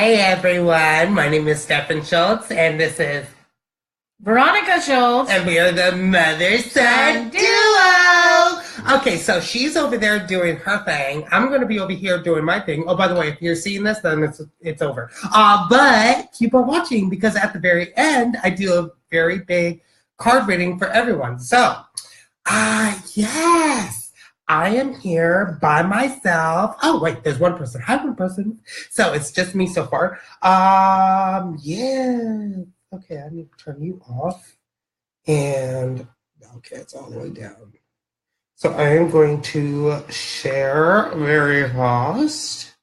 Hi, everyone. My name is Stefan Schultz, and this is Veronica Schultz. and we are the Mother-Son Duo. Okay, so she's over there doing her thing. I'm going to be over here doing my thing. Oh, by the way, if you're seeing this, then it's over. But keep on watching because at the very end, I do a very big card reading for everyone. So, yes. I am here by myself. Oh, wait, there's one person. Hi, one person. So it's just me so far. Yeah. Okay, I need to turn you off. And, okay, it's all the way down. So I am going to share very fast.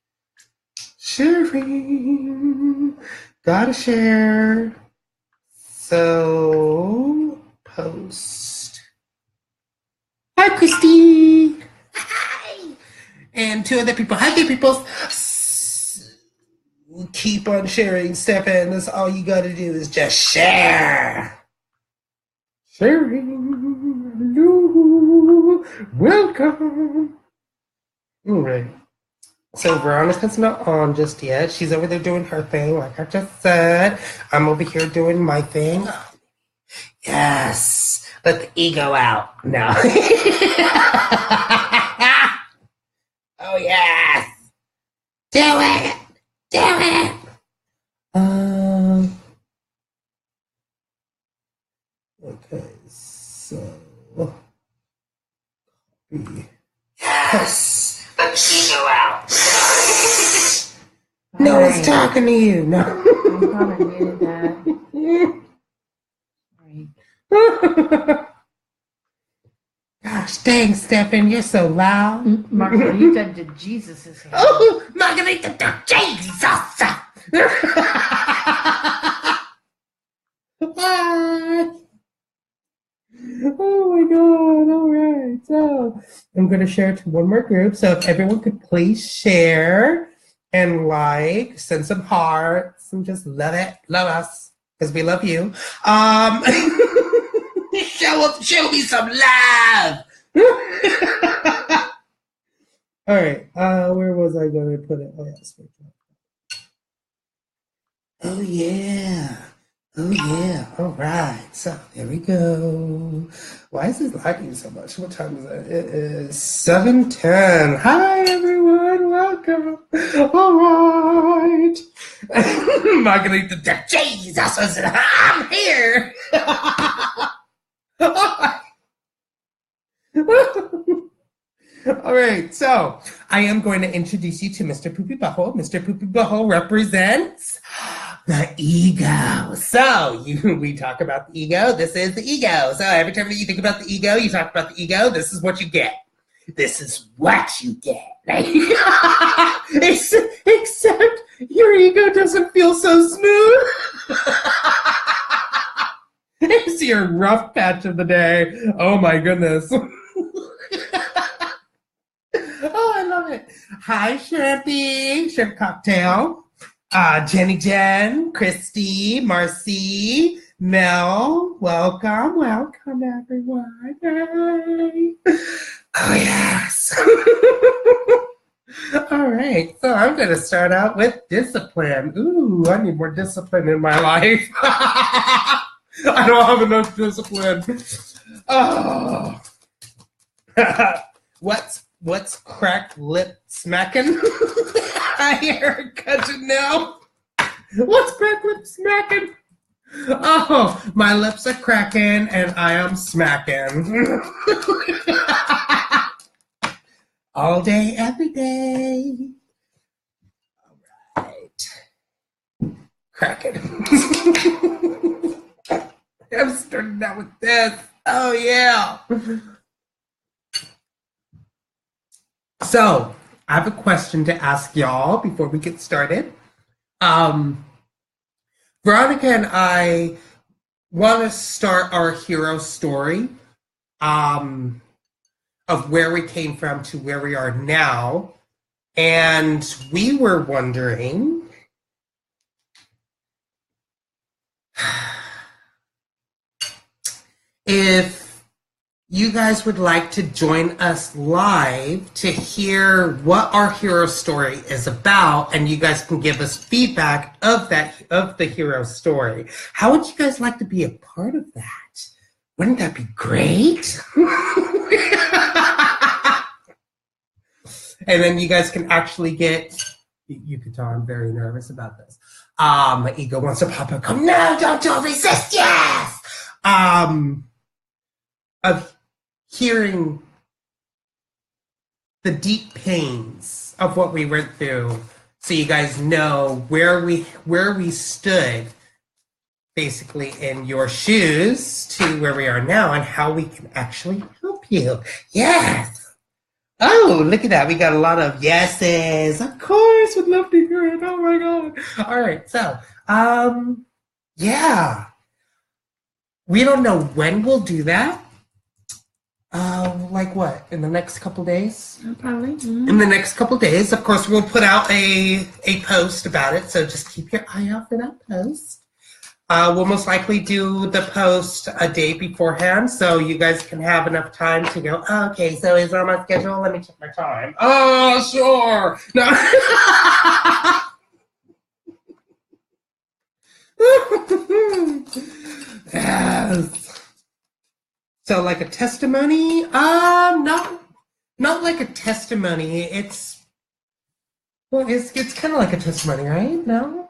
Sharing. Gotta share. So, post. Hi, Christy. Hi. And two other people. Hi, good people. Keep on sharing, Stefan. That's all you got to do is just share. Sharing. Hello. Welcome. All right. So Veronica's not on just yet. She's over there doing her thing, like I just said. I'm over here doing my thing. Yes. Let the ego out. No. Oh, yes. Do it. Do it. Okay, so. Yes. Let the ego out. No one's talking to you. No. I thought I muted that. Right. Gosh dang, Stefan, you're so loud. Margarita de Jesus is here. Oh, Margarita de Jesus. Oh my God, all right. So I'm going to share to one more group. So if everyone could please share and like, send some hearts and just love it, love us, because we love you. Show me some love. All right, where was I going to put it? Oh, yes. Oh, yeah. Oh, yeah. All right. So there we go. Why is it lagging so much? What time is it? It is 7:10. Hi, everyone. Welcome. All right. Margarita de Jesus. I'm here. All right, so I am going to introduce you to Mr. Poopy Butthole. Mr. Poopy Butthole represents the ego. So we talk about the ego. This is the ego. So every time you think about the ego, you talk about the ego. This is what you get. This is what you get. Except your ego doesn't feel so smooth. It's your rough patch of the day. Oh my goodness. Oh, I love it. Hi, Shrimpy, Shrimp Cocktail. Jenny Jen, Christy, Marcy, Mel. Welcome, welcome, everyone. Hey. Oh, yes. All right, so I'm going to start out with discipline. Ooh, I need more discipline in my life. I don't have enough discipline. Oh. What's cracked lip smacking? I hear cousin now. What's cracked lip smacking? Oh, my lips are cracking and I am smacking. All day, every day. All right. Cracking. I'm starting out with this. Oh, yeah. So, I have a question to ask y'all before we get started. Veronica and I want to start our hero story of where we came from to where we are now. And we were wondering if you guys would like to join us live to hear what our hero story is about, and you guys can give us feedback of the hero story. How would you guys like to be a part of that? Wouldn't that be great? And then you guys can actually get, you could tell I'm very nervous about this. My ego wants to pop up, come, no, don't resist, yes! Of hearing the deep pains of what we went through, so you guys know where we stood, basically in your shoes to where we are now, and how we can actually help you. Yes. Oh, look at that. We got a lot of yeses. Of course, would love to hear it. Oh my God. All right. So, yeah. We don't know when we'll do that. Like what? In the next couple days? Probably. Mm-hmm. In the next couple days. Of course, we'll put out a post about it. So just keep your eye out for that post. We'll most likely do the post a day beforehand, so you guys can have enough time to go, oh, okay, so is it on my schedule? Let me check my time. Oh, sure. No. Yes. So like a testimony? Not like a testimony. It's kind of like a testimony, right? No?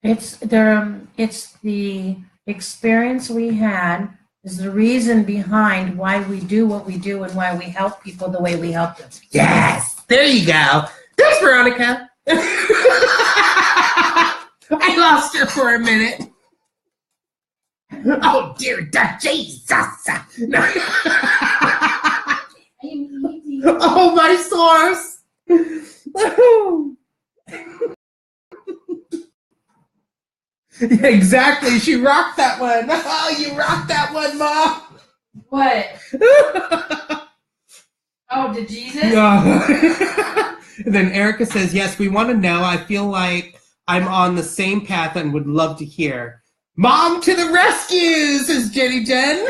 It's the experience we had is the reason behind why we do what we do and why we help people the way we help them. Yes, there you go. There's Veronica. I lost her for a minute. Oh dear Jesus. No. Oh, my source. Yeah, exactly. She rocked that one. Oh, you rocked that one, Mom. What? Oh, to Jesus? And then Erica says, yes, we want to know. I feel like I'm on the same path and would love to hear. Mom to the rescue, says Jenny Jen.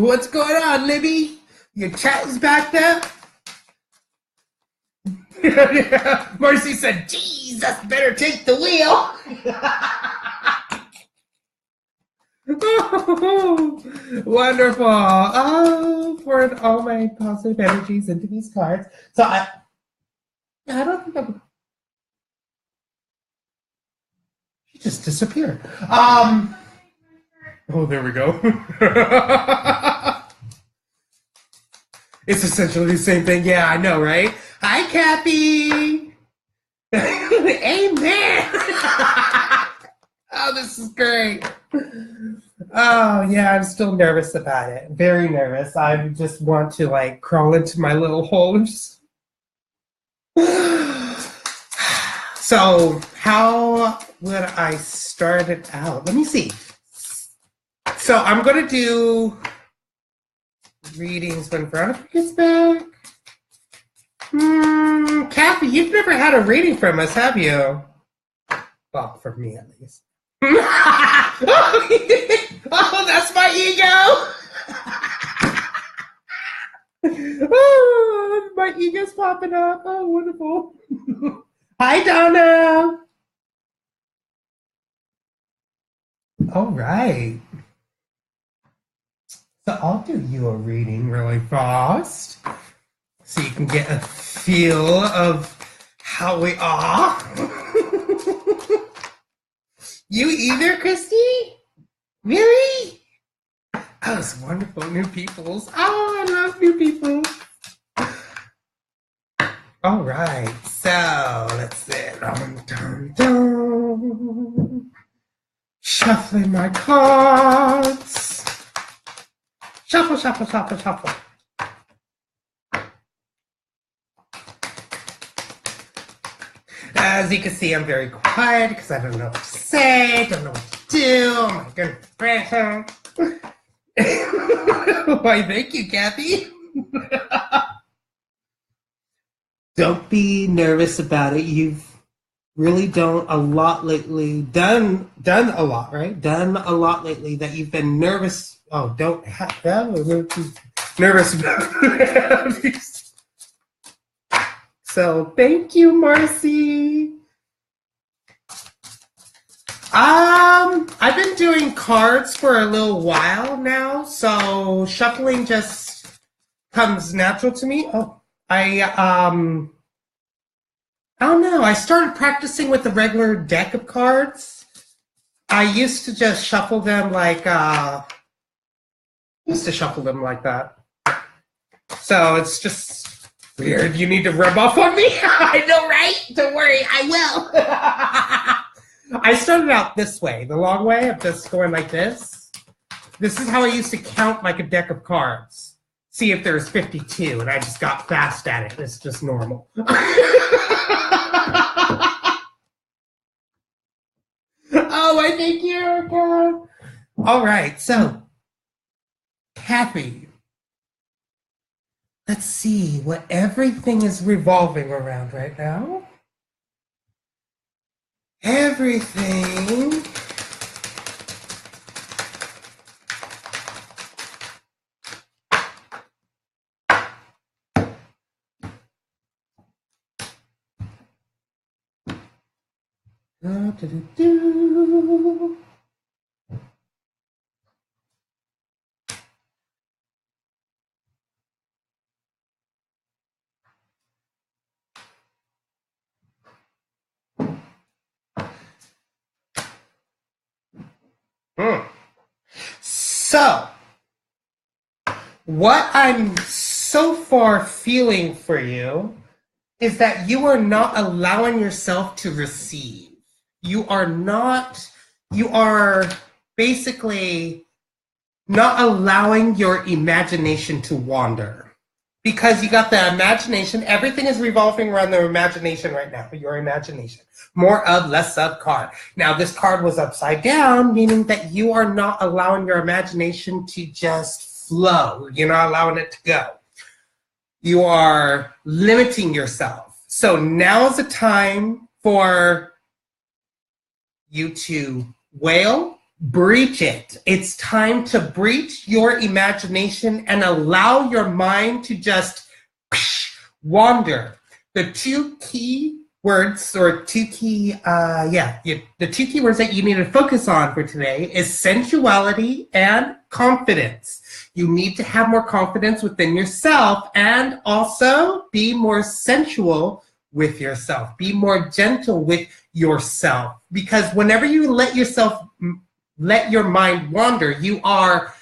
What's going on, Libby? Your chat is back there? Marcy said, Jesus, better take the wheel. Oh, wonderful. Oh, pouring all my positive energies into these cards. So I don't think I'm... She just disappeared. Oh, there we go. It's essentially the same thing. Yeah, I know, right? Hi, Kathy. Amen. Oh, this is great. Oh, yeah, I'm still nervous about it. Very nervous. I just want to, like, crawl into my little hole and just... So, how would I start it out? Let me see. So, I'm going to do readings when Veronica gets back. Kathy, you've never had a reading from us, have you? Well, from me, at least. Oh, that's my ego. Oh, my ego's popping up. Oh, wonderful. Hi, Donna. All right. So I'll do you a reading really fast so you can get a feel of how we are. You either, Christy? Really? Oh, it's wonderful. New peoples. Oh, I love new people. All right. So, let's see. Dun, dun, dun. Shuffling my cards. Shuffle, shuffle, shuffle, shuffle. As you can see, I'm very quiet because I don't know what to say, don't know what to do. Oh my goodness. Why, thank you, Kathy. Don't be nervous about it. really done a lot lately. Done a lot, right? Done a lot lately that you've been nervous. Oh, don't have that. Nervous about. So thank you, Marcy. I've been doing cards for a little while now, so shuffling just comes natural to me. Oh, I don't know. I started practicing with a regular deck of cards. I used to just shuffle them like that. So it's just weird. You need to rub off on me? I know, right? Don't worry, I will. I started out this way, the long way of just going like this. This is how I used to count like a deck of cards. See if there's 52, and I just got fast at it. It's just normal. Oh, I thank you, Erica. All right, so Kathy, let's see what everything is revolving around right now. Everything. So, what I'm so far feeling for you is that you are not allowing yourself to receive. You are basically not allowing your imagination to wander. Because you got the imagination, everything is revolving around the imagination right now, your imagination. More of, less of card. Now, this card was upside down, meaning that you are not allowing your imagination to just flow. You're not allowing it to go. You are limiting yourself. So now is the time for you to wail, breach it. It's time to breach your imagination and allow your mind to just wander. The two key words or the two key words that you need to focus on for today is sensuality and confidence. You need to have more confidence within yourself and also be more sensual with yourself. Be more gentle with yourself, because whenever you let your mind wander, you are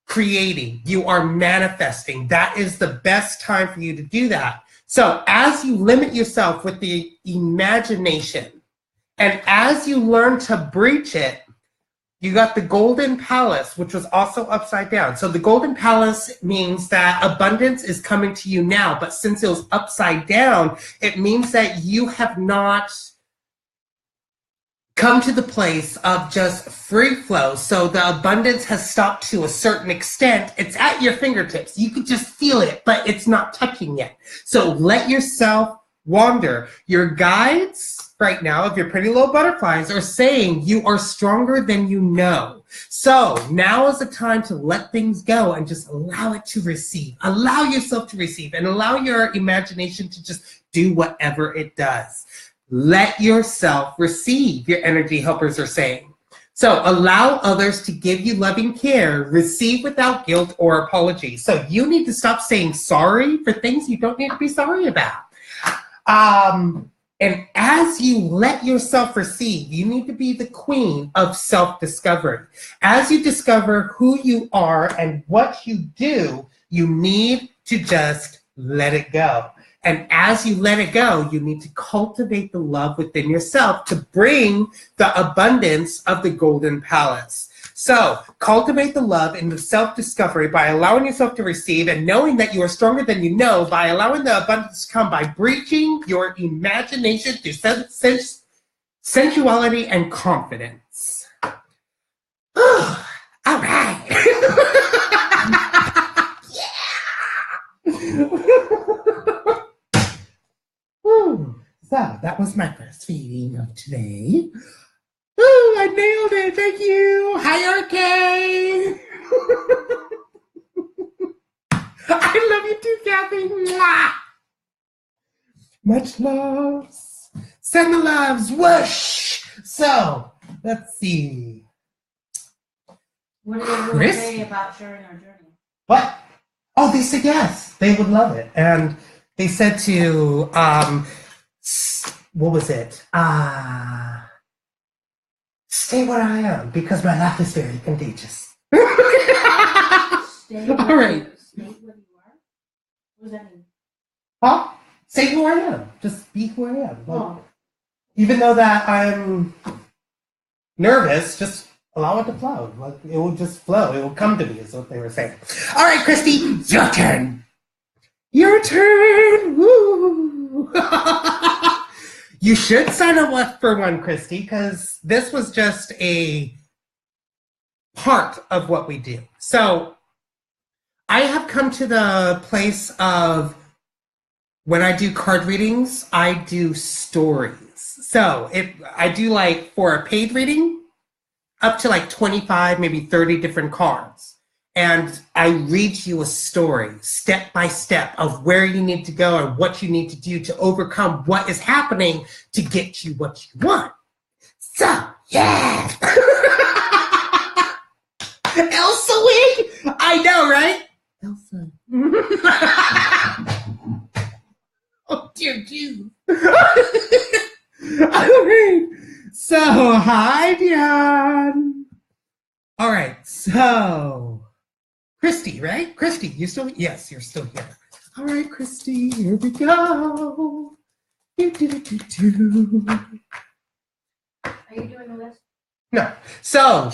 creating, you are manifesting. That is the best time for you to do that. So as you limit yourself with the imagination, and as you learn to breach it, you got the Golden Palace, which was also upside down. So the Golden Palace means that abundance is coming to you now, but since it was upside down, it means that you have not come to the place of just free flow. So the abundance has stopped to a certain extent. It's at your fingertips. You could just feel it, but it's not touching yet. So let yourself wander. Your guides right now of your pretty little butterflies are saying you are stronger than you know. So now is the time to let things go and just allow it to receive. Allow yourself to receive and allow your imagination to just do whatever it does. Let yourself receive, your energy helpers are saying. So allow others to give you loving care. Receive without guilt or apology. So you need to stop saying sorry for things you don't need to be sorry about. And as you let yourself receive, you need to be the queen of self-discovery. As you discover who you are and what you do, you need to just let it go. And as you let it go, you need to cultivate the love within yourself to bring the abundance of the Golden Palace. So cultivate the love in the self-discovery by allowing yourself to receive and knowing that you are stronger than you know, by allowing the abundance to come by breaching your imagination through sensuality and confidence. All right. Yeah. So that was my first feeding of today. Ooh, I nailed it. Thank you. Hi, RK. I love you too, Kathy. Mwah. Much love. Send the loves. Whoosh. So, let's see. What did everyone say about sharing our journey? What? Oh, they said yes. They would love it. And they said to, what was it? Stay where I am because my laugh is very contagious. Stay All right. Stay where you are? What does that mean? Huh? Say who I am. Just be who I am. Like, Oh. even though that I'm nervous, just allow it to flow. Like it will just flow. It will come to me, is what they were saying. All right, Christy, your turn. Your turn. Woo! You should sign up for one, Christy, because this was just a part of what we do. So I have come to the place of when I do card readings, I do stories. So if I do like for a paid reading, up to like 25, maybe 30 different cards. And I read you a story, step by step, of where you need to go and what you need to do to overcome what is happening to get you what you want. So, yeah. Elsa wig? I know, right? Elsa. Oh, dear Jesus. All right. So, hi, Dion. All right. So, Christy, right? Christy, you still? Yes, you're still here. All right, Christy, here we go. Are you doing the list? No. So,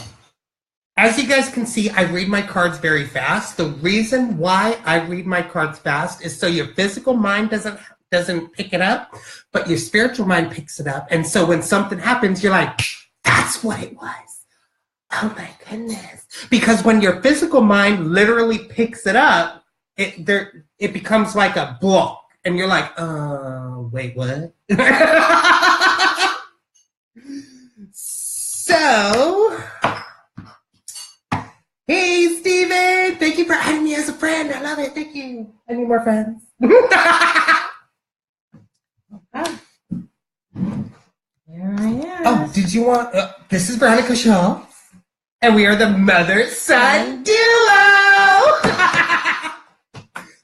as you guys can see, I read my cards very fast. The reason why I read my cards fast is so your physical mind doesn't pick it up, but your spiritual mind picks it up. And so when something happens, you're like, that's what it was. Oh my goodness. Because when your physical mind literally picks it up, it becomes like a block. And you're like, wait, what? So, hey, Steven. Thank you for adding me as a friend. I love it. Thank you. I need more friends. Here I am. Oh, did you want... this is Veronica Shaw. And we are the mother-son duo.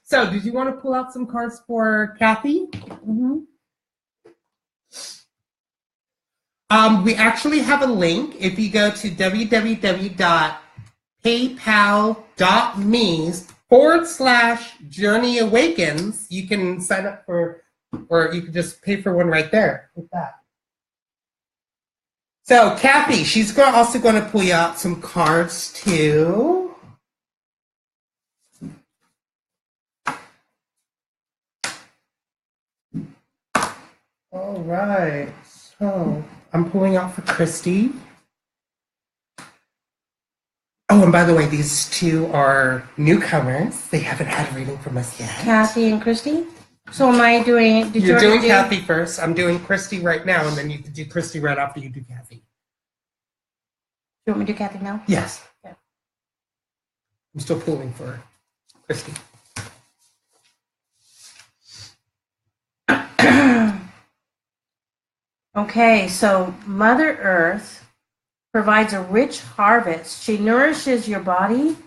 So, did you want to pull out some cards for Kathy? Mm-hmm. We actually have a link. If you go to www.paypal.me/Journey Awakens, you can sign up for, or you can just pay for one right there with that. So, Kathy, she's also going to pull you out some cards too. All right. So, I'm pulling out for Christy. Oh, and by the way, these two are newcomers. They haven't had a reading from us yet. Kathy and Christy. So am I doing... You're doing Kathy first. I'm doing Christy right now, and then you can do Christy right after you do Kathy. You want me to do Kathy now? Yes. Yeah. I'm still pulling for Christy. Okay, so Mother Earth provides a rich harvest. She nourishes your body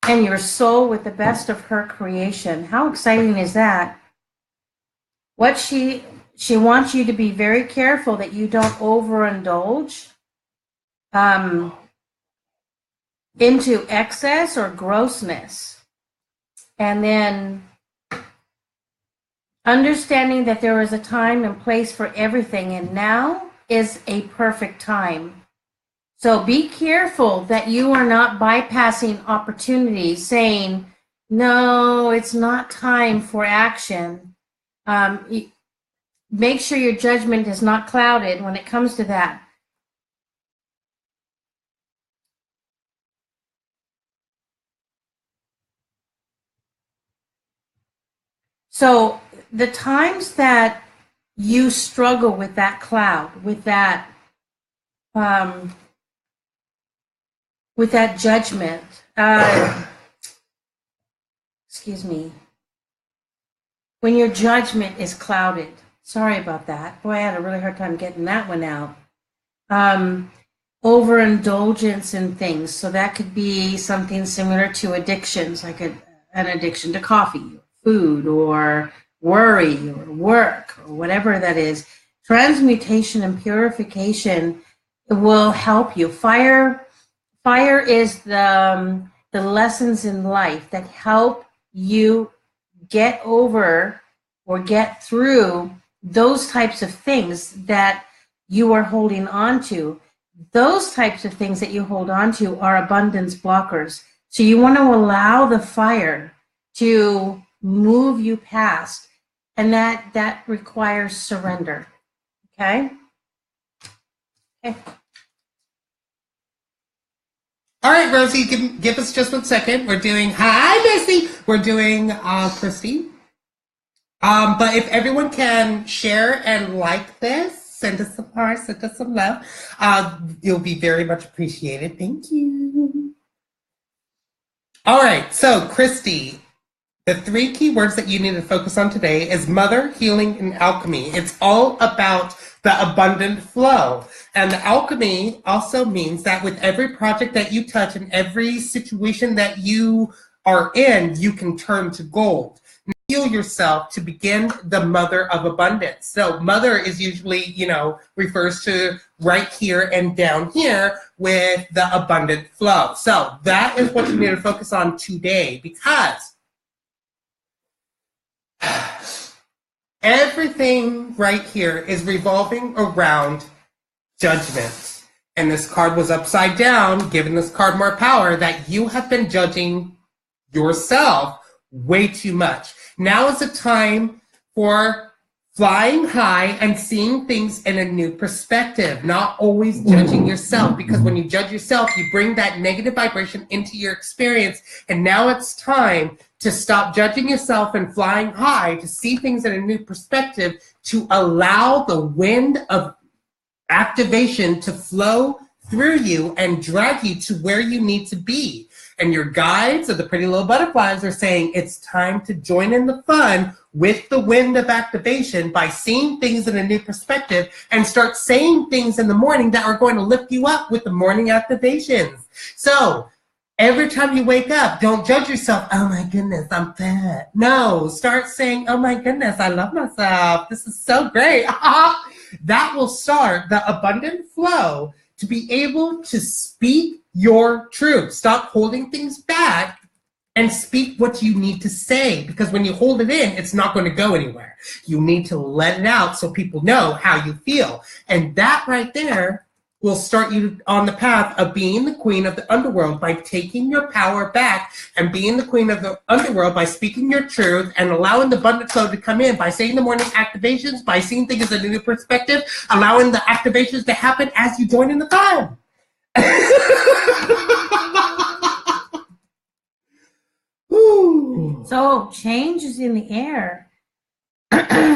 and your soul with the best of her creation. How exciting is that? What she wants you to be very careful that you don't overindulge into excess or grossness. And then understanding that there is a time and place for everything, and now is a perfect time. So be careful that you are not bypassing opportunities, saying, no, it's not time for action. Make sure your judgment is not clouded when it comes to that. So the times that you struggle with that cloud, um, with that judgment. Excuse me. When your judgment is clouded. Sorry about that. Boy, I had a really hard time getting that one out. Overindulgence in things. So that could be something similar to addictions, like an addiction to coffee, food, or worry, or work, or whatever that is. Transmutation and purification will help you. Fire is the lessons in life that help you get over or get through those types of things that you are holding on to. Those types of things that you hold on to are abundance blockers. So you want to allow the fire to move you past, and that requires surrender. Okay? Okay. All right, Rosie, give us just 1 second. We're doing, hi, Bessie. We're doing Christy. But if everyone can share and like this, send us some hearts, send us some love, you'll be very much appreciated. Thank you. All right, so Christy, the 3 key words that you need to focus on today is mother, healing, and alchemy. It's all about the abundant flow. And the alchemy also means that with every project that you touch and every situation that you are in, you can turn to gold. Heal yourself to begin the mother of abundance. So mother is usually, refers to right here and down here with the abundant flow. So that is what you need to focus on today, because everything right here is revolving around judgment. And this card was upside down, giving this card more power, that you have been judging yourself way too much. Now is the time for flying high and seeing things in a new perspective, not always judging yourself, because when you judge yourself, you bring that negative vibration into your experience. And now it's time to stop judging yourself and flying high, to see things in a new perspective, to allow the wind of activation to flow through you and drag you to where you need to be. And your guides, or the pretty little butterflies, are saying it's time to join in the fun with the wind of activation by seeing things in a new perspective, and start saying things in the morning that are going to lift you up with the morning activations. So every time you wake up, don't judge yourself. Oh my goodness, I'm fat. No, start saying, oh my goodness, I love myself. This is so great. That will start the abundant flow to be able to speak your truth. Stop holding things back and speak what you need to say, because when you hold it in, it's not going to go anywhere. You need to let it out so people know how you feel. And that right there will start you on the path of being the queen of the underworld by taking your power back, and being the queen of the underworld by speaking your truth and allowing the abundant flow to come in by saying the morning activations, by seeing things in a new perspective, allowing the activations to happen as you join in the fun. So change is in the air.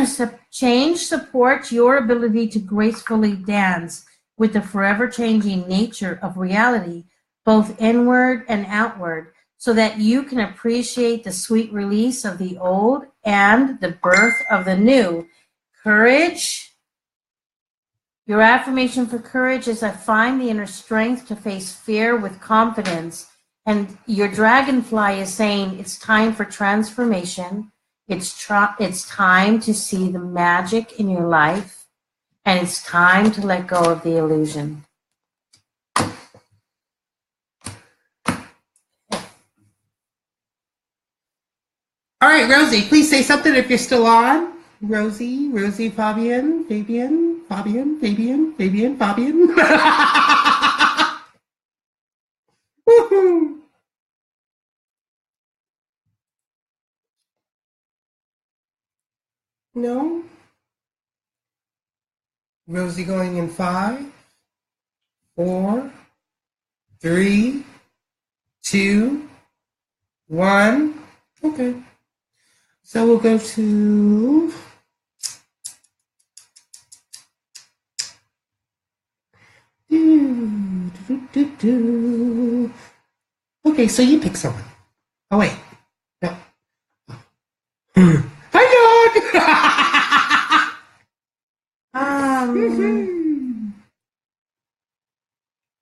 So change supports your ability to gracefully dance with the forever changing nature of reality, both inward and outward, so that you can appreciate the sweet release of the old and the birth of the new. Courage. Your affirmation for courage is, I find the inner strength to face fear with confidence. And your dragonfly is saying it's time for transformation. It's time to see the magic in your life. And it's time to let go of the illusion. All right, Rosie, please say something if you're still on. Rosie, Fabian. No? Rosie going in 5, 4, 3, 2, 1. Okay. So we'll go to do. Okay, so you pick someone. Oh, wait. No. Hi, dog!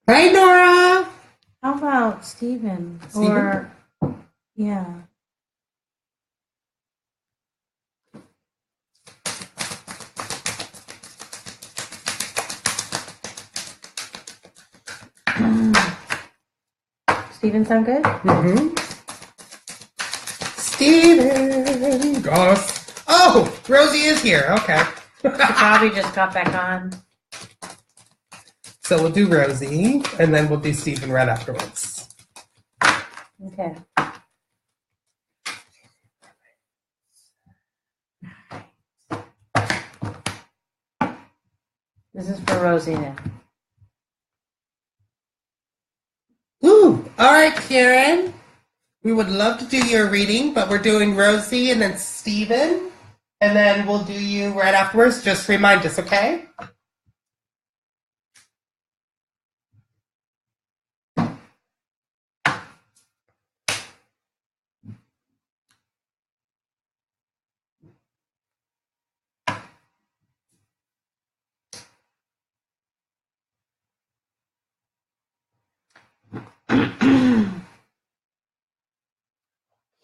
Hi, Nora! How about Steven? Steven? Or, yeah. Steven sound good? Mm-hmm. Steven Goss. Oh, Rosie is here. Okay. She probably just got back on. So we'll do Rosie, and then we'll do Steven right afterwards. Okay. This is for Rosie then. Ooh, all right, Karen. We would love to do your reading, but we're doing Rosie and then Steven, and then we'll do you right afterwards. Just remind us, okay?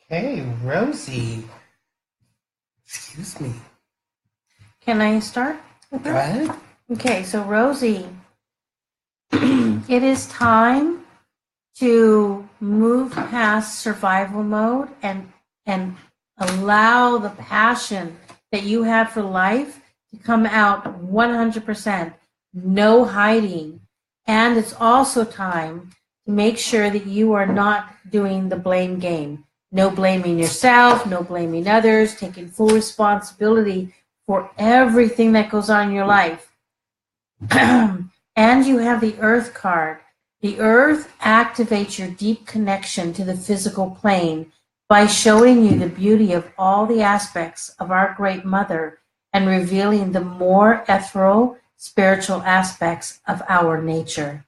Hey, Rosie. Excuse me. Can I start? Go ahead. Okay, so Rosie, it is time to move past survival mode and allow the passion that you have for life to come out 100%. No hiding. And it's also time to make sure that you are not doing the blame game. No blaming yourself, no blaming others, taking full responsibility for everything that goes on in your life. And you have the Earth card. The Earth activates your deep connection to the physical plane by showing you the beauty of all the aspects of our Great Mother and revealing the more ethereal, spiritual aspects of our nature.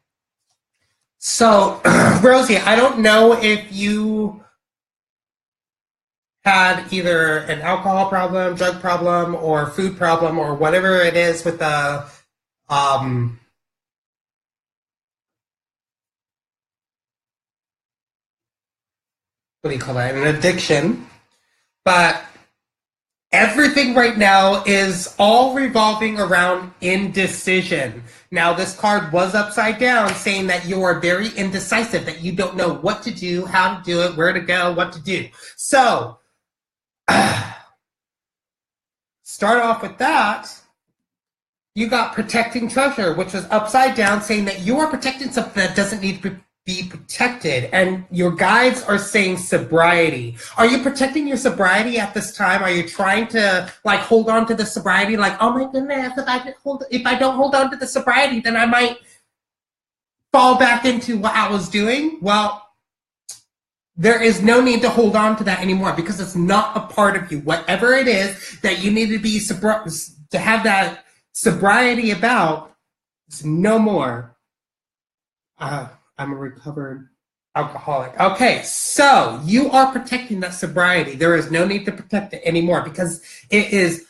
So, Rosie, I don't know if you had either an alcohol problem, drug problem, or food problem, or whatever it is with the what do you call that? An addiction. But everything right now is all revolving around indecision. Now, this card was upside down, saying that you are very indecisive, that you don't know what to do, how to do it, where to go, what to do. So, start off with that. You got protecting treasure, which was upside down, saying that you are protecting something that doesn't need to be protected. And your guides are saying sobriety. Are you protecting your sobriety at this time? Are you trying to like hold on to the sobriety? Like, oh my goodness, if I don't hold on to the sobriety, then I might fall back into what I was doing. Well, there is no need to hold on to that anymore because it's not a part of you. Whatever it is that you need to be to have that sobriety about, it's no more. I'm a recovered alcoholic. Okay, so you are protecting that sobriety. There is no need to protect it anymore because it is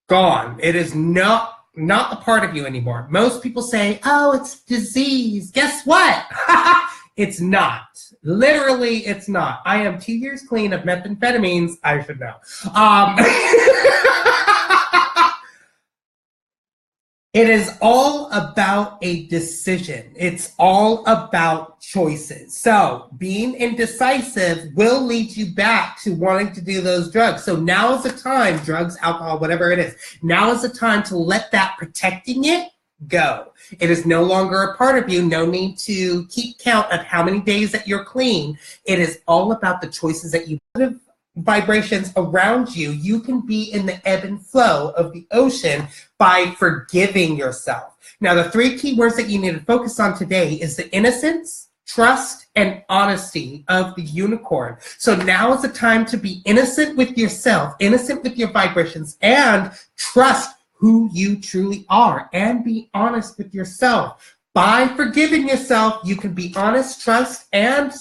gone. It is not a part of you anymore. Most people say, oh, it's disease. Guess what? It's not. Literally, it's not. I am 2 years clean of methamphetamines. I should know. It is all about a decision. It's all about choices. So being indecisive will lead you back to wanting to do those drugs. So now is the time, drugs, alcohol, whatever it is, now is the time to let that protecting it go. It is no longer a part of you. No need to keep count of how many days that you're clean. It is all about the choices that you put vibrations around you. You can be in the ebb and flow of the ocean by forgiving yourself. Now, the three key words that you need to focus on today is the innocence, trust, and honesty of the unicorn. So now is the time to be innocent with yourself, innocent with your vibrations, and trust who you truly are, and be honest with yourself. By forgiving yourself, you can be honest, trust, and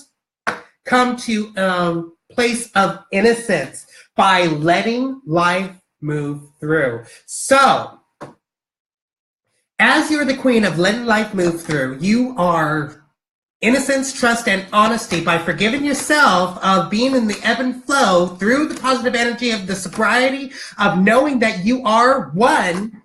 come to a place of innocence by letting life move through. So, as you're the queen of letting life move through, you are innocence, trust, and honesty by forgiving yourself of being in the ebb and flow through the positive energy of the sobriety of knowing that you are one.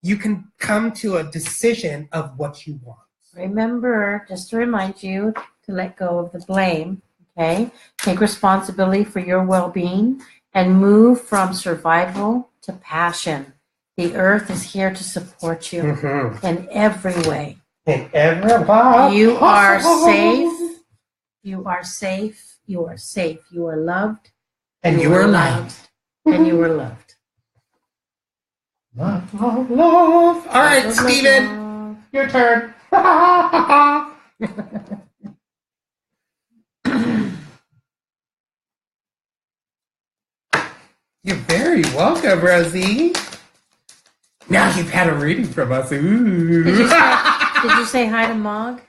You can come to a decision of what you want. Remember, just to remind you, to let go of the blame, okay? Take responsibility for your well-being and move from survival to passion. The earth is here to support you in every way. In every way. You are safe. You are safe. You are safe. You are loved. And you are loved. And you are loved. Love, love, love. All right, Steven, your turn. You're very welcome, Rosie. Now you've had a reading from us. Ooh. Did you say hi to Mog?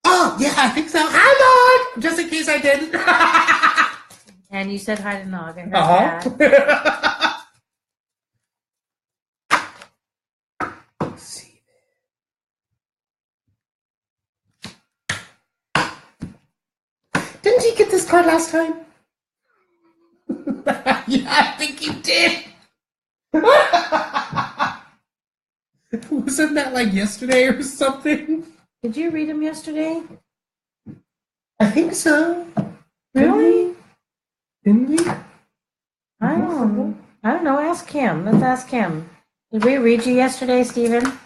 Oh, yeah, I think so. Hi, Mog! Just in case I didn't. And you said hi to Nog. I heard that. Didn't you get this card last time? Yeah, I think you did. Wasn't that like yesterday or something? Did you read them yesterday? I think so. Really? Didn't we? I don't know. Ask him. Let's ask him. Did we read you yesterday, Stephen?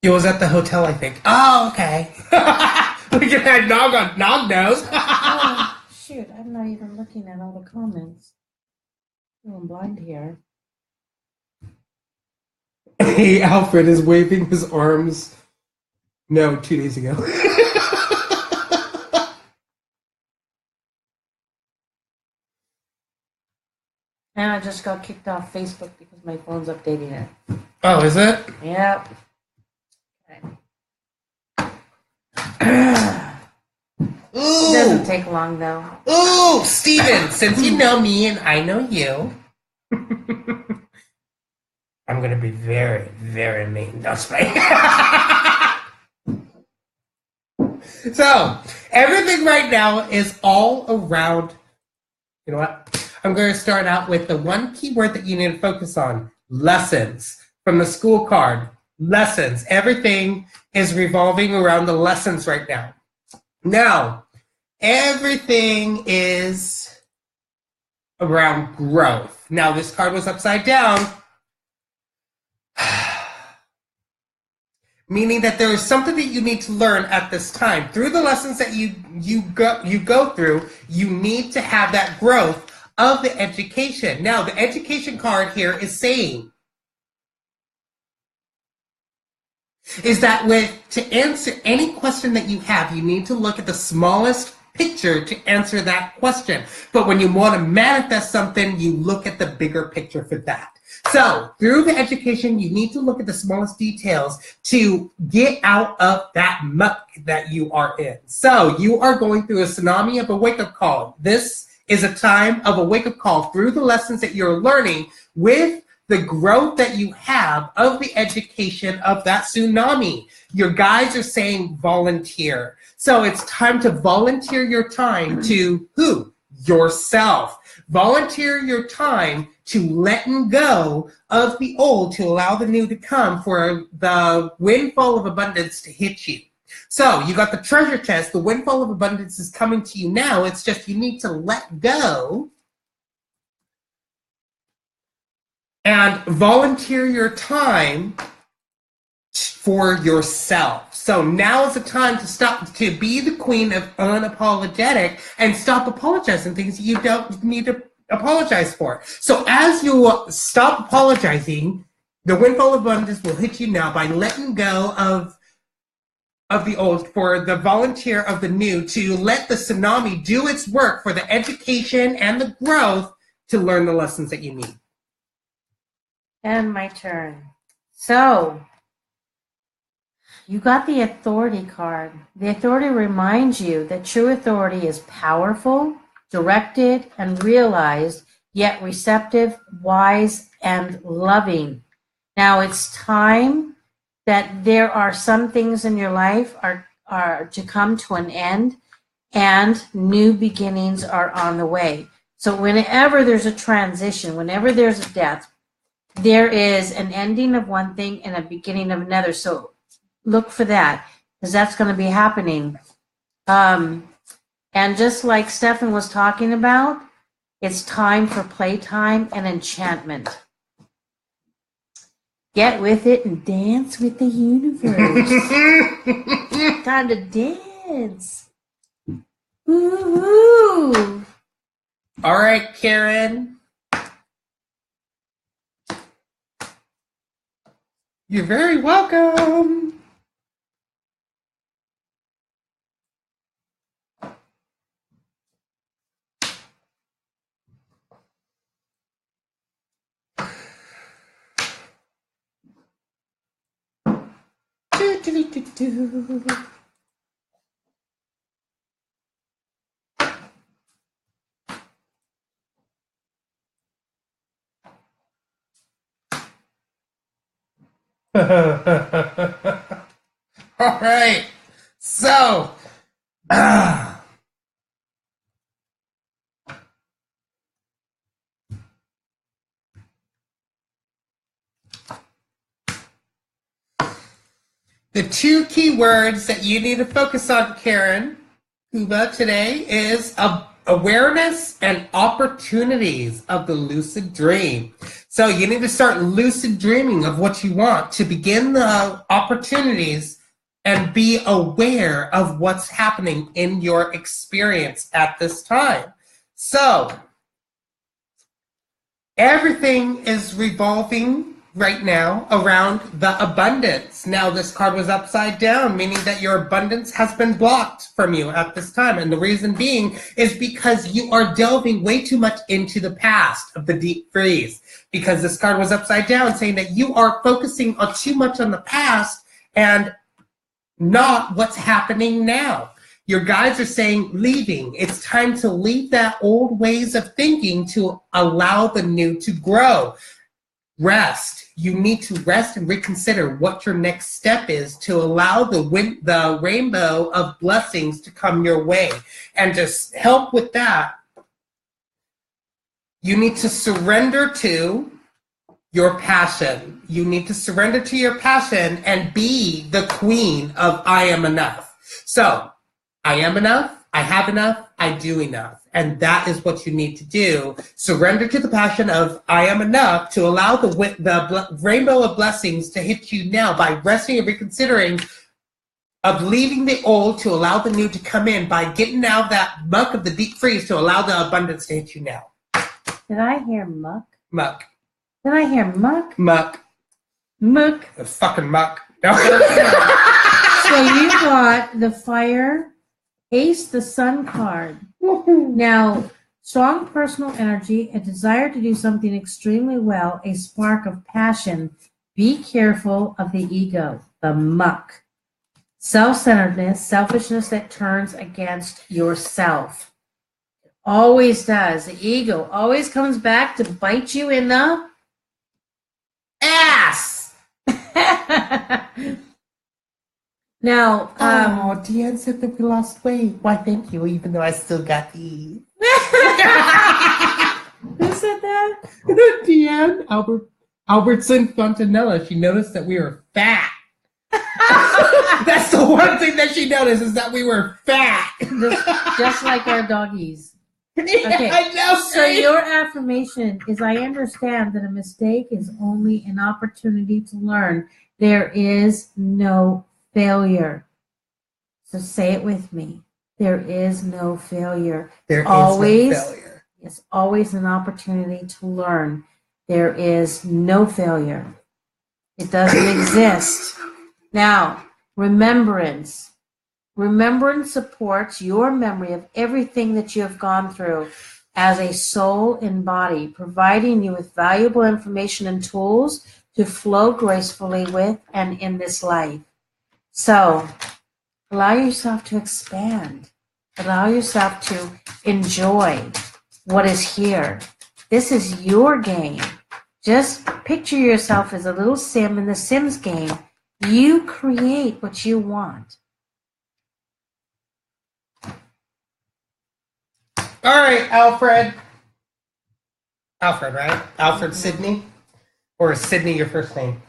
It was at the hotel, I think. Oh, okay. We just had Nog nose. Oh, shoot, I'm not even looking at all the comments. Oh, I'm blind here. Hey, Alfred is waving his arms. No, 2 days ago. And I just got kicked off Facebook because my phone's updating it. Oh, is it? Yep. Okay. It doesn't take long, though. Ooh, Steven, since you know me and I know you, I'm going to be very, very mean. That's right. So, everything right now is all around, you know what? I'm going to start out with the one key word that you need to focus on. Lessons. From the school card. Lessons. Everything is revolving around the lessons right now. Now, everything is around growth. Now, this card was upside down, meaning that there is something that you need to learn at this time. Through the lessons that you go through, you need to have that growth of the education. Now, the education card here is saying is that to answer any question that you have, you need to look at the smallest picture to answer that question. But when you want to manifest something, you look at the bigger picture for that. So through the education, you need to look at the smallest details to get out of that muck that you are in. So you are going through a tsunami of a wake-up call. This is a time of a wake-up call through the lessons that you're learning with the growth that you have of the education of that tsunami. Your guides are saying volunteer. So it's time to volunteer your time to who? Yourself. Volunteer your time to letting go of the old to allow the new to come for the windfall of abundance to hit you. So you got the treasure chest. The windfall of abundance is coming to you now. It's just you need to let go and volunteer your time for yourself. So now is the time to stop, to be the queen of unapologetic and stop apologizing things you don't need to apologize for. So as you stop apologizing, the windfall of abundance will hit you now by letting go of of the old, for the volunteer of the new, to let the tsunami do its work for the education and the growth to learn the lessons that you need. And my turn. So, you got the authority card. The authority reminds you that true authority is powerful, directed, and realized, yet receptive, wise, and loving. Now it's time that there are some things in your life are to come to an end, and new beginnings are on the way. So whenever there's a transition, whenever there's a death, there is an ending of one thing and a beginning of another. So look for that, because that's going to be happening. And just like Stefan was talking about, it's time for playtime and enchantment. Get with it and dance with the universe. Time to dance. Woo-hoo. All right, Karen. You're very welcome. All right. So, the two key words that you need to focus on, Karen Kuba, today is awareness and opportunities of the lucid dream. So you need to start lucid dreaming of what you want to begin the opportunities and be aware of what's happening in your experience at this time. So everything is revolving right now around the abundance. Now this card was upside down, meaning that your abundance has been blocked from you at this time. And the reason being is because you are delving way too much into the past of the deep freeze. Because this card was upside down, saying that you are focusing on too much on the past and not what's happening now. Your guides are saying leaving. It's time to leave that old ways of thinking to allow the new to grow. Rest. You need to rest and reconsider what your next step is to allow the rainbow of blessings to come your way. And to help with that, you need to surrender to your passion. You need to surrender to your passion and be the queen of I am enough. So, I am enough, I have enough, I do enough. And that is what you need to do. Surrender to the passion of I am enough to allow the rainbow of blessings to hit you now by resting and reconsidering, of leaving the old to allow the new to come in, by getting out of that muck of the deep freeze to allow the abundance to hit you now. Did I hear muck? Muck. Did I hear muck? Muck. Muck. The fucking muck. No. So you got the fire, Ace the Sun card. Now, strong personal energy, a desire to do something extremely well, a spark of passion. Be careful of the ego, the muck. Self-centeredness, selfishness that turns against yourself. It always does. The ego always comes back to bite you in the ass. Now, Deanne said that we lost weight. Why, thank you, even though I still got these. Who said that? Deanne Albertson Fontanella. She noticed that we were fat. That's the one thing that she noticed, is that we were fat. Just like our doggies. Yeah, Okay. I know. So your affirmation is, I understand that a mistake is only an opportunity to learn. There is no failure. So say it with me. There is no failure. There is always, no failure. It's always an opportunity to learn. There is no failure. It doesn't exist. Now, Remembrance. Remembrance supports your memory of everything that you have gone through as a soul and body, providing you with valuable information and tools to flow gracefully with and in this life. So, allow yourself to expand. Allow yourself to enjoy what is here. This is your game. Just picture yourself as a little sim in the Sims game. You create what you want. All right, Alfred. Alfred, right? Alfred Sydney? Or is Sydney your first name?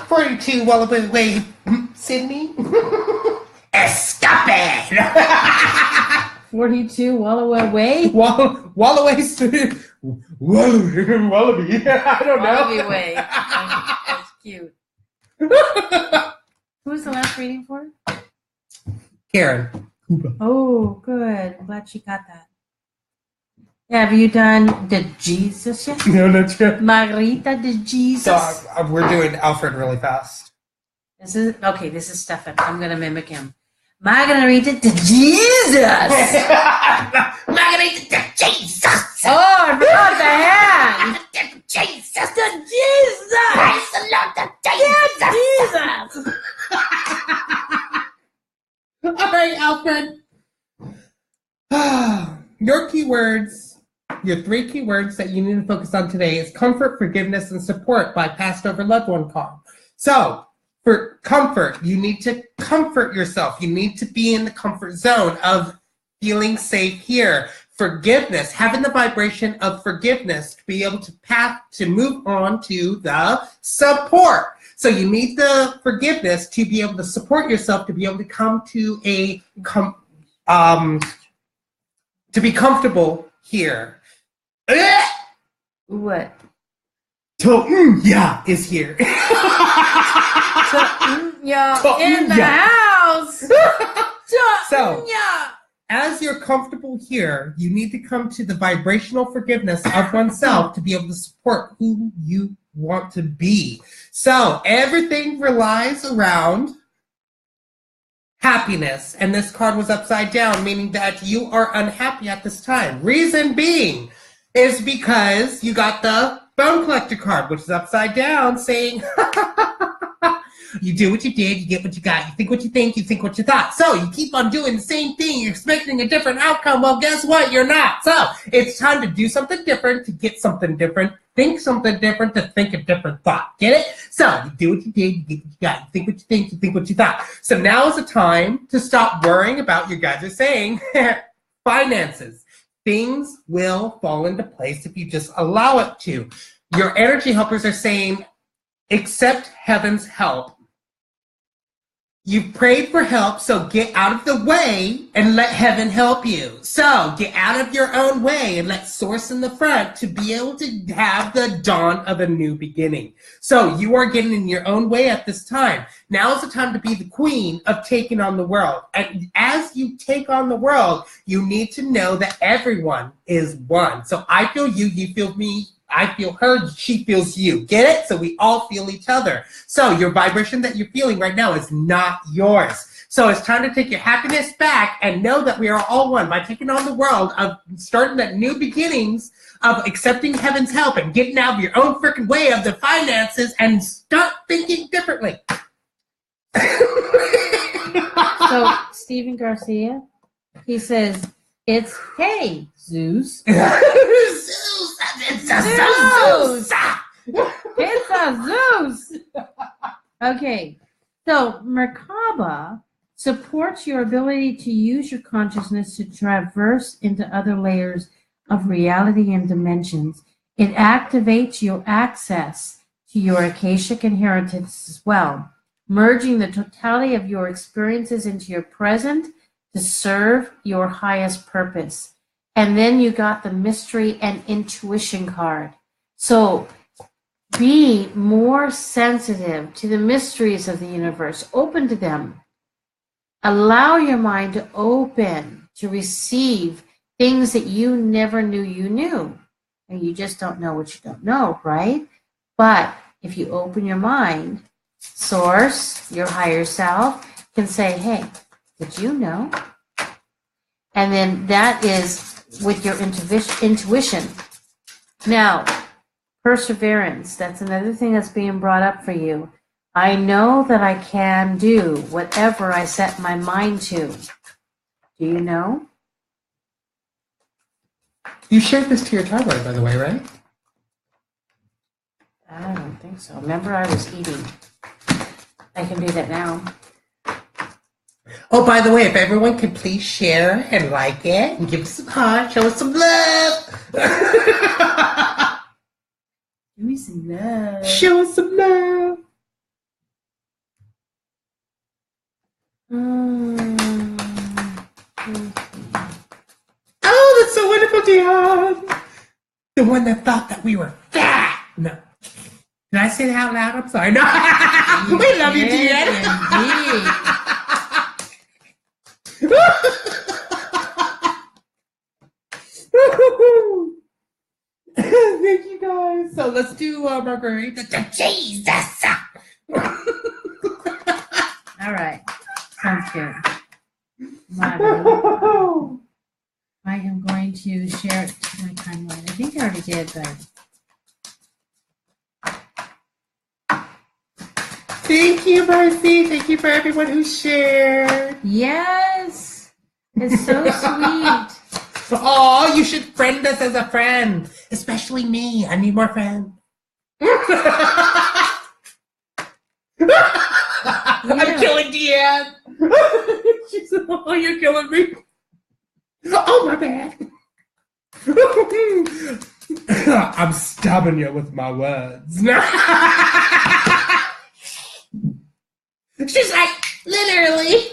42 Wallaby Way, Sydney? Escape! 42 Wallaway Way? Wallaby. Wallaby. I don't know. Wallaby Way. That's cute. Who's the last reading for? Karen. Oh, good. I'm glad she got that. Have you done the Jesus yet? No, that's good. Margarita de Jesus. So we're doing Alfred really fast. This is Stefan. I'm gonna mimic him. Margarita de Jesus. Margarita de Jesus. Oh, I forgot the hand. Jesus. The Jesus. Praise the Lord, the Jesus. Jesus. All right, Alfred. Your keywords, your 3 keywords that you need to focus on today is comfort, forgiveness, and support by passed over loved one card. So, for comfort, you need to comfort yourself. You need to be in the comfort zone of feeling safe here. Forgiveness, having the vibration of forgiveness to be able to move on to the support. So you need the forgiveness to be able to support yourself, to be able to come to to be comfortable here. What? Yeah, is here. In the house. So, as you're comfortable here, you need to come to the vibrational forgiveness of oneself to be able to support who you want to be. So, everything relies around happiness. And this card was upside down, meaning that you are unhappy at this time. Reason being is because you got the Bone Collector card, which is upside down, saying, you do what you did, you get what you got. You think what you think what you thought. So you keep on doing the same thing. You're expecting a different outcome. Well, guess what? You're not. So it's time to do something different, to get something different, think something different, to think a different thought. Get it? So you do what you did, you get what you got. You think what you think what you thought. So now is the time to stop worrying about, you guys are saying, finances. Things will fall into place if you just allow it to. Your energy helpers are saying, accept heaven's help. You've prayed for help, so get out of the way and let heaven help you. So get out of your own way and let source in the front to be able to have the dawn of a new beginning. So you are getting in your own way at this time. Now is the time to be the queen of taking on the world. And as you take on the world, you need to know that everyone is one. So I feel you, you feel me, I feel her, she feels you. Get it? So we all feel each other. So your vibration that you're feeling right now is not yours. So it's time to take your happiness back and know that we are all one by taking on the world of starting that new beginnings of accepting heaven's help and getting out of your own freaking way of the finances and start thinking differently. So Stephen Garcia, he says, it's, hey, Zeus. Zeus! It's a Zeus! It's a Zeus! Okay, so Merkaba supports your ability to use your consciousness to traverse into other layers of reality and dimensions. It activates your access to your Akashic inheritance as well, merging the totality of your experiences into your present to serve your highest purpose. And then you got the mystery and intuition card. So be more sensitive to the mysteries of the universe. Open to them. Allow your mind to open to receive things that you never knew you knew. And you just don't know what you don't know, right? But if you open your mind source, your higher self, can say, hey, did you know? And then that is with your intuition. Now, perseverance, that's another thing that's being brought up for you. I know that I can do whatever I set my mind to. Do you know? You shared this to your timeline, by the way, right? I don't think so. Remember, I was eating. I can do that now. Oh, by the way, if everyone could please share and like it and give us some heart, show us some love. Give me some love. Show us some love. Oh, that's so wonderful, Dion. The one that thought that we were fat. No. Did I say that out loud? I'm sorry. No. We love you, Dion. Thank you, guys. So let's do Margarita to Jesus. All right. Sounds good. I am going to share it to my timeline. I think I already did, but... Thank you, Marcy. Thank you for everyone who shared. Yes. It's so sweet. Oh, you should friend us as a friend. Especially me. I need more friends. I'm killing Deanne. She said, oh, you're killing me. Oh, my bad. I'm stabbing you with my words. She's like, literally.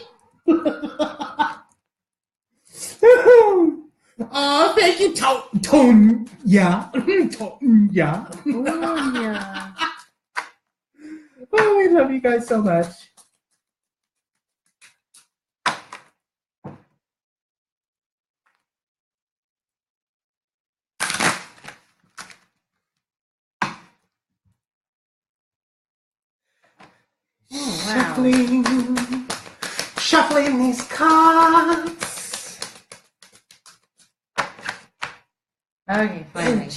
Oh, thank you, Tone. Yeah. Yeah. Oh, yeah. Oh, we love you guys so much. Oh, wow. Shuffling these cards. Okay, finally.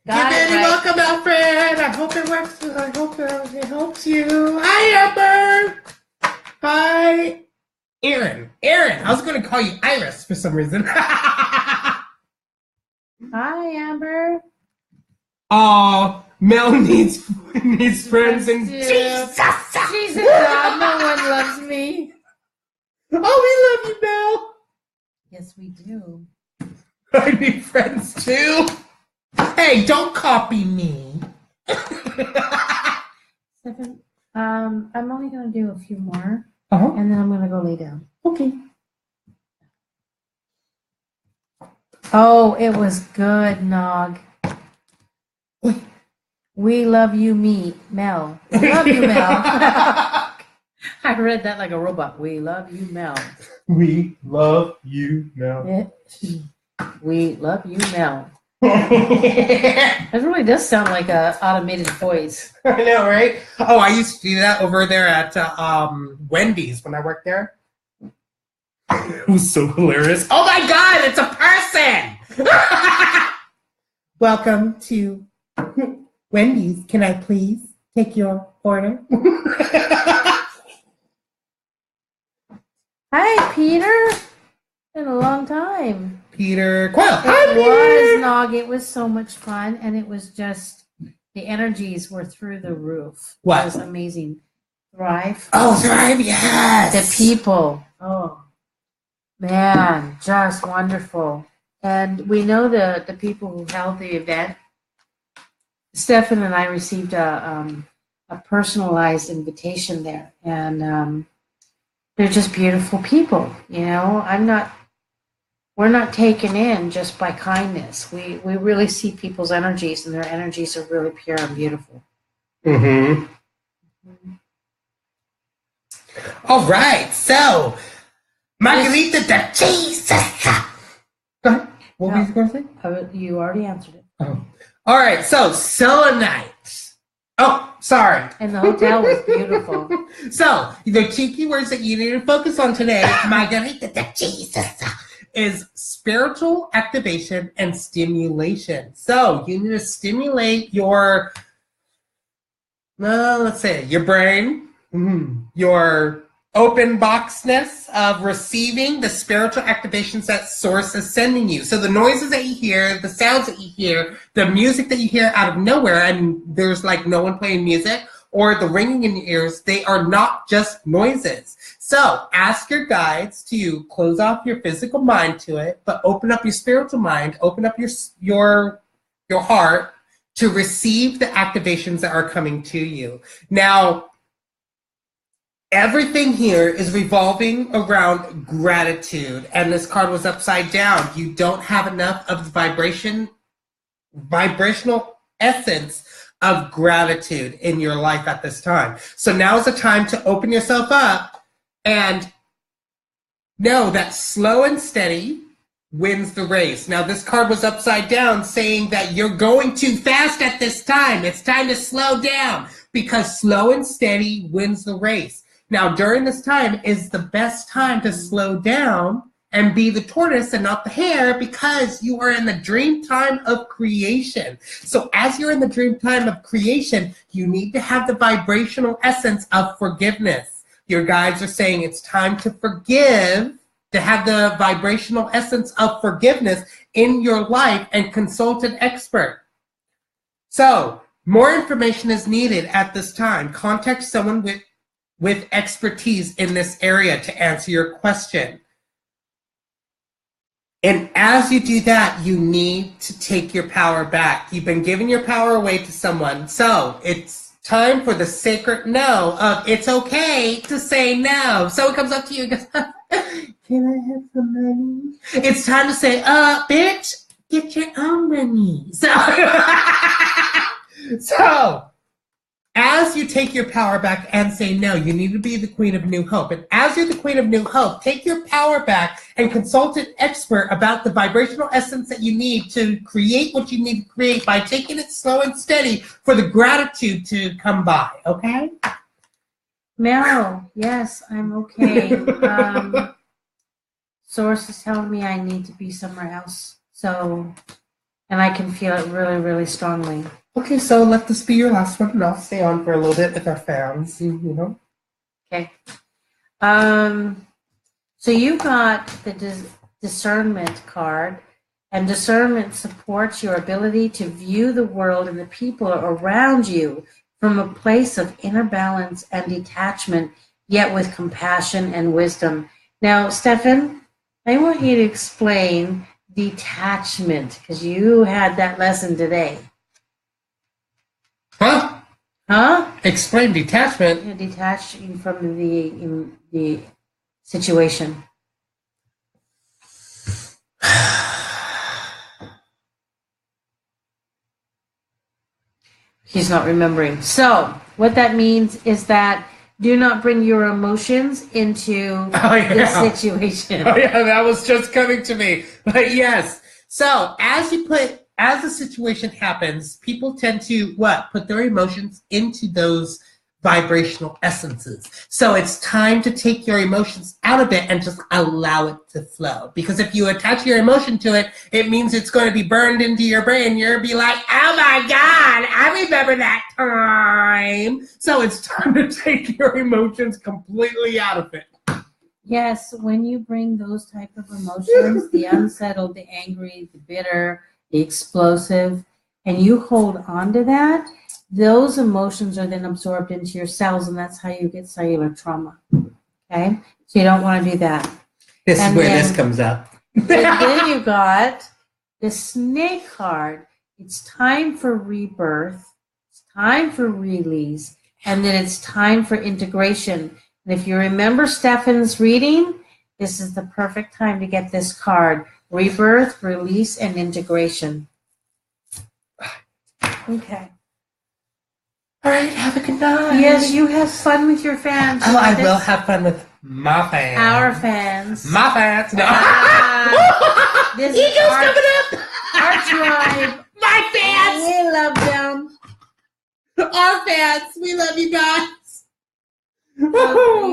Welcome, Alfred. I hope it works. I hope it helps you. Hi, Amber. Hi, Aaron. I was going to call you Iris for some reason. Hi, Amber. Oh, Mel needs friends and Jesus. Jesus, God, no one loves me. Oh, we love you, Mel. Yes, we do. I need friends too. Hey, don't copy me. 7. I'm only gonna do a few more, Uh-huh. and then I'm gonna go lay down. Okay. Oh, it was good, Nog. We love you, Mel. We love you, Mel. I read that like a robot. We love you, Mel. We love you, Mel. We love you, Mel. It really does sound like an automated voice. I know, right? Oh, I used to do that over there at Wendy's when I worked there. It was so hilarious. Oh my God, it's a person! Welcome to Wendy's. Can I please take your order? Hi, Peter. Been a long time. Peter Quill. It was, Nog. It was so much fun, and it was just, the energies were through the roof. What? It was amazing. Thrive. Oh, Thrive, yes. The people. Oh, man, just wonderful. And we know the people who held the event. Stefan and I received a personalized invitation there, and they're just beautiful people. You know, we're not taken in just by kindness. We really see people's energies, and their energies are really pure and beautiful. Mm-hmm. All right, so Margarita de Jesus. Go ahead. What were you going to say? You already answered it. Oh. All right, so selenite. Oh, sorry. And the hotel was beautiful. So, the two keywords that you need to focus on today, Margarita de Jesus, is spiritual activation and stimulation. So, you need to stimulate your, let's say, your brain, your open boxness of receiving the spiritual activations that source is sending you. So the noises that you hear, the sounds that you hear, the music that you hear out of nowhere, and there's like no one playing music, or the ringing in your ears, they are not just noises. So ask your guides to close off your physical mind to it, but open up your spiritual mind, open up your heart to receive the activations that are coming to you. Now, everything here is revolving around gratitude, and this card was upside down. You don't have enough of the vibrational essence of gratitude in your life at this time. So now is the time to open yourself up and know that slow and steady wins the race. Now, this card was upside down saying that you're going too fast at this time. It's time to slow down because slow and steady wins the race. Now, during this time is the best time to slow down and be the tortoise and not the hare because you are in the dream time of creation. So as you're in the dream time of creation, you need to have the vibrational essence of forgiveness. Your guides are saying it's time to forgive, to have the vibrational essence of forgiveness in your life and consult an expert. So more information is needed at this time. Contact someone with expertise in this area to answer your question. And as you do that, you need to take your power back. You've been giving your power away to someone. So it's time for the sacred no of it's okay to say no. Someone comes up to you and goes, can I have some money? It's time to say, bitch, get your own money. So as you take your power back and say no, you need to be the Queen of New Hope. And as you're the Queen of New Hope, take your power back and consult an expert about the vibrational essence that you need to create what you need to create by taking it slow and steady for the gratitude to come by, okay? Meryl, yes, I'm okay. Source is telling me I need to be somewhere else. So, and I can feel it really, really strongly. Okay, so let this be your last one, and I'll stay on for a little bit with our fans, you know? Okay. So you got the discernment card, and discernment supports your ability to view the world and the people around you from a place of inner balance and detachment, yet with compassion and wisdom. Now, Stefan, I want you to explain detachment, because you had that lesson today. Huh? Explain detachment. You're detaching from the situation. He's not remembering. So what that means is that do not bring your emotions into the situation. Oh yeah, that was just coming to me. But yes. So as the situation happens, people tend to put their emotions into those vibrational essences. So it's time to take your emotions out of it and just allow it to flow. Because if you attach your emotion to it, it means it's going to be burned into your brain. You'll be like, oh my God, I remember that time. So it's time to take your emotions completely out of it. Yes, when you bring those type of emotions, the unsettled, the angry, the bitter, the explosive, and you hold on to that, those emotions are then absorbed into your cells, and that's how you get cellular trauma. Okay? So you don't want to do that. This is where this comes up. Then you got the snake card. It's time for rebirth. It's time for release. And then it's time for integration. And if you remember Stefan's reading, this is the perfect time to get this card. Rebirth, release, and integration. Okay. All right, have a good night. Yes, you have fun with your fans. Oh, I will have fun with my fans. Our fans. My fans. No. This is our tribe. My fans. We love them. Our fans, we love you guys. You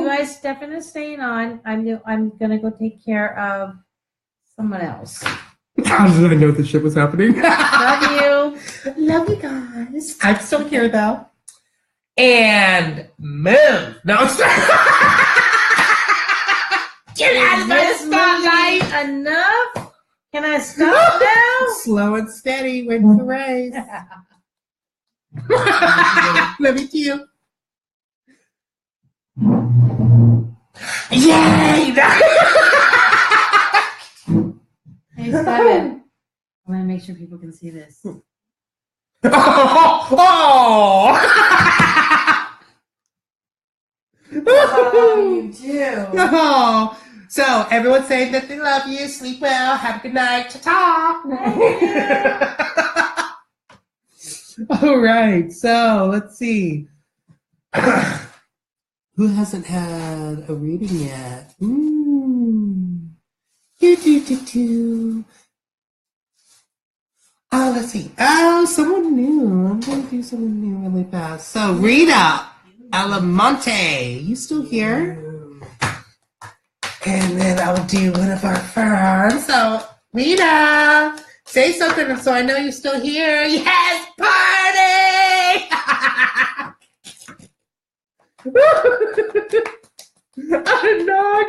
guys, Stefan is staying on. I'm gonna go take care of someone else. How did I know this shit was happening? Love you. Love you guys. I'm still here though. And move. No, get out of the spotlight. Enough. Can I stop now? Slow and steady wins the race. Love you too. Yay! Hey, Stefan. I'm gonna make sure people can see this. Oh! You too. Oh. So everyone saying that they love you. Sleep well. Have a good night. Ta-ta. All right. So let's see. Who hasn't had a reading yet? Oh, let's see. Oh, someone new. I'm going to do someone new really fast. So, Rita Alamonte, you still here? And then I'll do one of our ferns. So, Rita, say something so I know you're still here. Yes, party! Nog.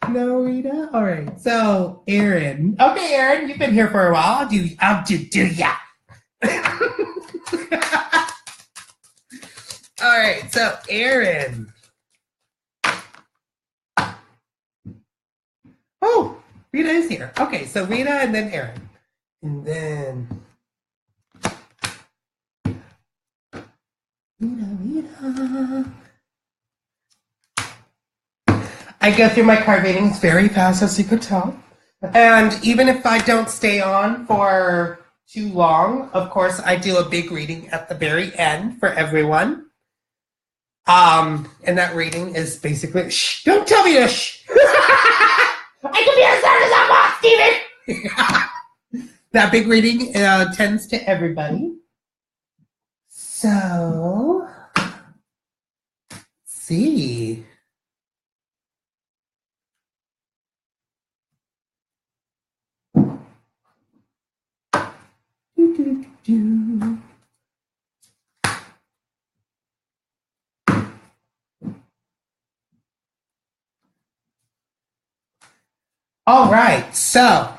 No, Rita. All right. So, Aaron. Okay, Aaron, you've been here for a while. I'll do ya. All right. So, Aaron. Oh, Rita is here. Okay. So, Rita and then Aaron. And then Rita. I go through my card readings very fast, as you could tell. And even if I don't stay on for too long, of course, I do a big reading at the very end for everyone. And that reading is basically, shh, don't tell me to shh. I can be as loud as I want, Steven. That big reading tends to everybody. So, let's see. All right, so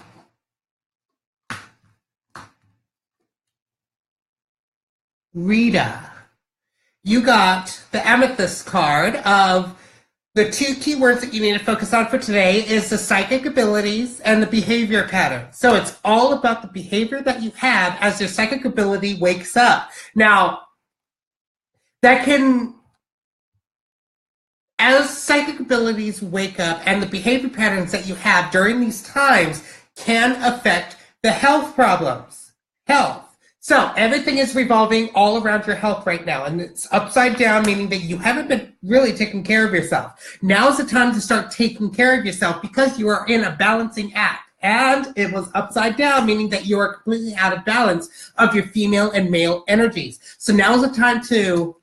Rita, you got the amethyst card of the two key words that you need to focus on for today is the psychic abilities and the behavior pattern. So it's all about the behavior that you have as your psychic ability wakes up. Now, that can, as psychic abilities wake up and the behavior patterns that you have during these times can affect the health problems. Health. So everything is revolving all around your health right now, and it's upside down, meaning that you haven't been really taking care of yourself. Now's the time to start taking care of yourself because you are in a balancing act. And it was upside down, meaning that you are completely out of balance of your female and male energies. So now's the time to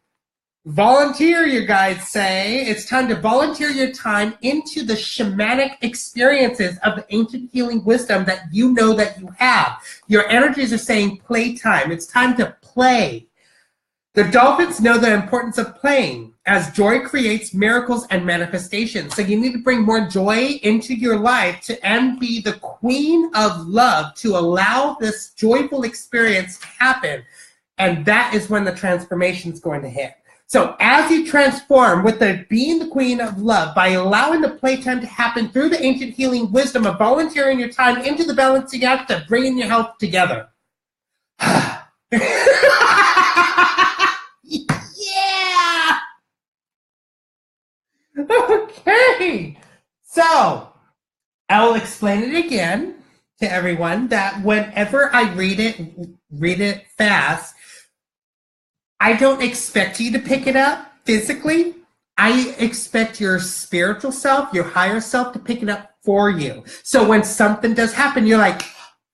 volunteer, you guys say. It's time to volunteer your time into the shamanic experiences of the ancient healing wisdom that you know that you have. Your energies are saying playtime. It's time to play. The dolphins know the importance of playing, as joy creates miracles and manifestations. So you need to bring more joy into your life and be the queen of love to allow this joyful experience to happen. And that is when the transformation is going to hit. So as you transform with being the queen of love by allowing the playtime to happen through the ancient healing wisdom of volunteering your time into the balancing act of bringing your health together. Yeah! Okay. So I will explain it again to everyone that whenever I read it fast, I don't expect you to pick it up physically. I expect your spiritual self, your higher self to pick it up for you. So when something does happen, you're like,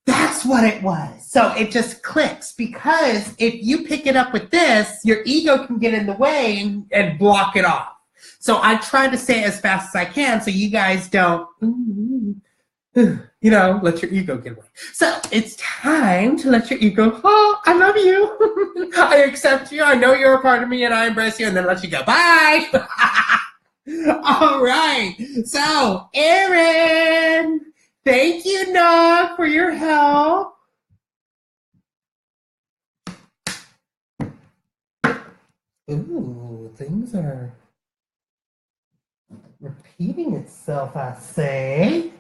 That's what it was. So it just clicks, because if you pick it up with this, your ego can get in the way and block it off. So I try to say it as fast as I can so you guys don't, let your ego get away. So it's time to let your ego, oh, I love you. I accept you. I know you're a part of me and I embrace you, and then let you go. Bye. All right. So, Erin, thank you, Nog, for your help. Ooh, things are repeating itself, I say.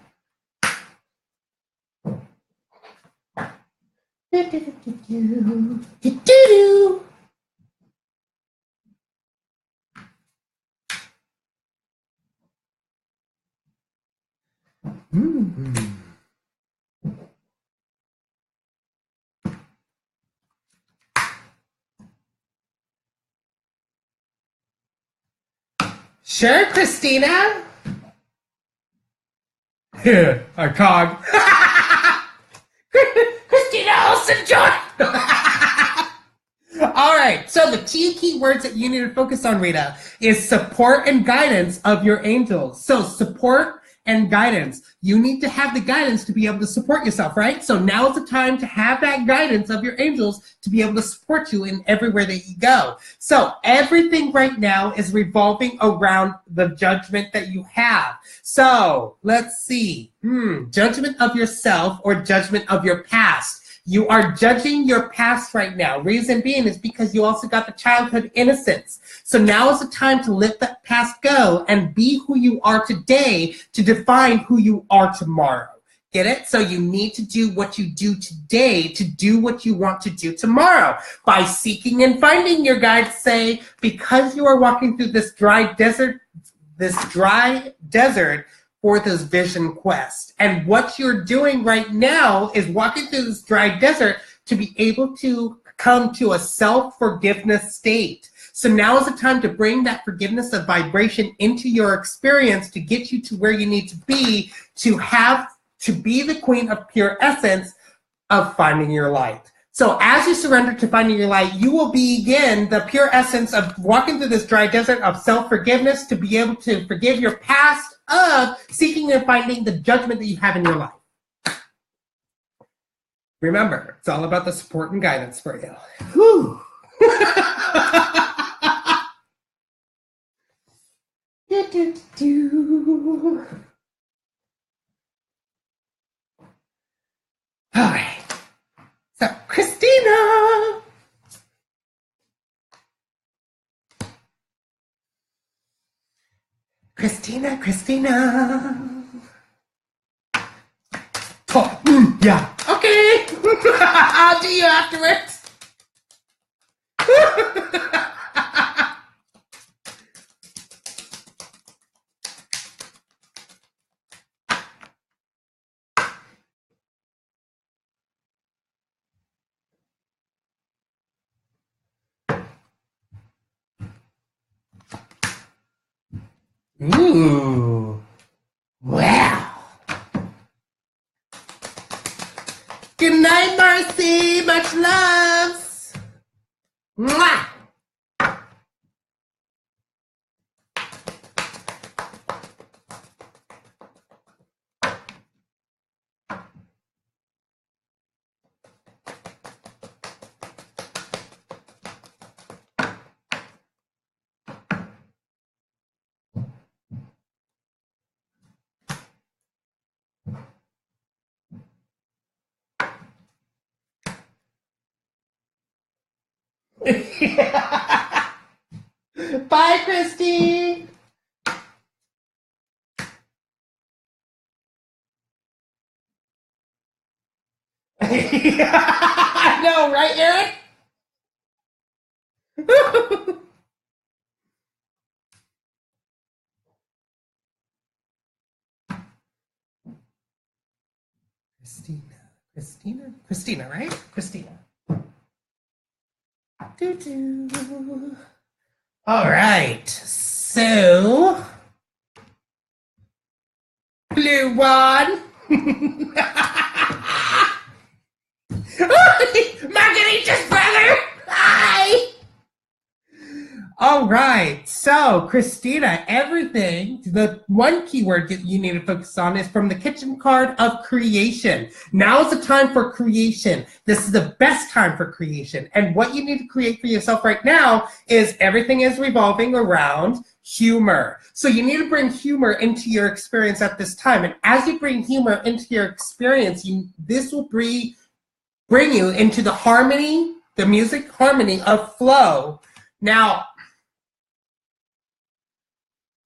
Sure, Christina. Yeah, a cog. Christina Olsen joined. All right, so the two key words that you need to focus on, Rita, is support and guidance of your angels. So support and guidance. You need to have the guidance to be able to support yourself, right? So now is the time to have that guidance of your angels to be able to support you in everywhere that you go. So everything right now is revolving around the judgment that you have. So let's see, judgment of yourself or judgment of your past. You are judging your past right now. Reason being is because you also got the childhood innocence. So now is the time to let that past go and be who you are today to define who you are tomorrow. Get it? So you need to do what you do today to do what you want to do tomorrow. By seeking and finding your guides, say, because you are walking through this dry desert for this vision quest. And what you're doing right now is walking through this dry desert to be able to come to a self-forgiveness state. So now is the time to bring that forgiveness of vibration into your experience to get you to where you need to be the queen of pure essence of finding your light. So as you surrender to finding your light, you will begin the pure essence of walking through this dry desert of self-forgiveness to be able to forgive your past of seeking and finding the judgment that you have in your life. Remember, it's all about the support and guidance for you. Whew. All right. So, Christina. Oh, yeah. Okay. I'll do you afterwards. Ooh. Wow. Good night, Marcy. Much loves. Mwah. Bye, Christy. I know, right, Eric? Christina, right? Christina. Doo-doo. All right, so blue one. All right. So, Christina, everything, the one keyword that you need to focus on is from the kitchen card of creation. Now is the time for creation. This is the best time for creation. And what you need to create for yourself right now is everything is revolving around humor. So you need to bring humor into your experience at this time. And as you bring humor into your experience, this will bring you into the harmony, the music harmony of flow. Now,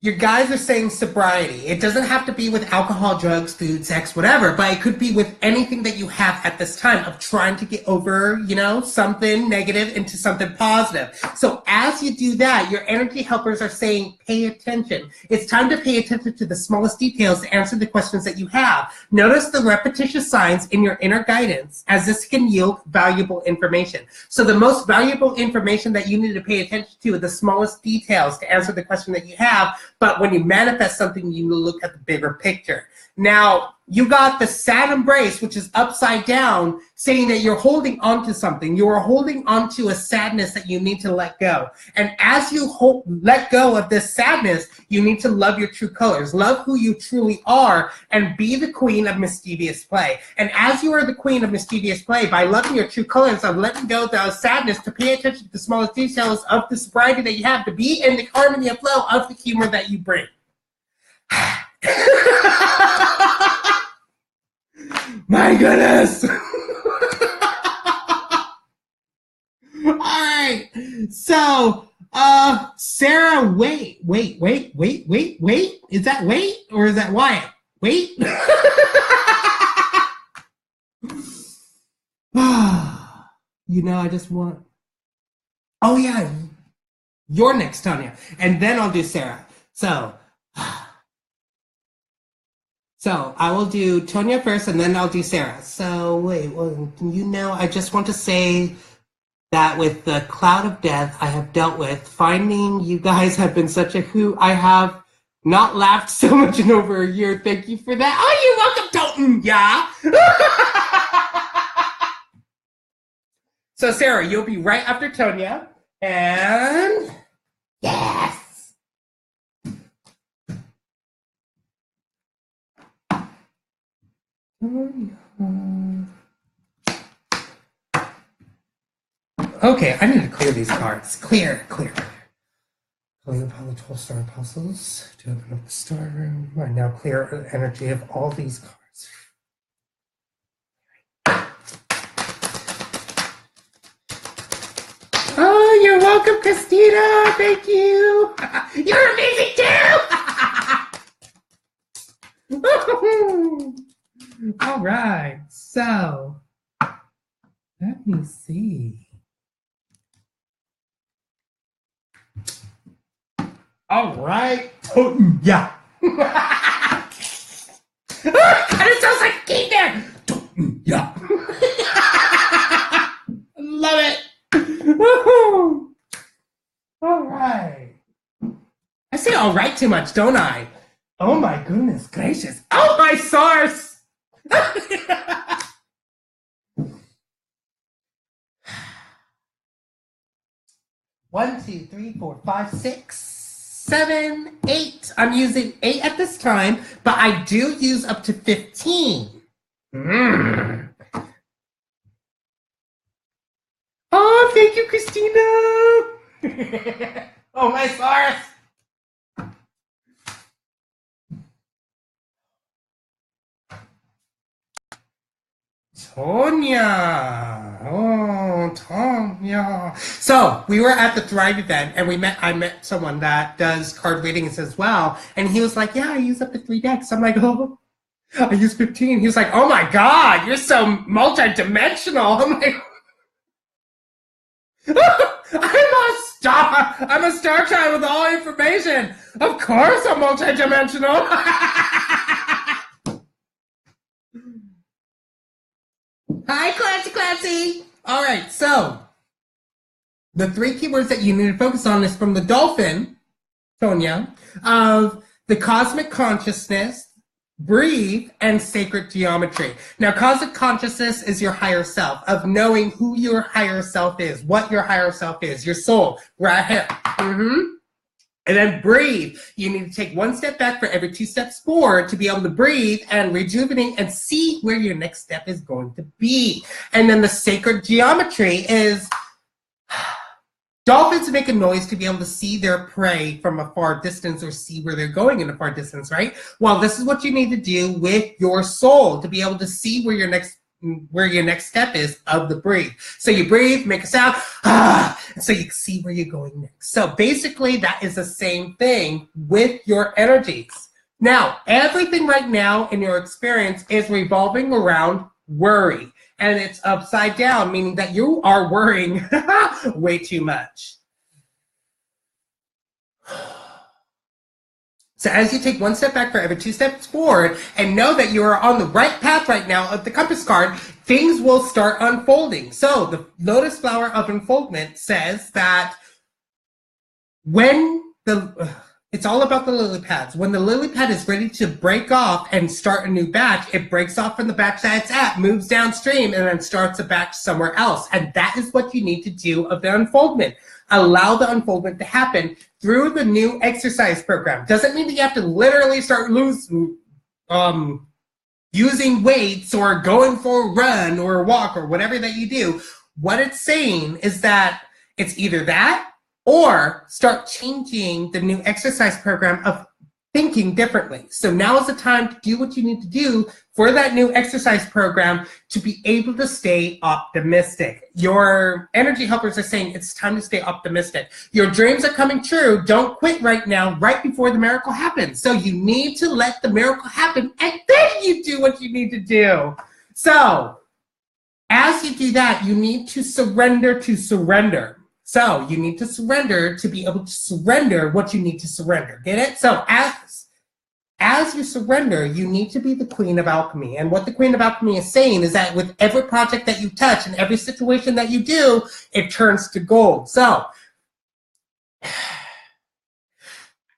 your guys are saying sobriety. It doesn't have to be with alcohol, drugs, food, sex, whatever, but it could be with anything that you have at this time of trying to get over, something negative into something positive. So as you do that, your energy helpers are saying, pay attention. It's time to pay attention to the smallest details to answer the questions that you have. Notice the repetitious signs in your inner guidance, as this can yield valuable information. So the most valuable information that you need to pay attention to are the smallest details to answer the question that you have. But when you manifest something, you look at the bigger picture. Now, you got the sad embrace, which is upside down, saying that you're holding on to something. You are holding on to a sadness that you need to let go. And as you let go of this sadness, you need to love your true colors. Love who you truly are and be the queen of mischievous play. And as you are the queen of mischievous play, by loving your true colors, of letting go of the sadness, to pay attention to the smallest details of the sobriety that you have, to be in the harmony and flow of the humor that you bring. My goodness. All right. So, Sarah, wait. Is that wait or is that Wyatt? Wait. I just want. Oh yeah, you're next, Tanya, and then I'll do Sarah. So I will do Tonya first, and then I'll do Sarah. So wait, I just want to say that with the cloud of death I have dealt with, finding you guys have been such a hoot. I have not laughed so much in over a year. Thank you for that. Oh, you're welcome, Toten. Yeah. So Sarah, you'll be right after Tonya, and yes. Okay, I need to clear these cards. Clear. Calling upon the 12 star apostles to open up the star room. I now clear energy of all these cards. Oh, you're welcome, Christina. Thank you. You're amazing too. All right, so let me see. All right. Yeah. Kind of sounds like a key there. Yeah. Love it. Woohoo. All right. I say all right too much, don't I? Oh my goodness gracious. Oh my source. 1, 2, 3, 4, 5, 6, 7, 8. I'm using 8 at this time, but I do use up to 15. Oh, thank you, Christina. Oh, my source. Tonya. So we were at the Thrive event, and I met someone that does card readings as well, and he was like, "Yeah, I use up to 3 decks." I'm like, "Oh, I use 15." He was like, "Oh my God, you're so multi-dimensional." I'm like, I'm a star child with all information. Of course, I'm multi-dimensional. Hi, Clancy. All right, so the 3 keywords that you need to focus on is from the dolphin, Tonya, of the cosmic consciousness, breathe, and sacred geometry. Now, cosmic consciousness is your higher self, of knowing who your higher self is, what your higher self is, your soul, right here. And then breathe. You need to take one step back for every 2 steps forward to be able to breathe and rejuvenate and see where your next step is going to be. And then the sacred geometry is dolphins make a noise to be able to see their prey from a far distance or see where they're going in a far distance, right? Well, this is what you need to do with your soul to be able to see where your next step is of the breathe. So you breathe, make a sound, so you can see where you're going next. So basically that is the same thing with your energies. Now, everything right now in your experience is revolving around worry. And it's upside down, meaning that you are worrying way too much. So as you take one step back for every 2 steps forward and know that you are on the right path right now of the compass card, things will start unfolding. So the lotus flower of unfoldment says that when it's all about the lily pads. When the lily pad is ready to break off and start a new batch, it breaks off from the batch that it's at, moves downstream, and then starts a batch somewhere else. And that is what you need to do of the unfoldment. Allow the unfoldment to happen through the new exercise program. Doesn't mean that you have to literally start using weights or going for a run or a walk or whatever that you do. What it's saying is that it's either that or start changing the new exercise program of thinking differently. So now is the time to do what you need to do for that new exercise program to be able to stay optimistic. Your energy helpers are saying it's time to stay optimistic. Your dreams are coming true. Don't quit right now, right before the miracle happens. So you need to let the miracle happen and then you do what you need to do. So as you do that, you need to surrender to surrender. So you need to surrender to be able to surrender what you need to surrender. Get it? So as you surrender, you need to be the queen of alchemy. And what the queen of alchemy is saying is that with every project that you touch and every situation that you do, it turns to gold. So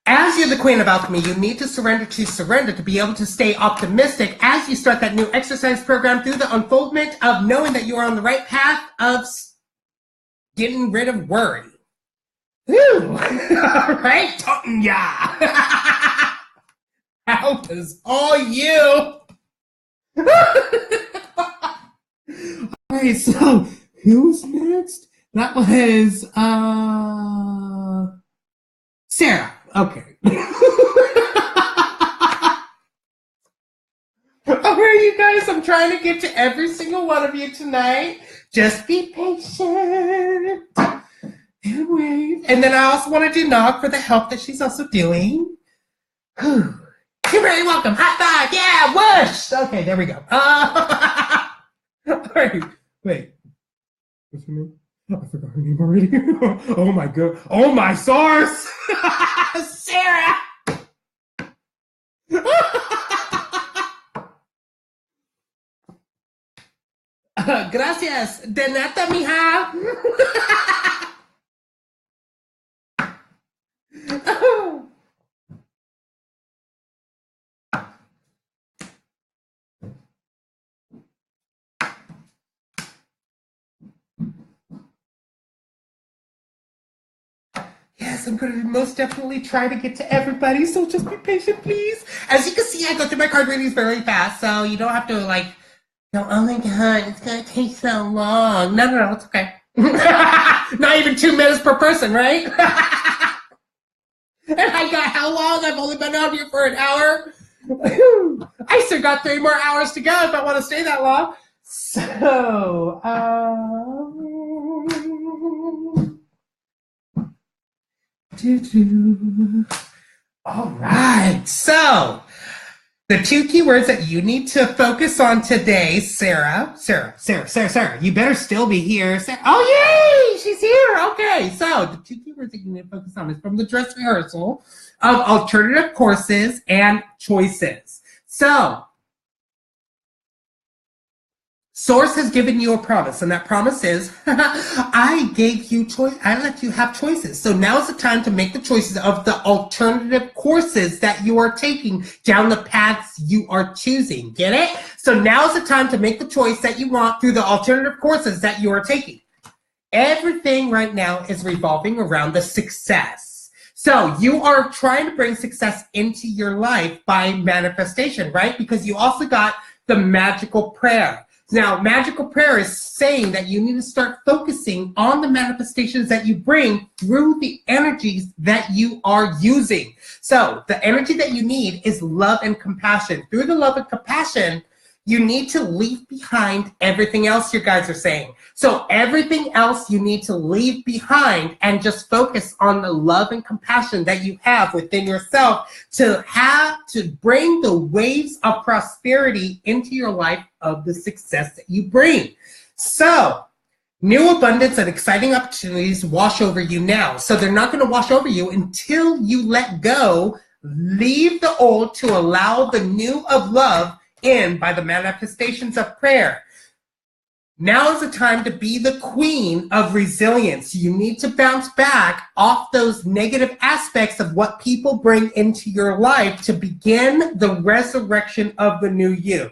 as you're the queen of alchemy, you need to surrender to be able to stay optimistic as you start that new exercise program through the unfoldment of knowing that you are on the right path of getting rid of worry. Woo! Right? Yeah. Help is all you. All right, so who's next? That was Sarah. Okay. All right, you guys, I'm trying to get to every single one of you tonight. Just be patient and wait. And then I also want to do Nog for the help that she's also doing. Whew. You're very welcome. High five. Yeah, whoosh. Okay, there we go. All right. Wait. What's her name? Oh, I forgot her name already. Oh my god. Oh my source. Sarah. Gracias. De nada, mija. Yes, I'm going to most definitely try to get to everybody, so just be patient, please. As you can see, I go through my card readings very fast, so you don't have to, like, no, oh my god, it's going to take so long. No, it's okay. Not even 2 minutes per person, right? And I got how long? I've only been out here for an hour. I still got 3 more hours to go if I want to stay that long. So, all right. So, the 2 keywords that you need to focus on today, Sarah, you better still be here. Sarah, oh, yay, she's here. Okay, so the 2 keywords that you need to focus on is from the dress rehearsal of alternative courses and choices. So Source has given you a promise, and that promise is, I gave you choice. I let you have choices. So now's the time to make the choices of the alternative courses that you are taking down the paths you are choosing. Get it? So now's the time to make the choice that you want through the alternative courses that you are taking. Everything right now is revolving around the success. So you are trying to bring success into your life by manifestation, right? Because you also got the magical prayer. Now, magical prayer is saying that you need to start focusing on the manifestations that you bring through the energies that you are using. So the energy that you need is love and compassion. Through the love and compassion, you need to leave behind everything else you guys are saying. So everything else you need to leave behind and just focus on the love and compassion that you have within yourself to bring the waves of prosperity into your life of the success that you bring. So new abundance and exciting opportunities wash over you now. So they're not going to wash over you until you let go, leave the old to allow the new of love in by the manifestations of prayer. Now is the time to be the queen of resilience. You need to bounce back off those negative aspects of what people bring into your life to begin the resurrection of the new you.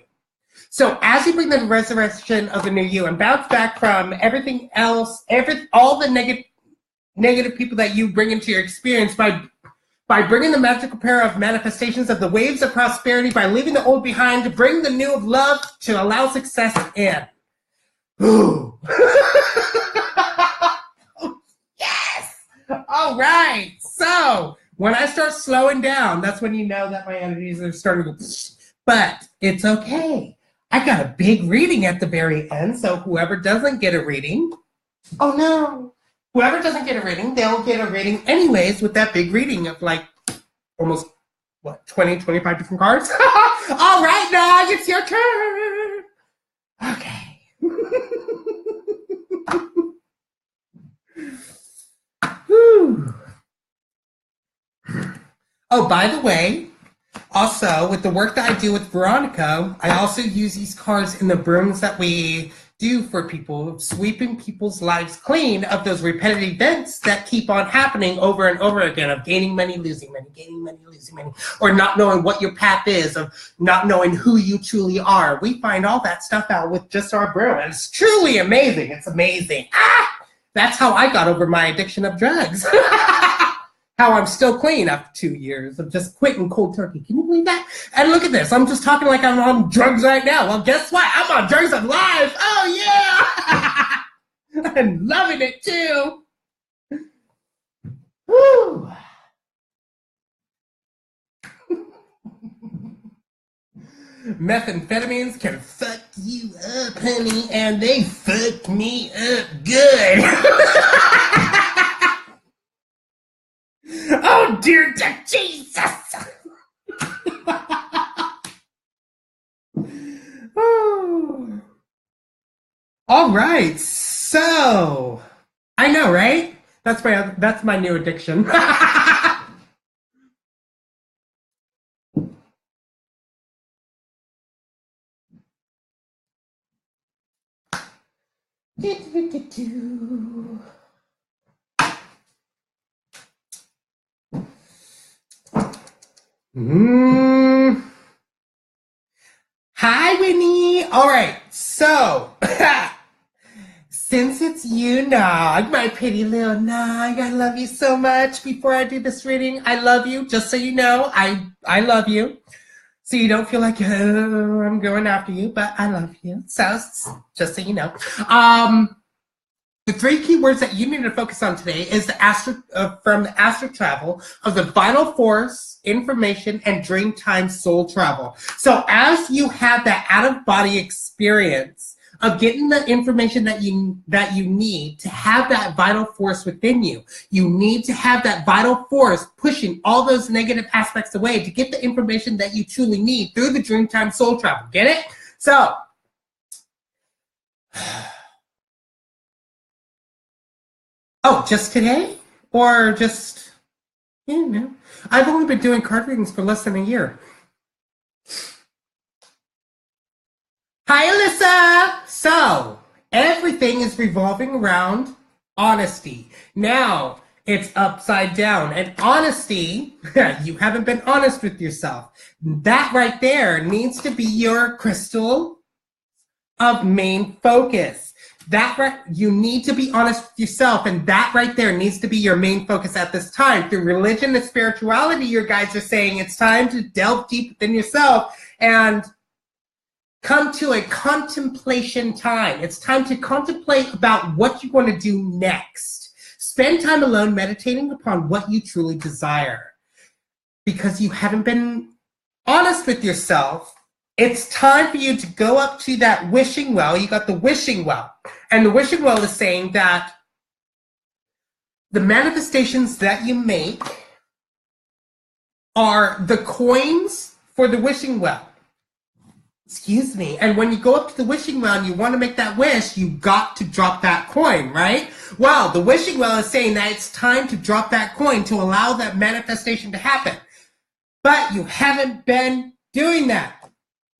So as you bring the resurrection of the new you and bounce back from everything else, all the negative people that you bring into your experience by bringing the magical pair of manifestations of the waves of prosperity, by leaving the old behind to bring the new of love to allow success in. Ooh. Yes! All right. So when I start slowing down, that's when you know that my energies are starting to go, but it's okay. I got a big reading at the very end, so whoever doesn't get a reading, oh no. Whoever doesn't get a reading, they'll get a reading anyways with that big reading of like almost, 20, 25 different cards? All right, Nog, it's your turn. Okay. Oh, by the way, also with the work that I do with Veronica, I also use these cards in the brooms that we do for people, sweeping people's lives clean of those repetitive events that keep on happening over and over again of gaining money, losing money, gaining money, losing money, or not knowing what your path is, of not knowing who you truly are. We find all that stuff out with just our broom, and it's truly amazing. It's amazing. That's how I got over my addiction of drugs. How I'm still clean after 2 years of just quitting cold turkey. Can you believe that? And look at this. I'm just talking like I'm on drugs right now. Well, guess what? I'm on drugs of life. Oh, yeah. I'm loving it, too. Woo. Methamphetamines can fuck you up, honey, and they fucked me up good. Oh, dear Jesus. Oh. All right, so I know, right? That's my new addiction. Hi, Winnie. All right, so since it's you, Nog, my pretty little Nog, I love you so much. Before I do this reading, I love you. Just so you know, I love you. So you don't feel like I'm going after you, but I love you. So just so you know. The 3 key words that you need to focus on today is from the astral travel of the vital force, information, and dream time soul travel. So as you have that out-of-body experience of getting the information that you need to have that vital force within you, you need to have that vital force pushing all those negative aspects away to get the information that you truly need through the dream time soul travel. Get it? So oh, just today? Or just, I've only been doing card readings for less than a year. Hi, Alyssa. So, everything is revolving around honesty. Now, it's upside down. And honesty, you haven't been honest with yourself. That right there needs to be your crystal of main focus. You need to be honest with yourself, and that right there needs to be your main focus at this time. Through religion and spirituality, your guides are saying it's time to delve deep within yourself and come to a contemplation time. It's time to contemplate about what you want to do next. Spend time alone meditating upon what you truly desire. Because you haven't been honest with yourself, it's time for you to go up to that wishing well. You got the wishing well. And the wishing well is saying that the manifestations that you make are the coins for the wishing well. Excuse me. And when you go up to the wishing well and you want to make that wish, you got to drop that coin, right? Well, the wishing well is saying that it's time to drop that coin to allow that manifestation to happen. But you haven't been doing that.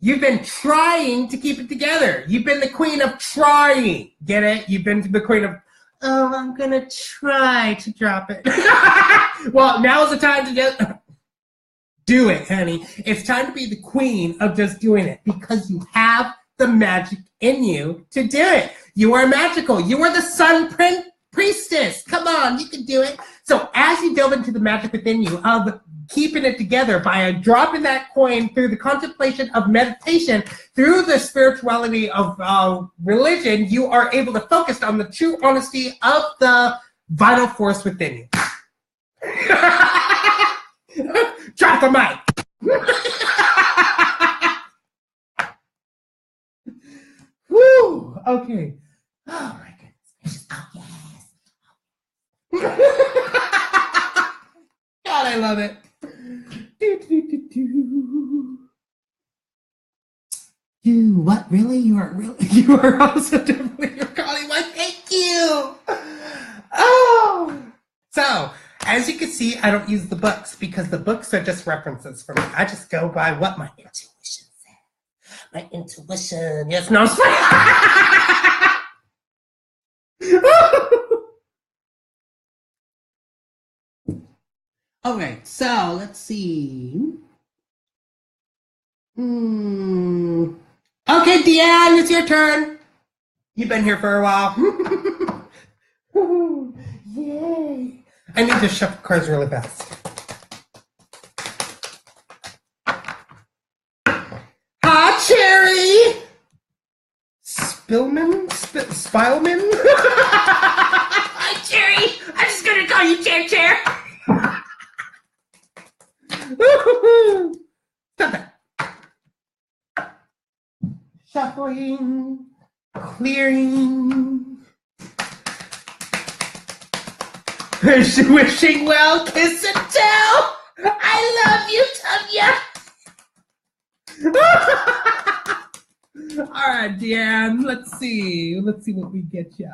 You've been trying to keep it together. You've been the queen of trying. Get it? You've been the queen of, oh, I'm going to try to drop it. Well, now's the time to just do it, honey. It's time to be the queen of just doing it because you have the magic in you to do it. You are magical. You are the sun priestess. Come on, you can do it. So as you delve into the magic within you of keeping it together by dropping that coin through the contemplation of meditation, through the spirituality of religion, you are able to focus on the true honesty of the vital force within you. Drop the mic. Woo! Okay. Oh my goodness. Oh yes. God, I love it. You what? Really? You are also definitely your calling. Why? Thank you. Oh. So, as you can see, I don't use the books because the books are just references for me. I just go by what my intuition says. My intuition. Yes, no. Okay, so let's see. Okay, Deanne, it's your turn. You've been here for a while. Yay. I need to shuffle cards really fast. Hi, Cherry! Spillman? Spileman? Hi, Cherry! I'm just gonna call you Chair. Stop that. Shuffling, clearing. Wishing well, kiss and tell. I love you, Tanya. All right, Deanne. Let's see what we get you.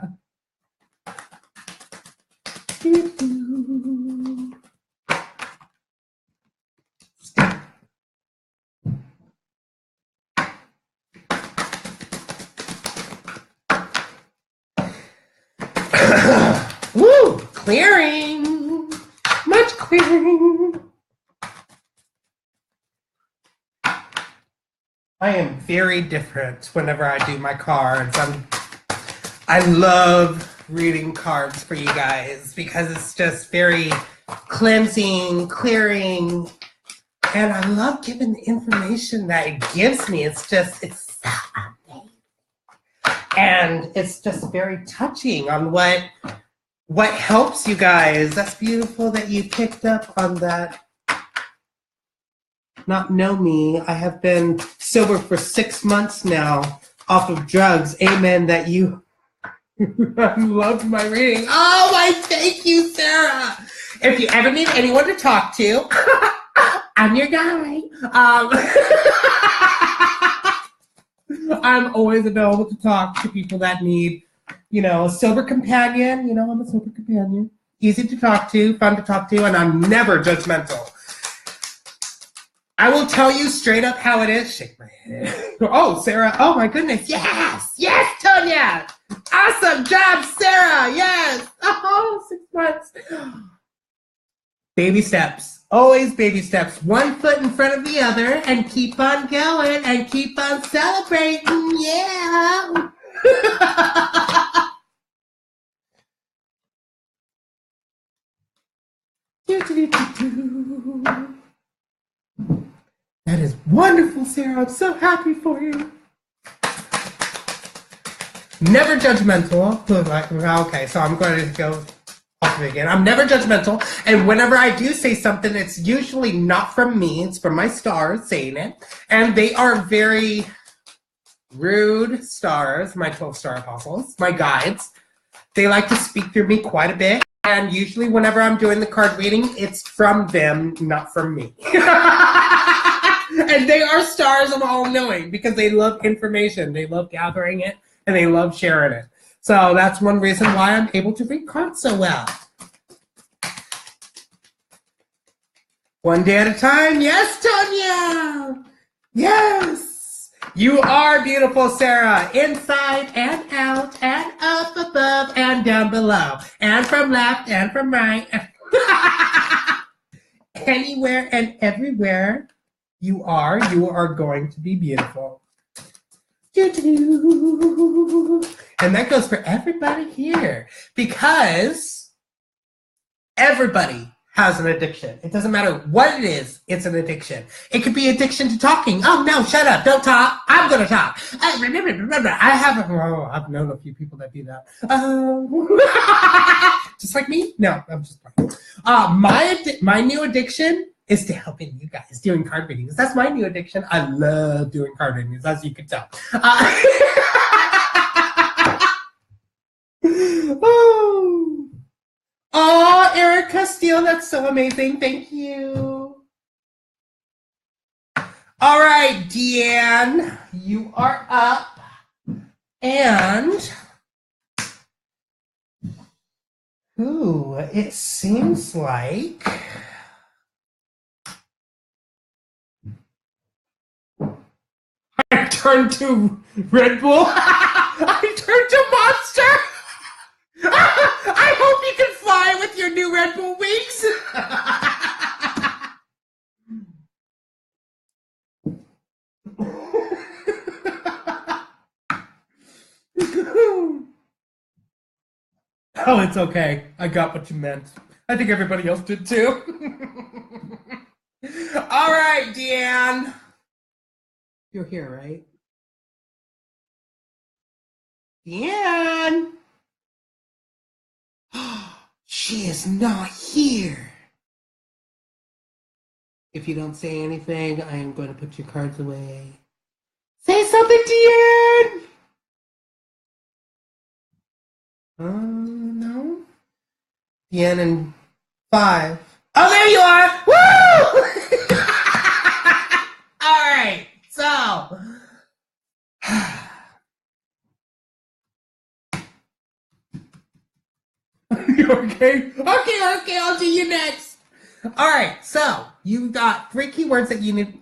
Woo! Clearing! Much clearing! I am very different whenever I do my cards. I love reading cards for you guys because it's just very cleansing, clearing, and I love giving the information that it gives me. It's so amazing. And it's just very touching on what helps you guys. That's beautiful that you picked up on that. Not know me. I have been sober for 6 months now off of drugs. Amen that you loved my reading. Oh, I thank you, Sarah. If you ever need anyone to talk to, I'm your guy. I'm always available to talk to people that need, a sober companion. I'm a sober companion. Easy to talk to, fun to talk to, and I'm never judgmental. I will tell you straight up how it is. Shake my head. Oh, Sarah. Oh, my goodness. Yes. Yes, Tonya. Awesome job, Sarah. Yes. Oh, 6 months. Baby steps. Always baby steps. One foot in front of the other and keep on going and keep on celebrating. Yeah. That is wonderful, Sarah. I'm so happy for you. Never judgmental. Okay, so I'm going to go off of it again. I'm never judgmental. And whenever I do say something, it's usually not from me. It's from my stars saying it. And they are very rude stars, my 12-star apostles, my guides. They like to speak through me quite a bit. And usually whenever I'm doing the card reading, it's from them, not from me. And they are stars of all knowing because they love information. They love gathering it and they love sharing it. So that's one reason why I'm able to read cards so well. One day at a time. Yes, Tonya. Yes. You are beautiful, Sarah. Inside and out and up above and down below. And from left and from right. Anywhere and everywhere you are going to be beautiful. And that goes for everybody here because everybody has an addiction. It doesn't matter what it is, it's an addiction. It could be addiction to talking. Oh no, shut up, don't talk. I'm gonna talk. Remember, I've known a few people that do that. Just like me? No, I'm just playing. My new addiction is to helping you guys doing card readings. That's my new addiction. I love doing card readings, as you can tell. Oh, Erica Steele, that's so amazing. Thank you. All right, Deanne, you are up. And it seems like I turned to Red Bull. I turned to Monster. I hope you can fly with your new Red Bull wings. Oh, it's okay. I got what you meant. I think everybody else did too. All right, Deanne. You're here, right? Deanne. She is not here. If you don't say anything, I am going to put your cards away. Say something, Deanne. No. Deanne in 5. Oh, there you are. Woo! All right. So. You okay? Okay, I'll do you next. All right, so you got 3 keywords that you need.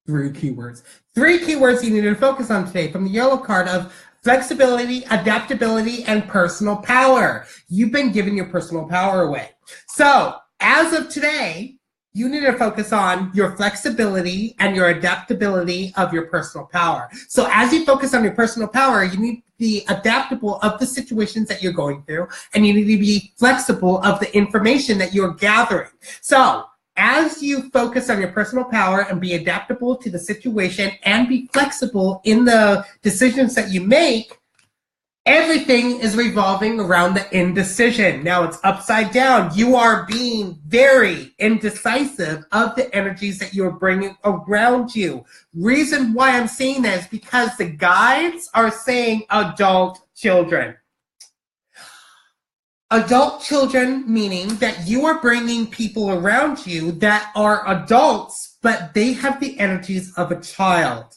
3 keywords. 3 keywords you need to focus on today from the yellow card of flexibility, adaptability, and personal power. You've been giving your personal power away. So as of today, you need to focus on your flexibility and your adaptability of your personal power. So as you focus on your personal power, you need to be adaptable of the situations that you're going through, and you need to be flexible of the information that you're gathering. So as you focus on your personal power and be adaptable to the situation and be flexible in the decisions that you make, everything is revolving around the indecision. Now it's upside down. You are being very indecisive of the energies that you're bringing around you. Reason why I'm saying that is because the guides are saying adult children. Adult children meaning that you are bringing people around you that are adults, but they have the energies of a child.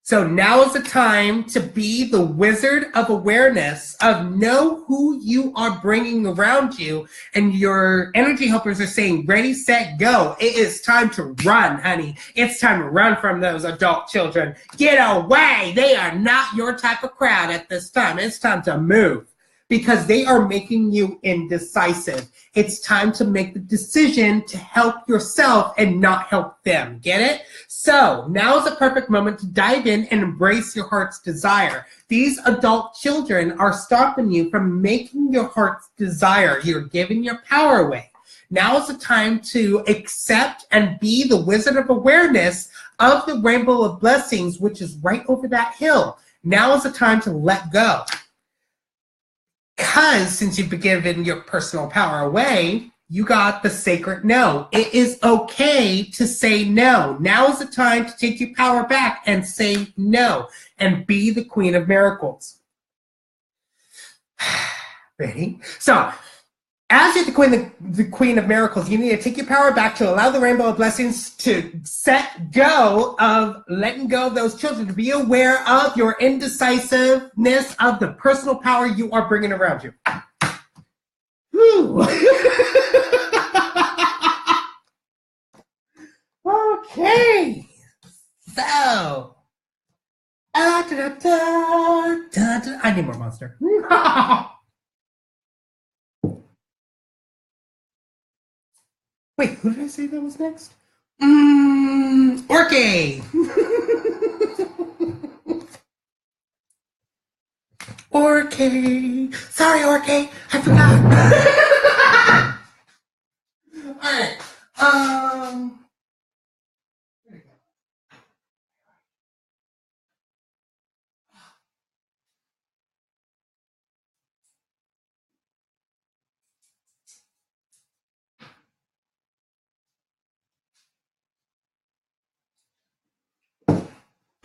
So now is the time to be the wizard of awareness, of know who you are bringing around you. And your energy helpers are saying, ready, set, go. It is time to run, honey. It's time to run from those adult children. Get away. They are not your type of crowd at this time. It's time to move because they are making you indecisive. It's time to make the decision to help yourself and not help them. Get it? So now is the perfect moment to dive in and embrace your heart's desire. These adult children are stopping you from making your heart's desire. You're giving your power away. Now is the time to accept and be the wizard of awareness of the rainbow of blessings, which is right over that hill. Now is the time to let go. Because since you've given your personal power away, you got the sacred no. It is okay to say no. Now is the time to take your power back and say no and be the queen of miracles. Ready? So, as you're the queen of miracles, you need to take your power back to allow the rainbow of blessings to set go of letting go of those children, to be aware of your indecisiveness, of the personal power you are bringing around you. Whew. Okay. So, I need more monster. Wait, who did I say that was next? Orke. Orke. Sorry, Orke. I forgot. All right.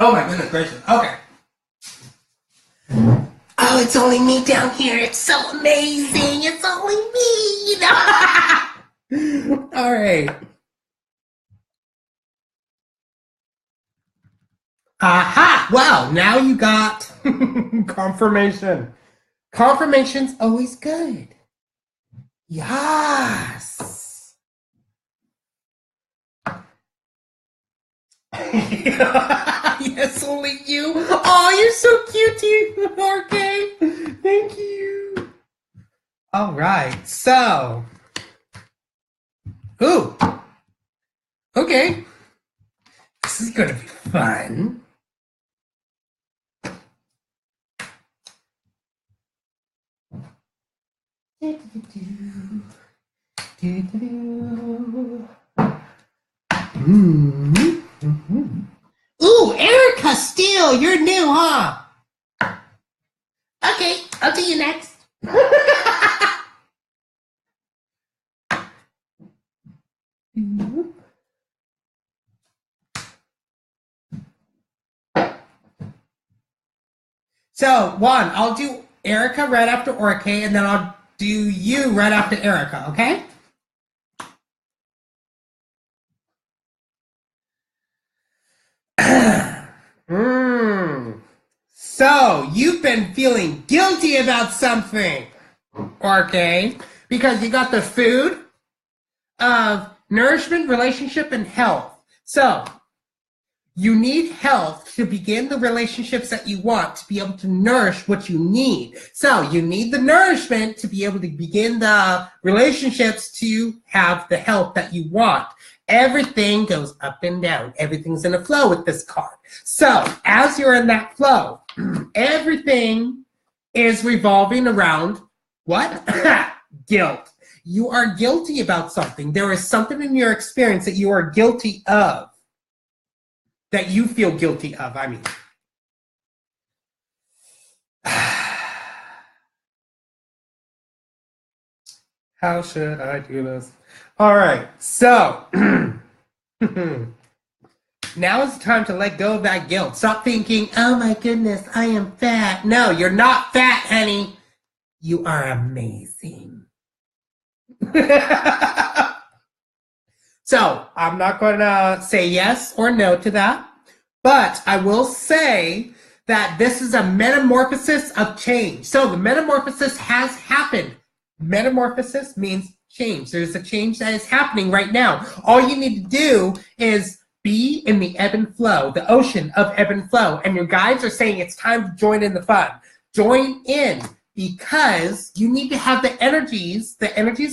Oh my goodness gracious. Okay. Oh, it's only me down here. It's so amazing. It's only me. All right. Aha! Wow, now you got confirmation. Confirmation's always good. Yes. Yes, only you. Oh, you're so cutie. Okay. Thank you. All right. So. Ooh. Okay. This is going to be fun. Ooh, Erica Steele, you're new, huh? Okay, I'll do you next. So, Juan, I'll do Erica right after Orke, and then I'll do you right after Erica, okay? So, you've been feeling guilty about something, Orke, because you got the food of nourishment, relationship, and health. So, you need health to begin the relationships that you want, to be able to nourish what you need. So you need the nourishment to be able to begin the relationships to have the health that you want. Everything goes up and down. Everything's in a flow with this card. So as you're in that flow, everything is revolving around what? Guilt. You are guilty about something. There is something in your experience that you are guilty of. That you feel guilty of, I mean. How should I do this? All right, so now is the time to let go of that guilt. Stop thinking, oh my goodness, I am fat. No, you're not fat, honey. You are amazing. So I'm not going to say yes or no to that. But I will say that this is a metamorphosis of change. So the metamorphosis has happened. Metamorphosis means change. There's a change that is happening right now. All you need to do is be in the ebb and flow, the ocean of ebb and flow. And your guides are saying it's time to join in the fun. Join in, because you need to have the energies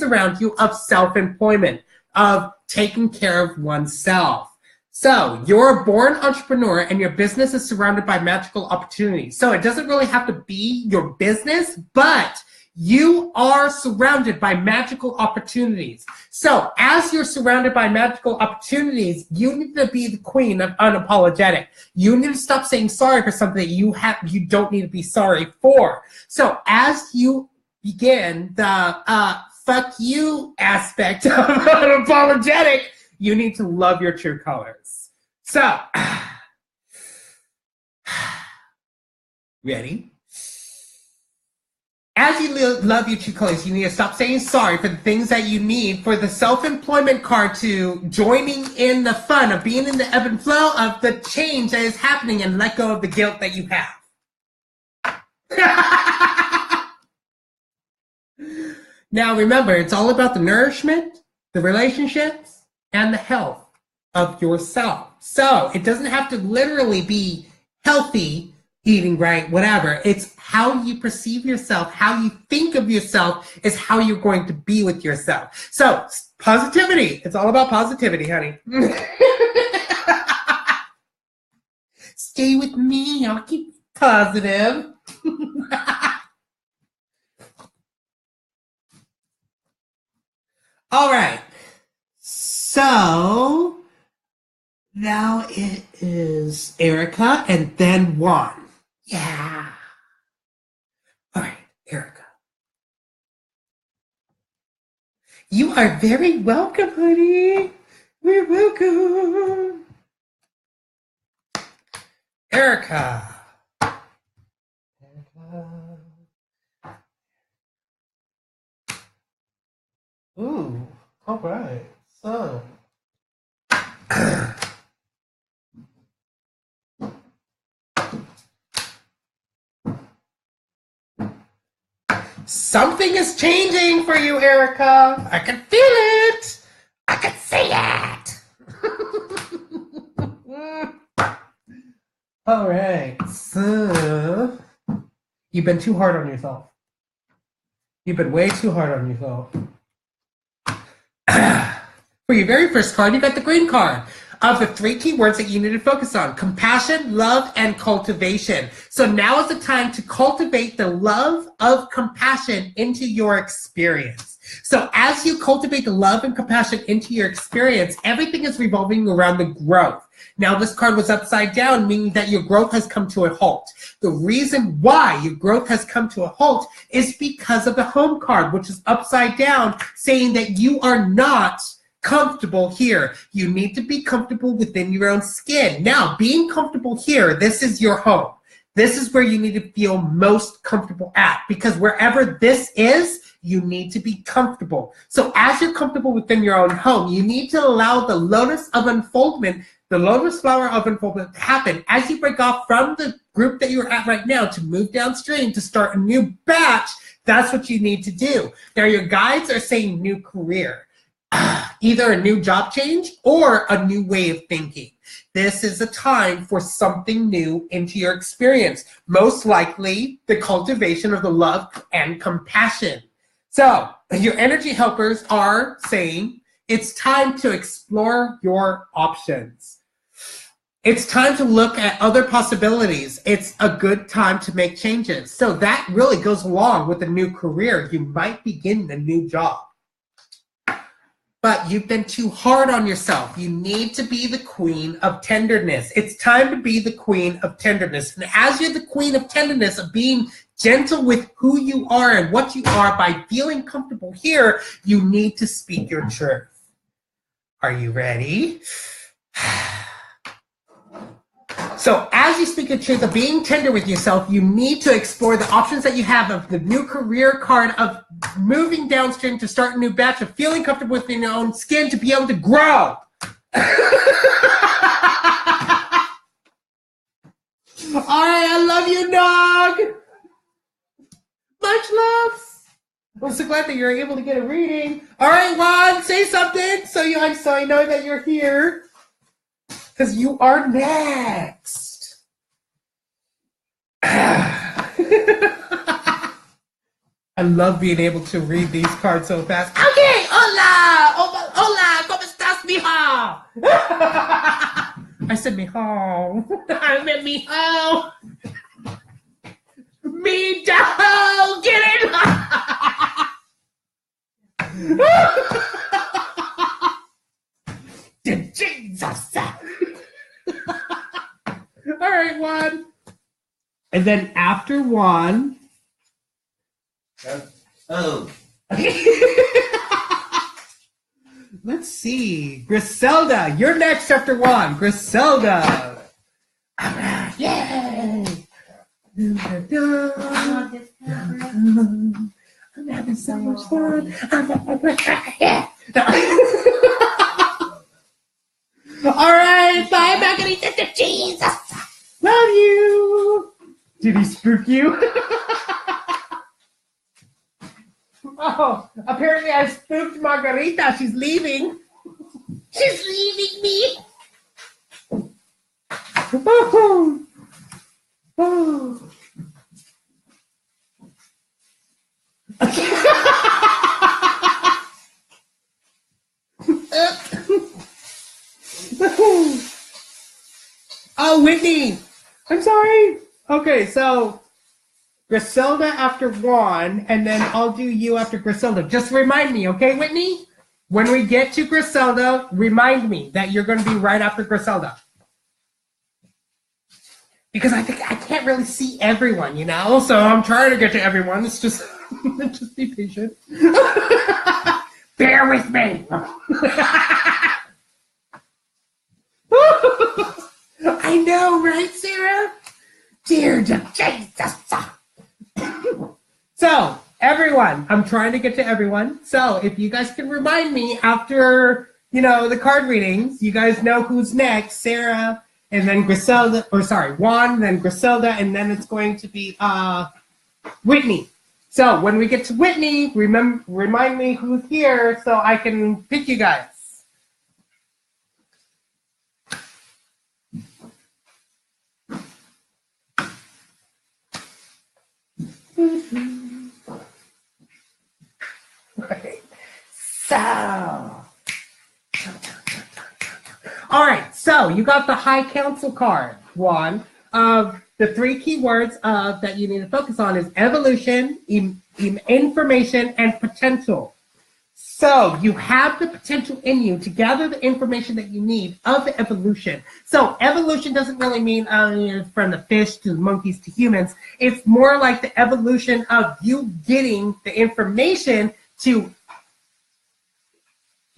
around you of self-employment, of taking care of oneself. So you're a born entrepreneur and your business is surrounded by magical opportunities. So it doesn't really have to be your business, but you are surrounded by magical opportunities. So as you're surrounded by magical opportunities, you need to be the queen of unapologetic. You need to stop saying sorry for something that you don't need to be sorry for. So as you begin the fuck you aspect of unapologetic, you need to love your true colors. So, ready? As you love your true colors, you need to stop saying sorry for the things that you need for the self-employment card to joining in the fun of being in the ebb and flow of the change that is happening, and let go of the guilt that you have. Now remember, it's all about the nourishment, the relationships, and the health of yourself. So it doesn't have to literally be healthy, eating right, whatever. It's how you perceive yourself, how you think of yourself is how you're going to be with yourself. So positivity, it's all about positivity, honey. Stay with me, I'll keep positive. All right, so now it is Erica and then Juan. Yeah. All right, Erica. You are very welcome, honey. We're welcome. Erica. Ooh, all right. So. Something is changing for you, Erica. I can feel it. I can see it. All right. So, you've been too hard on yourself. You've been way too hard on yourself. For your very first card, you got the green card of the 3 key words that you need to focus on: compassion, love, and cultivation. So now is the time to cultivate the love of compassion into your experience. So as you cultivate the love and compassion into your experience, everything is revolving around the growth. Now this card was upside down, meaning that your growth has come to a halt. The reason why your growth has come to a halt is because of the home card, which is upside down, saying that you are not comfortable here. You need to be comfortable within your own skin. Now, being comfortable here, this is your home. This is where you need to feel most comfortable at, because wherever this is, you need to be comfortable. So as you're comfortable within your own home, you need to allow the lotus of unfoldment, the lotus flower of unfoldment to happen as you break off from the group that you're at right now to move downstream to start a new batch. That's what you need to do. Now, your guides are saying new career. Either a new job change or a new way of thinking. This is a time for something new into your experience. Most likely the cultivation of the love and compassion. So your energy helpers are saying it's time to explore your options. It's time to look at other possibilities. It's a good time to make changes. So that really goes along with a new career. You might begin a new job. But you've been too hard on yourself. You need to be the queen of tenderness. It's time to be the queen of tenderness. And as you're the queen of tenderness, of being gentle with who you are and what you are by feeling comfortable here, you need to speak your truth. Are you ready? So as you speak the truth of being tender with yourself, you need to explore the options that you have of the new career card, of moving downstream to start a new batch, of feeling comfortable within your own skin to be able to grow. All right, I love you, dog. Much loves. I'm so glad that you're able to get a reading. All right, Juan, say something so I know that you're here. Because you are next. I love being able to read these cards so fast. Okay, hola, hola, ¿cómo estás, mijo? I said mijo. I meant mijo. Me down, get it? Jesus. All right, Juan. And then after Juan. Oh. Let's see. Griselda, you're next after Juan. Griselda. All right, yay. I'm having so much fun. All right, bye, Margarita. Jesus, love you. Did he spook you? Oh, apparently I spooked Margarita. She's leaving. She's leaving me. Oh. Oh. Oh, Whitney. I'm sorry. Okay, so Griselda after Juan, and then I'll do you after Griselda. Just remind me, okay, Whitney? When we get to Griselda, remind me that you're going to be right after Griselda. Because I think I can't really see everyone, you know? So I'm trying to get to everyone. It's just, just be patient. Bear with me. I know, right, Sarah? Dear Jesus. So, everyone, I'm trying to get to everyone. So, if you guys can remind me after, the card readings, you guys know who's next. Sarah, and then Griselda, Juan, then Griselda, and then it's going to be Whitney. So, when we get to Whitney, remind me who's here so I can pick you guys. Right. So, all right. So you got the High Council card, Juan. The three key words that you need to focus on is evolution, information, and potential. So you have the potential in you to gather the information that you need of the evolution. So evolution doesn't really mean from the fish to the monkeys to humans. It's more like the evolution of you getting the information to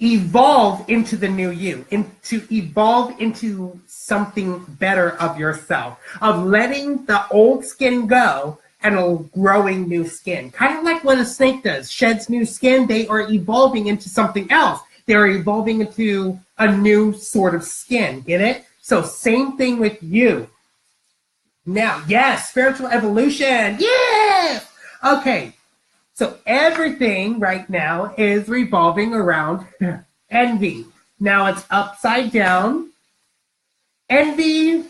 evolve into the new you, to evolve into something better of yourself, of letting the old skin go and growing new skin. Kind of like what a snake does, sheds new skin, they are evolving into something else. They're evolving into a new sort of skin, get it? So same thing with you. Now, yes, spiritual evolution, yes! Okay, so everything right now is revolving around envy. Now it's upside down. Envy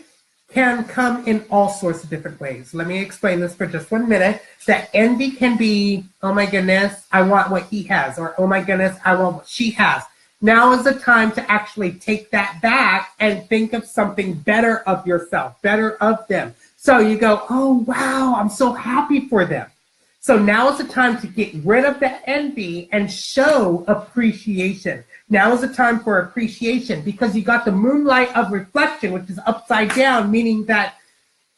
can come in all sorts of different ways. Let me explain this for just 1 minute. That envy can be, oh my goodness, I want what he has, or oh my goodness, I want what she has. Now is the time to actually take that back and think of something better of yourself, better of them. So you go, oh wow, I'm so happy for them. So now is the time to get rid of that envy and show appreciation. Now is the time for appreciation because you got the moonlight of reflection, which is upside down, meaning that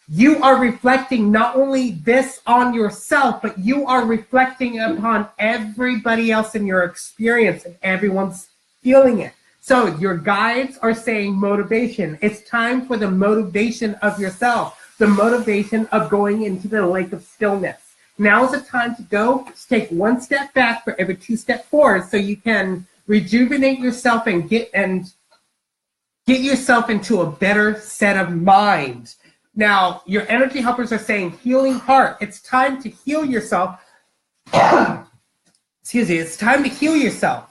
you are reflecting not only this on yourself, but you are reflecting upon everybody else in your experience and everyone's feeling it. So your guides are saying motivation. It's time for the motivation of yourself, the motivation of going into the lake of stillness. Now is the time to go take 1 step back for every 2 steps forward so you can rejuvenate yourself and get yourself into a better set of mind. Now, your energy helpers are saying healing heart. It's time to heal yourself. Excuse me, it's time to heal yourself.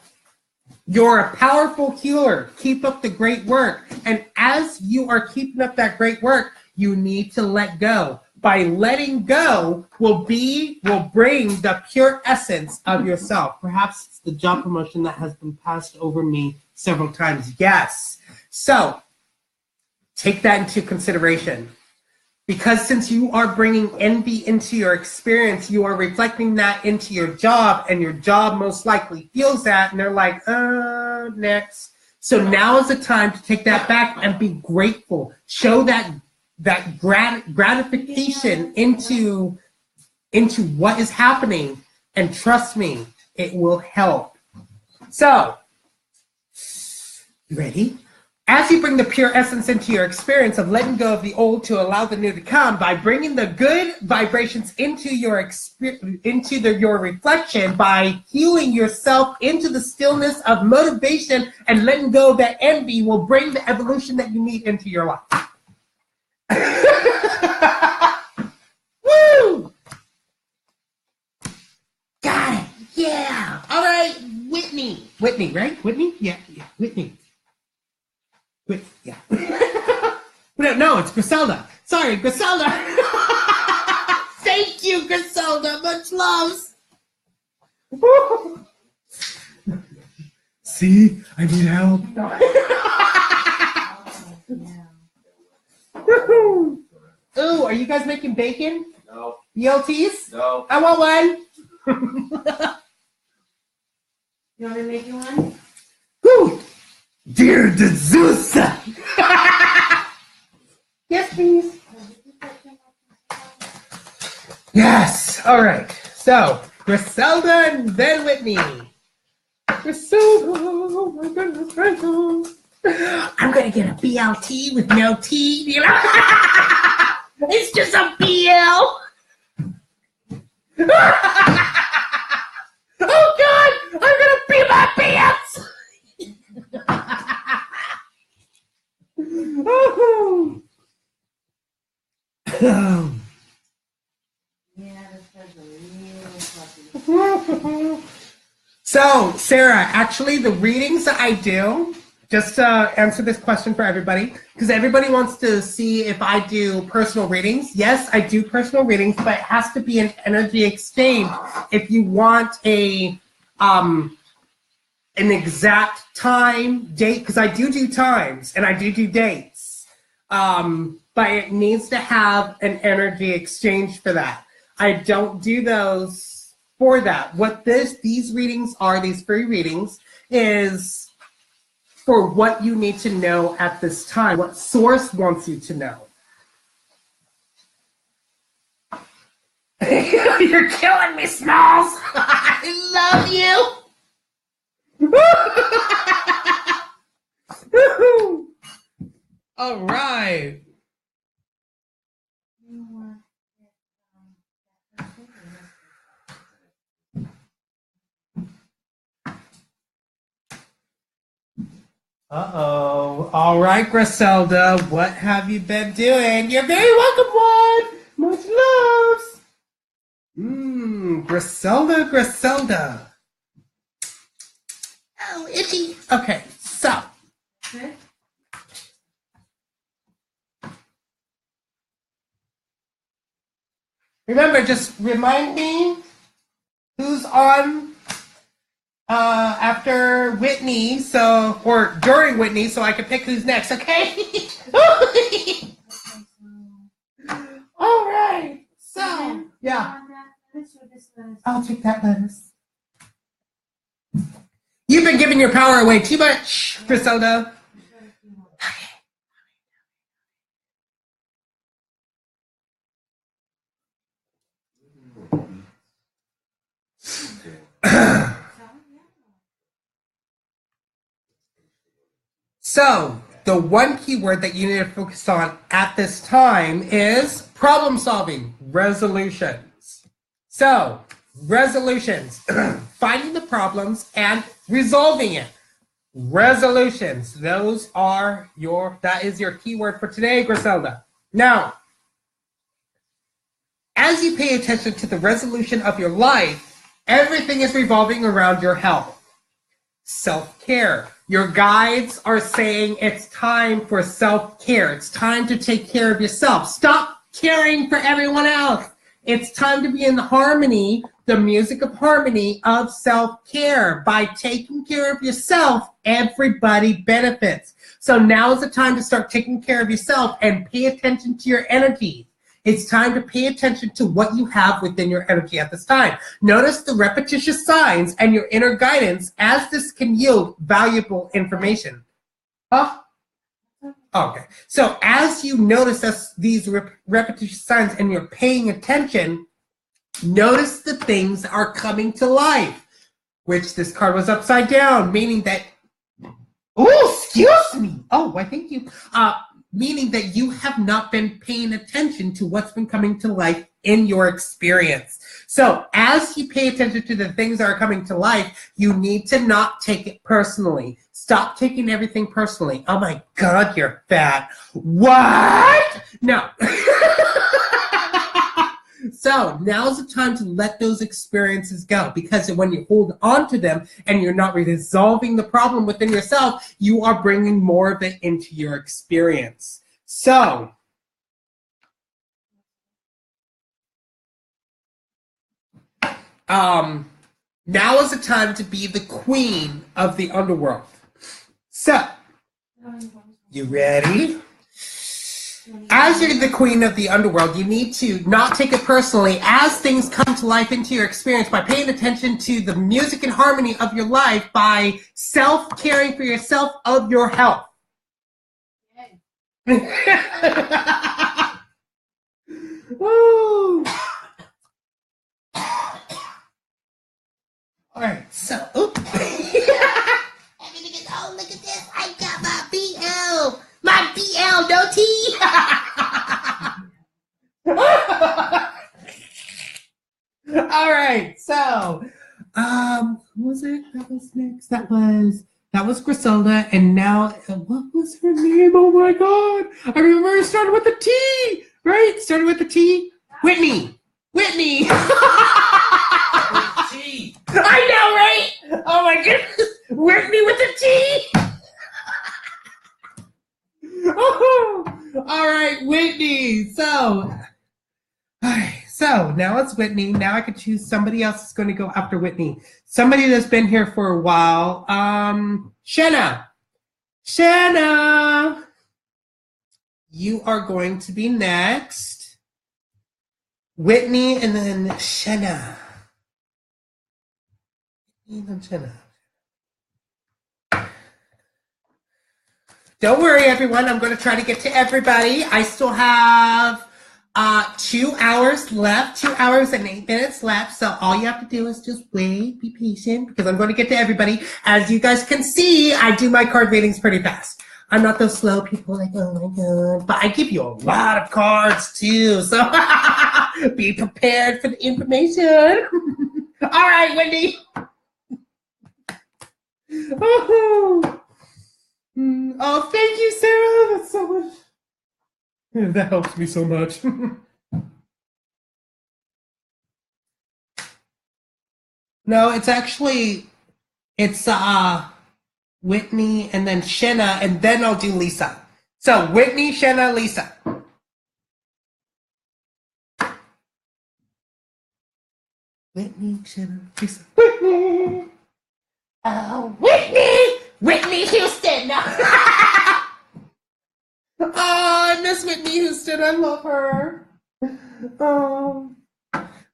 You're a powerful healer. Keep up the great work. And as you are keeping up that great work, you need to let go. By letting go will bring the pure essence of yourself. Perhaps it's the job promotion that has been passed over me several times. Yes. So take that into consideration. Because since you are bringing envy into your experience, you are reflecting that into your job, and your job most likely feels that, and they're like, next. So now is the time to take that back and be grateful. Show that gratification into what is happening, and trust me, it will help. So, you ready? As you bring the pure essence into your experience of letting go of the old to allow the new to come, by bringing the good vibrations into your reflection, by healing yourself into the stillness of motivation and letting go of that envy, will bring the evolution that you need into your life. Woo! Got it. Yeah. All right, Whitney. Whitney, right? Whitney? Yeah, Whitney. Yeah. No, it's Griselda. Sorry, Griselda. Thank you, Griselda. Much love. See, I need help. Ooh, are you guys making bacon? No. BLTs? No. I want one. You want me to make you one? Whew. Dear the Zeus. Yes, please. Yes. All right. So, Griselda and then Whitney. Griselda, oh my goodness, Griselda. I'm going to get a BLT with no T. You know? It's just a BL. Oh, God. I'm going to pee my pants. So, Sarah, actually, the readings that I do, just to answer this question for everybody, because everybody wants to see if I do personal readings. Yes, I do personal readings, but it has to be an energy exchange. If you want an exact time, date, because I do times and I do dates, but it needs to have an energy exchange for that. I don't do those for that. What these readings are, these free readings, is for what you need to know at this time, what source wants you to know. You're killing me, Smalls. I love you. All right. Uh-oh. All right, Griselda, what have you been doing? You're very welcome, one. Much loves. Griselda. Oh, itchy. Okay, so. Okay. Remember, just remind me who's on after Whitney, or during Whitney, so I can pick who's next, okay? All right. So, yeah. I'll take that lettuce. You've been giving your power away too much, Griselda. So, the one keyword that you need to focus on at this time is problem solving, resolutions. So, resolutions, finding the problems and resolving it. Resolutions, that is your keyword for today, Griselda. Now, as you pay attention to the resolution of your life, everything is revolving around your health. Self-care. Your guides are saying it's time for self-care. It's time to take care of yourself. Stop caring for everyone else. It's time to be in harmony, the music of harmony of self-care. By taking care of yourself, everybody benefits. So now is the time to start taking care of yourself and pay attention to your energy. It's time to pay attention to what you have within your energy at this time. Notice the repetitious signs and your inner guidance, as this can yield valuable information. Huh? Okay. So as you notice these repetitious signs and you're paying attention, notice the things are coming to life, which this card was upside down, meaning that, oh, excuse me. Oh, why thank you. Meaning that you have not been paying attention to what's been coming to life in your experience. So as you pay attention to the things that are coming to life, you need to not take it personally. Stop taking everything personally. Oh my God, you're fat. What? No. So now's the time to let those experiences go, because when you hold on to them and you're not resolving the problem within yourself, you are bringing more of it into your experience. So now is the time to be the queen of the underworld. So, you ready? As you're the queen of the underworld, you need to not take it personally as things come to life into your experience by paying attention to the music and harmony of your life, by self-caring for yourself of your health. Woo! All right, so, oh, look at this, I got my BL. My BL, no T. All right, so who was it? That was next. That was Griselda, and now what was her name? Oh my God, I remember it started with the T, right? Started with the T. Whitney. Whitney. I know, right? Oh my goodness, Whitney with the T. Oh, all right, Whitney. So now it's Whitney. Now I could choose somebody else that's going to go after Whitney. Somebody that's been here for a while. Shanna. Shanna, you are going to be next. Whitney and then Shanna. And then Shanna. Don't worry, everyone. I'm going to try to get to everybody. I still have 2 hours left, 2 hours and 8 minutes left. So all you have to do is just wait, be patient, because I'm going to get to everybody. As you guys can see, I do my card readings pretty fast. I'm not those slow people like, oh my God. But I give you a lot of cards too. So be prepared for the information. All right, Wendy. Oh, thank you, Sarah. That's so much. That helps me so much. No, it's Whitney and then Shanna, and then I'll do Lisa. So Whitney, Shanna, Lisa. Whitney, Shanna, Lisa. Whitney. Oh, Whitney! Whitney Houston! No. Oh, I miss Whitney Houston. I love her. Oh.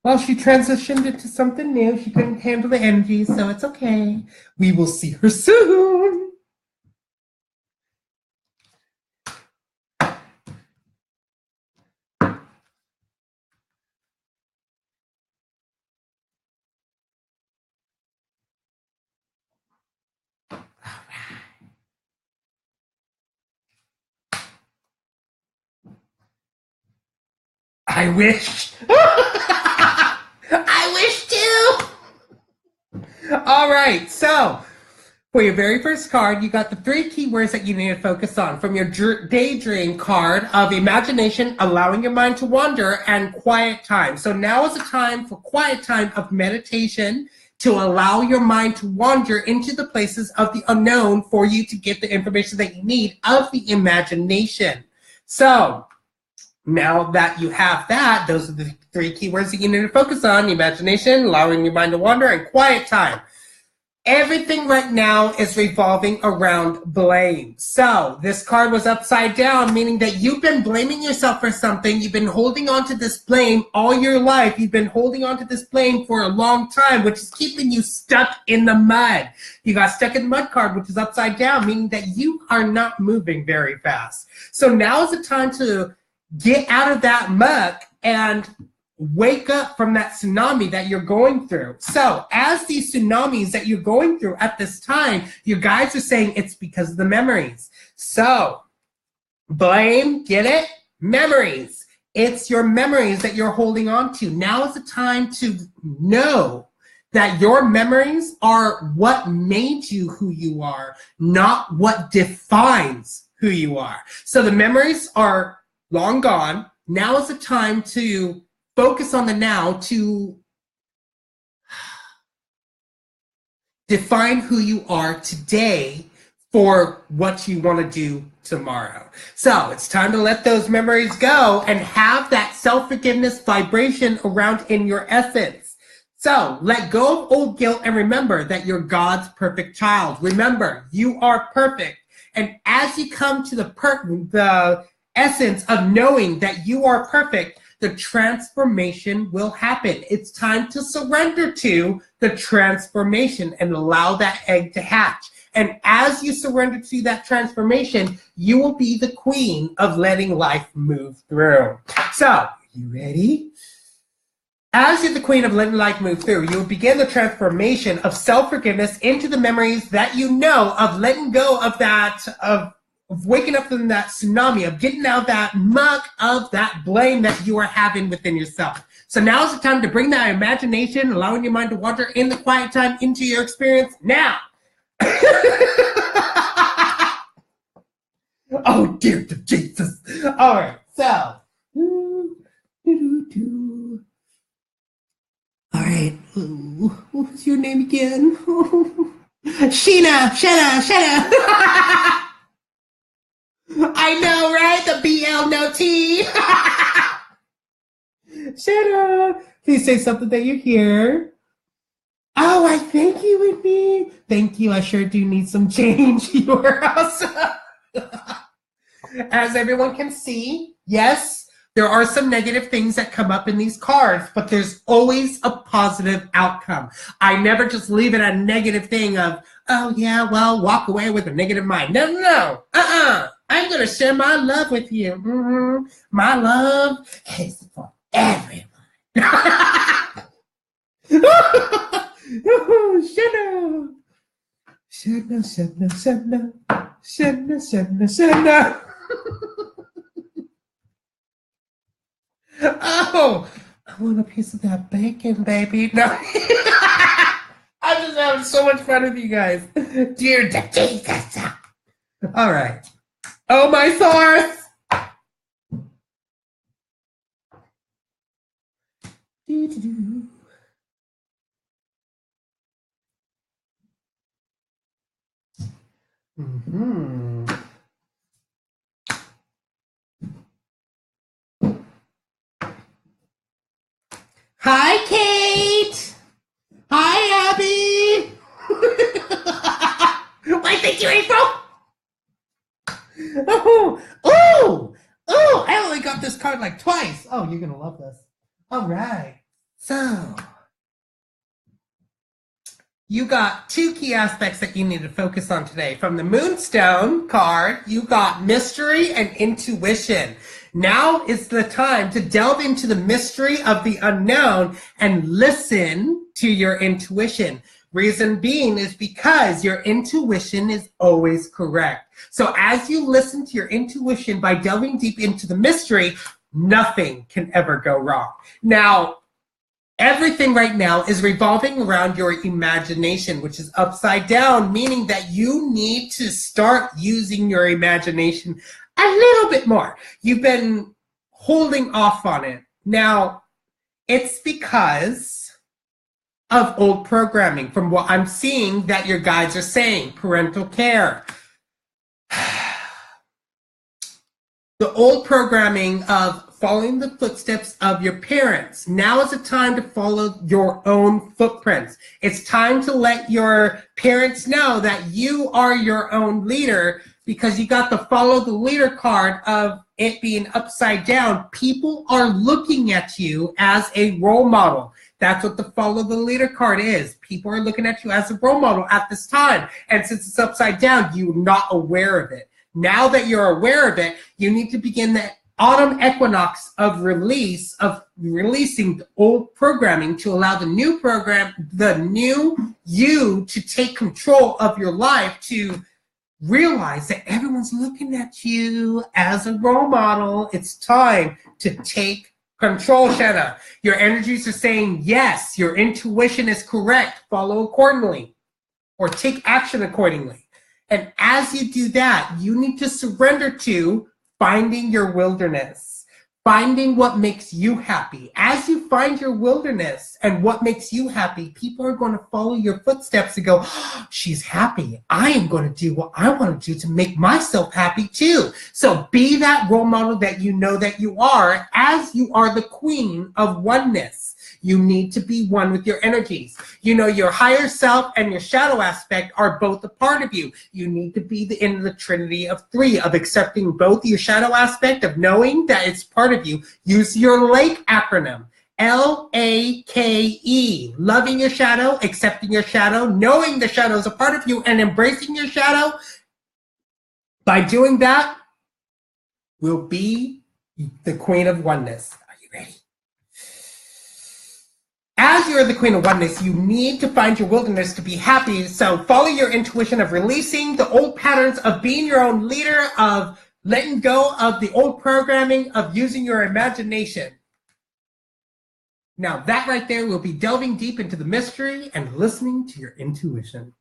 Well, she transitioned into something new. She couldn't handle the energy, so it's okay. We will see her soon. I wish. I wish too. All right, so For your very first card, you got the 3 keywords that you need to focus on. From your daydream card of imagination, allowing your mind to wander, and quiet time. So now is a time for quiet time of meditation to allow your mind to wander into the places of the unknown for you to get the information that you need of the imagination. So now that you have that, those are the 3 keywords that you need to focus on: imagination, allowing your mind to wander, and quiet time. Everything right now is revolving around blame. So this card was upside down, meaning that you've been blaming yourself for something. You've been holding on to this blame all your life. You've been holding on to this blame for a long time, which is keeping you stuck in the mud. You got stuck in the mud card, which is upside down, meaning that you are not moving very fast. So now is the time to get out of that muck and wake up from that tsunami that you're going through. So as these tsunamis that you're going through at this time, you guys are saying it's because of the memories. So blame, get it? Memories. It's your memories that you're holding on to. Now is the time to know that your memories are what made you who you are, not what defines who you are. So the memories are long gone. Now is the time to focus on the now, to define who you are today for what you want to do tomorrow. So it's time to let those memories go and have that self-forgiveness vibration around in your essence. So let go of old guilt and remember that you're God's perfect child. Remember, you are perfect. And as you come to the essence of knowing that you are perfect, the transformation will happen. It's time to surrender to the transformation and allow that egg to hatch. And as you surrender to that transformation, you will be the queen of letting life move through. So, you ready? As you're the queen of letting life move through, you will begin the transformation of self-forgiveness into the memories that you know of letting go of that, of waking up from that tsunami, of getting out that muck of that blame that you are having within yourself. So now is the time to bring that imagination, allowing your mind to wander in the quiet time into your experience now. Oh, dear Jesus. All right, so. All right, what's your name again? Sheena. I know, right? The BL no T. Shut up. Please say something that you hear. Oh, I think you would be. Thank you. I sure do need some change. You are awesome. As everyone can see, yes, there are some negative things that come up in these cards, but there's always a positive outcome. I never just leave it a negative thing of, oh, yeah, well, walk away with a negative mind. No. I'm going to share my love with you. Mm-hmm. My love is for everyone. Shut up. Oh, I want a piece of that bacon, baby. No. I'm just having so much fun with you guys. Dear Jesus. All right. Oh, my source. Mm-hmm. Hi, Kate. Hi, Abby. Why, thank you, April. Oh, I only got this card like twice. Oh, you're going to love this. All right. So, you got 2 key aspects that you need to focus on today. From the Moonstone card, you got mystery and intuition. Now is the time to delve into the mystery of the unknown and listen to your intuition. Reason being is because your intuition is always correct. So as you listen to your intuition by delving deep into the mystery, nothing can ever go wrong. Now, Everything right now is revolving around your imagination, which is upside down, meaning that you need to start using your imagination a little bit more. You've been holding off on it. Now, it's because of old programming, from what I'm seeing that your guides are saying, parental care. The old programming of following the footsteps of your parents. Now is the time to follow your own footprints. It's time to let your parents know that you are your own leader, because you got the follow the leader card of it being upside down. People are looking at you as a role model. That's what the follow the leader card is. People are looking at you as a role model at this time. And since it's upside down, you're not aware of it. Now that you're aware of it, you need to begin the autumn equinox of releasing the old programming to allow the new program, the new you, to take control of your life, to realize that everyone's looking at you as a role model. It's time to take control, Shanna. Your energies are saying yes, your intuition is correct. Follow accordingly or take action accordingly. And as you do that, you need to surrender to finding your wilderness, finding what makes you happy. As you find your wilderness and what makes you happy, people are going to follow your footsteps and go, oh, she's happy. I am going to do what I want to do to make myself happy too. So be that role model that you know that you are, as you are the queen of oneness. You need to be one with your energies. You know, your higher self and your shadow aspect are both a part of you. You need to be in the trinity of three, of accepting both your shadow aspect, of knowing that it's part of you. Use your LAKE acronym, LAKE, loving your shadow, accepting your shadow, knowing the shadow is a part of you, and embracing your shadow. By doing that, will be the queen of oneness. Are you ready? As you're the queen of oneness, you need to find your wilderness to be happy. So follow your intuition of releasing the old patterns of being your own leader, of letting go of the old programming, of using your imagination. Now that right there will be delving deep into the mystery and listening to your intuition.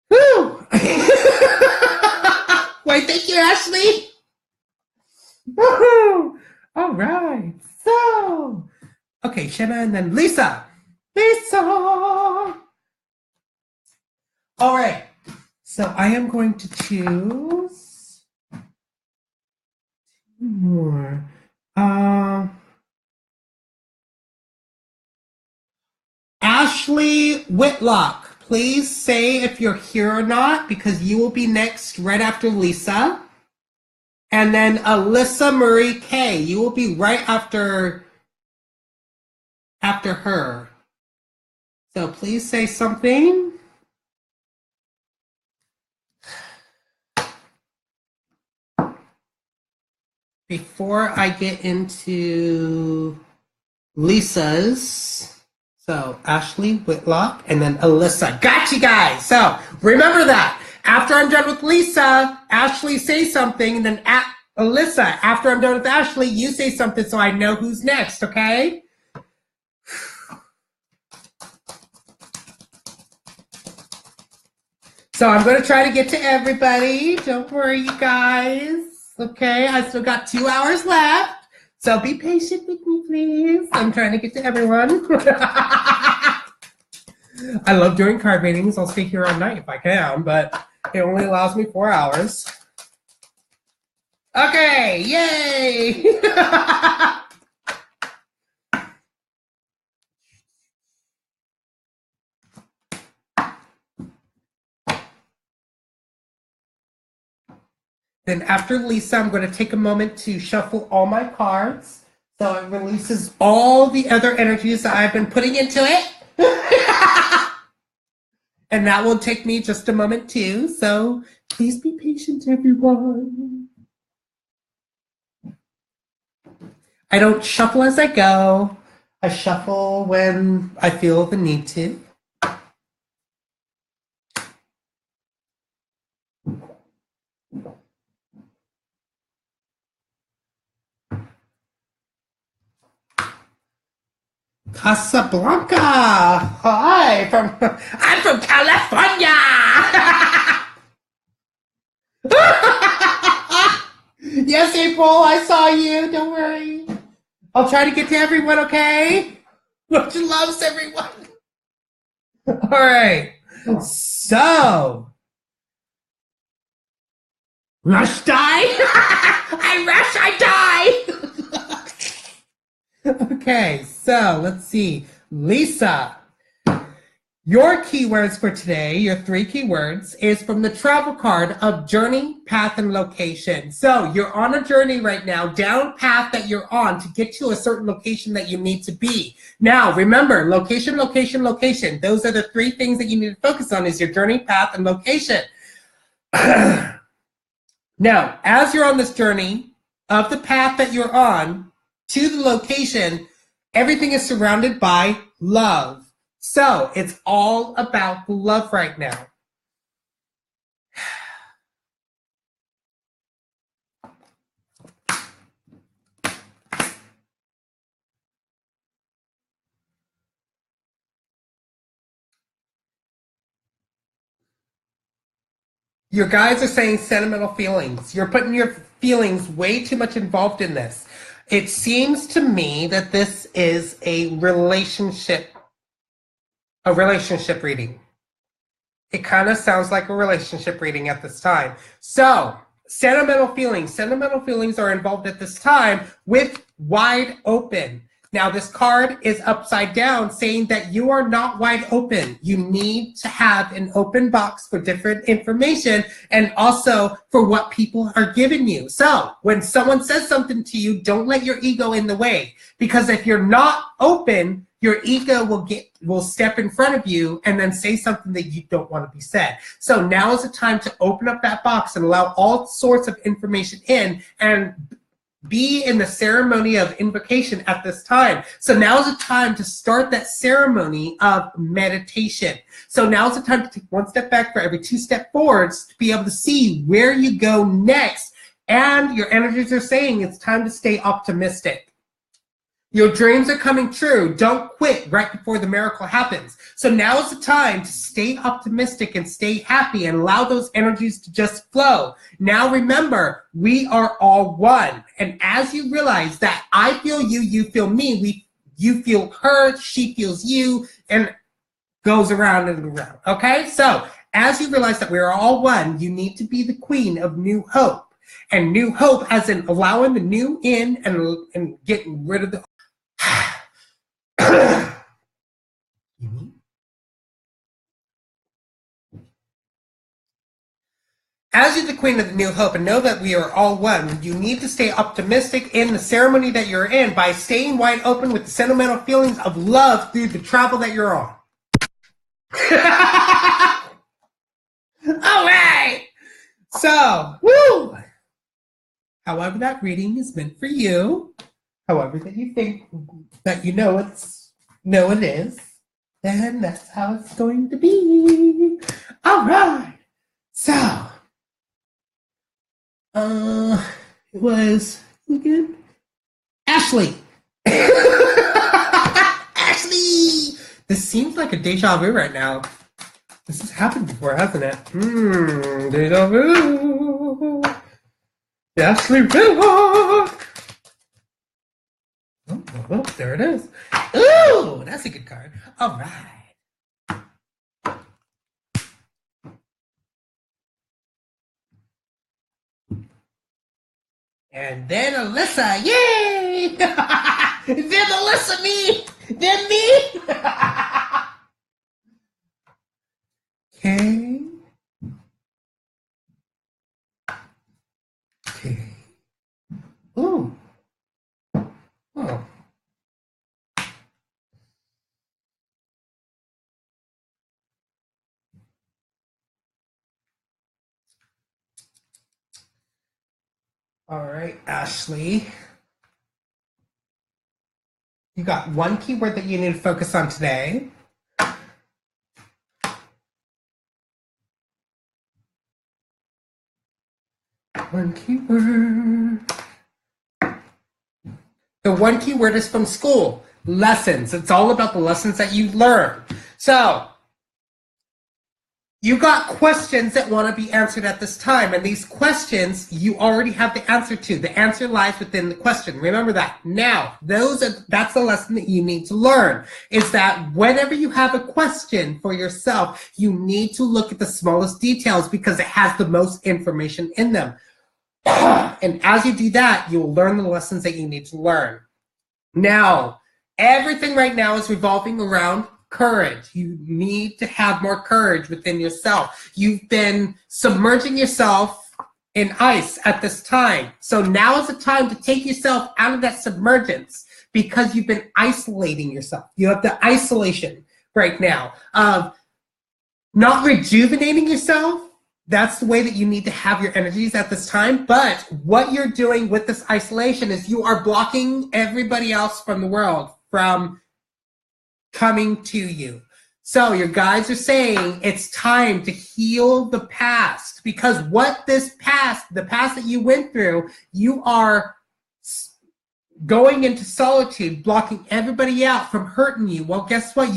Woo! Why, thank you, Ashley. Woohoo! All right. So, okay, Shanna, and then Lisa. Lisa! All right. So I am going to choose two more. Ashley Whitlock, please say if you're here or not, because you will be next right after Lisa. And then Alyssa Marie K, you will be right after her. So please say something. Before I get into Lisa's. So Ashley Whitlock and then Alyssa. Got you guys. So remember that. After I'm done with Lisa, Ashley say something, and then Alyssa, after I'm done with Ashley, you say something so I know who's next, okay? So I'm going to try to get to everybody. Don't worry, you guys. Okay, I still got 2 hours left. So be patient with me, please. I'm trying to get to everyone. I love doing card readings. I'll stay here all night if I can, but it only allows me 4 hours. Okay, yay! Then after Lisa, I'm going to take a moment to shuffle all my cards so it releases all the other energies that I've been putting into it. And that will take me just a moment too. So please be patient, everyone. I don't shuffle as I go. I shuffle when I feel the need to. Casablanca. Hi, I'm from California. Yes, April, I saw you. Don't worry. I'll try to get to everyone, okay? Much loves everyone. All right. So, rush die? I rush, I die. Okay, so let's see. Lisa, your keywords for today, your 3 keywords, is from the travel card of journey, path, and location. So you're on a journey right now, down path that you're on to get to a certain location that you need to be. Now, remember, location, location, location. Those are the 3 things that you need to focus on is your journey, path, and location. Now, as you're on this journey of the path that you're on to the location, everything is surrounded by love. So it's all about the love right now. Your guys are saying sentimental feelings. You're putting your feelings way too much involved in this. It seems to me that this is a relationship reading. It kind of sounds like a relationship reading at this time. So, sentimental feelings are involved at this time with wide open. Now, this card is upside down saying that you are not wide open. You need to have an open box for different information and also for what people are giving you. So when someone says something to you, don't let your ego in the way, because if you're not open, your ego will step in front of you and then say something that you don't want to be said. So now is the time to open up that box and allow all sorts of information in and be in the ceremony of invocation at this time. So now is the time to start that ceremony of meditation. So now is the time to take 1 step back for every 2 steps forwards to be able to see where you go next. And your energies are saying it's time to stay optimistic. Your dreams are coming true. Don't quit right before the miracle happens. So now is the time to stay optimistic and stay happy and allow those energies to just flow. Now remember, we are all one. And as you realize that I feel you, you feel me, you feel her, she feels you, and goes around and around. Okay? So as you realize that we are all one, you need to be the queen of new hope. And new hope as in allowing the new in and getting rid of the As you're the queen of the new hope and know that we are all one, you need to stay optimistic in the ceremony that you're in by staying wide open with the sentimental feelings of love through the travel that you're on. All right. So, woo! However that reading is meant for you, however that you think that you know it is, then that's how it's going to be. All right. So, it was again Ashley. Ashley. This seems like a deja vu right now. This has happened before, hasn't it? Deja vu. Ashley Willock. Oh, there it is. Ooh, that's a good card. All right. And then Alyssa, yay! Then Alyssa, me! Then me! Okay. Okay. Ooh. Oh. All right, Ashley. You got one keyword that you need to focus on today. One keyword. The one keyword is from school. lessons. It's all about the lessons that you learn. So, you got questions that want to be answered at this time, and these questions you already have the answer to. The answer lies within the question. Remember that. Now, that's the lesson that you need to learn, is that whenever you have a question for yourself, you need to look at the smallest details because it has the most information in them. And as you do that, you will learn the lessons that you need to learn. Now, everything right now is revolving around courage. You need to have more courage within yourself. You've been submerging yourself in ice at this time. So now is the time to take yourself out of that submergence because you've been isolating yourself. You have the isolation right now of not rejuvenating yourself. That's the way that you need to have your energies at this time. But what you're doing with this isolation is you are blocking everybody else from the world from coming to you. So your guides are saying it's time to heal the past, because what the past that you went through, you are going into solitude, blocking everybody out from hurting you. Well, guess what?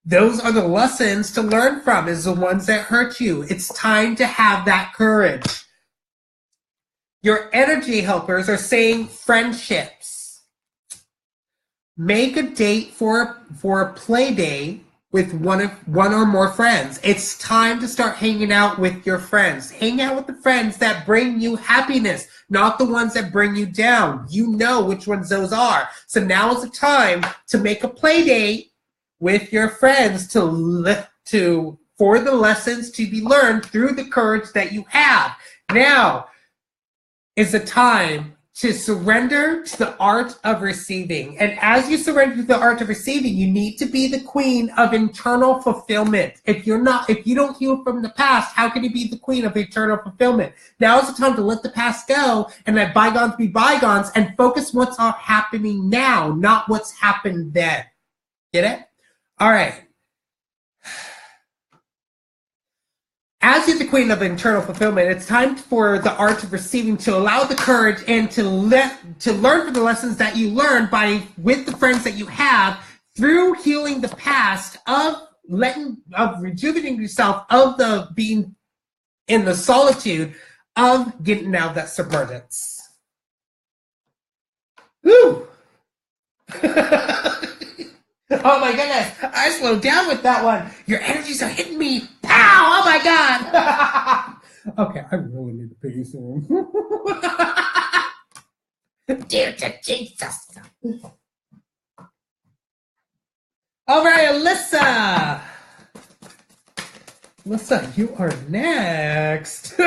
Those are the lessons to learn from, is the ones that hurt you. It's time to have that courage. Your energy helpers are saying friendships. Make a date for a play day with one or more friends. It's time to start hanging out with your friends. Hang out with the friends that bring you happiness, not the ones that bring you down. You know which ones those are. So now is the time to make a play date with your friends for the lessons to be learned through the courage that you have. Now is the time to surrender to the art of receiving. And as you surrender to the art of receiving, you need to be the queen of internal fulfillment. If you don't heal from the past, how can you be the queen of eternal fulfillment? Now is the time to let the past go and let bygones be bygones and focus what's happening now, not what's happened then. Get it? All right. As you're the queen of internal fulfillment, it's time for the art of receiving to allow the courage and to learn from the lessons that you learned with the friends that you have through healing the past of rejuvenating yourself, of the being in the solitude of getting out of that submergence. Woo! Oh my goodness, I slowed down with that one. Your energies are hitting me. Pow! Oh my God. Okay, I really need to pee soon. Dear to Jesus. All right, Alyssa. Alyssa, you are next.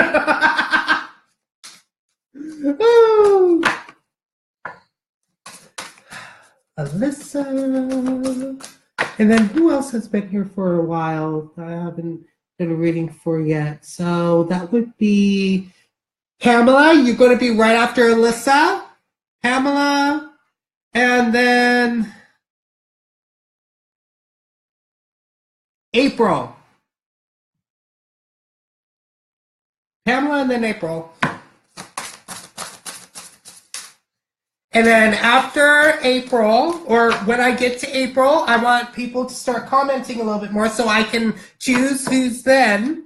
Ooh. Alyssa. And then who else has been here for a while I haven't done a reading for yet? So that would be Pamela. You're going to be right after Alyssa. Pamela. And then April. Pamela and then April. And then after April, or when I get to April, I want people to start commenting a little bit more so I can choose who's there,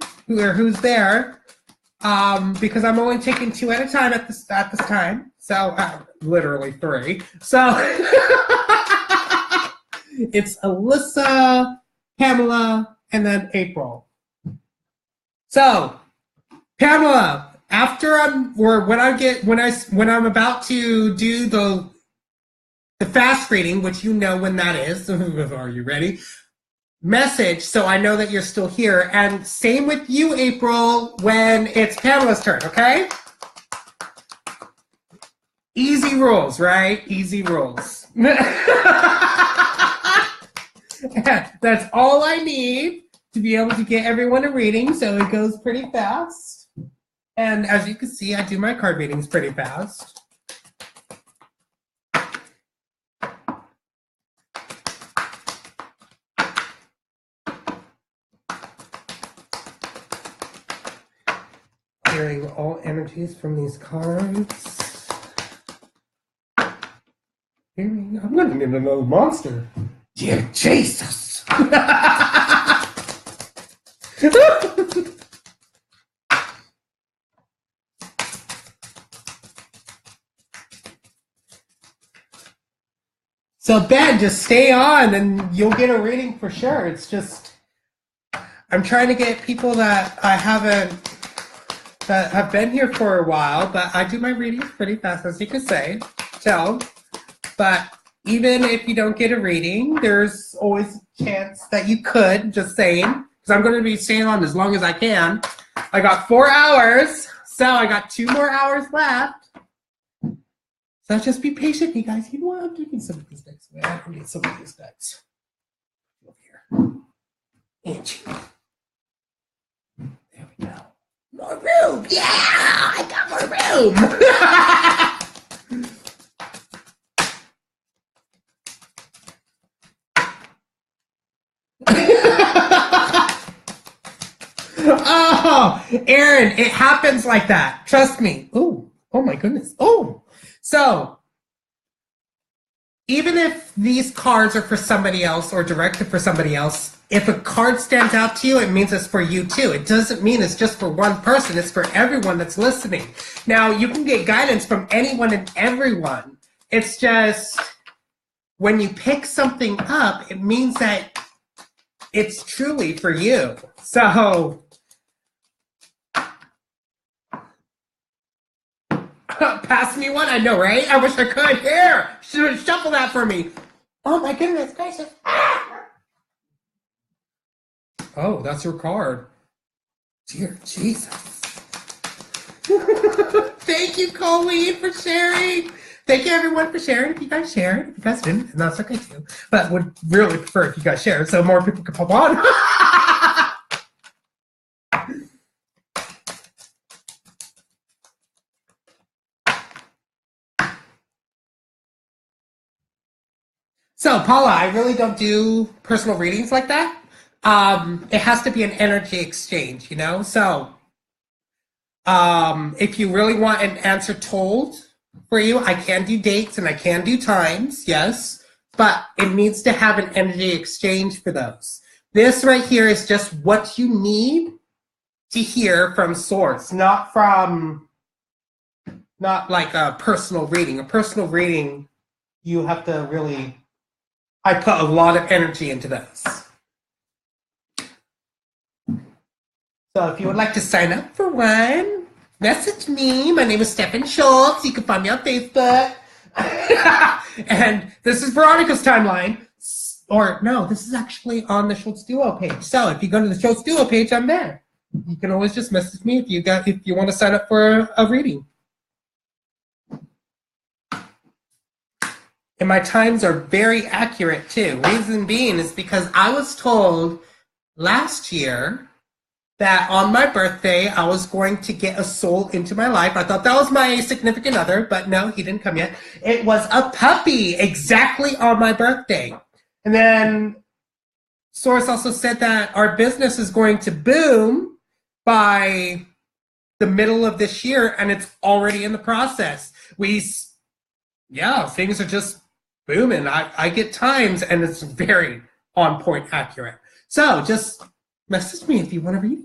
because I'm only taking 2 at a time at this time. So literally 3. So it's Alyssa, Pamela, and then April. So Pamela. When I'm about to do the fast reading, which you know when that is. Are you ready? Message, so I know that you're still here. And same with you, April, when it's Pamela's turn, okay? Easy rules, right? Easy rules. That's all I need to be able to get everyone a reading, so it goes pretty fast. And as you can see, I do my card readings pretty fast. Clearing all energies from these cards. Clearing I'm gonna need another monster. Dear Jesus. So Ben, just stay on and you'll get a reading for sure. It's just, I'm trying to get people that have been here for a while, but I do my readings pretty fast, as you can tell. But even if you don't get a reading, there's always a chance that you could, just saying, because I'm going to be staying on as long as I can. I got 4 hours, so I got 2 more hours left. So just be patient, you guys. You know what? I'm taking some of these decks away. I need some of these decks. Over here. And there we go. More room! Yeah! I got more room! Oh, Aaron, it happens like that. Trust me. Oh my goodness. Oh. So, even if these cards are for somebody else or directed for somebody else, if a card stands out to you, it means it's for you too. It doesn't mean it's just for one person. It's for everyone that's listening. Now, you can get guidance from anyone and everyone. It's just when you pick something up, it means that it's truly for you. So, pass me one? I know, right? I wish I could. Here, shuffle that for me. Oh my goodness gracious. Ah! Oh, that's your card. Dear Jesus. Thank you, Colleen, for sharing. Thank you, everyone, for sharing. If you guys shared, if you guys didn't, and that's okay too. But would really prefer if you guys shared so more people could pop on. So, Paula, I really don't do personal readings like that. It has to be an energy exchange, you know? So, if you really want an answer told for you, I can do dates and I can do times, yes, but it needs to have an energy exchange for those. This right here is just what you need to hear from source, not like a personal reading. A personal reading, you have to really, I put a lot of energy into those. So if you would like to sign up for one, message me. My name is Stefan Schultz. You can find me on Facebook. And this is Veronica's timeline. Or no, this is actually on the SchultzDuo page. So if you go to the SchultzDuo page, I'm there. You can always just message me if you want to sign up for a reading. And my times are very accurate too. Reason being is because I was told last year that on my birthday, I was going to get a soul into my life. I thought that was my significant other, but no, he didn't come yet. It was a puppy exactly on my birthday. And then Source also said that our business is going to boom by the middle of this year, and it's already in the process. Things are just booming. I get times, and it's very on point accurate. So just message me if you want to read.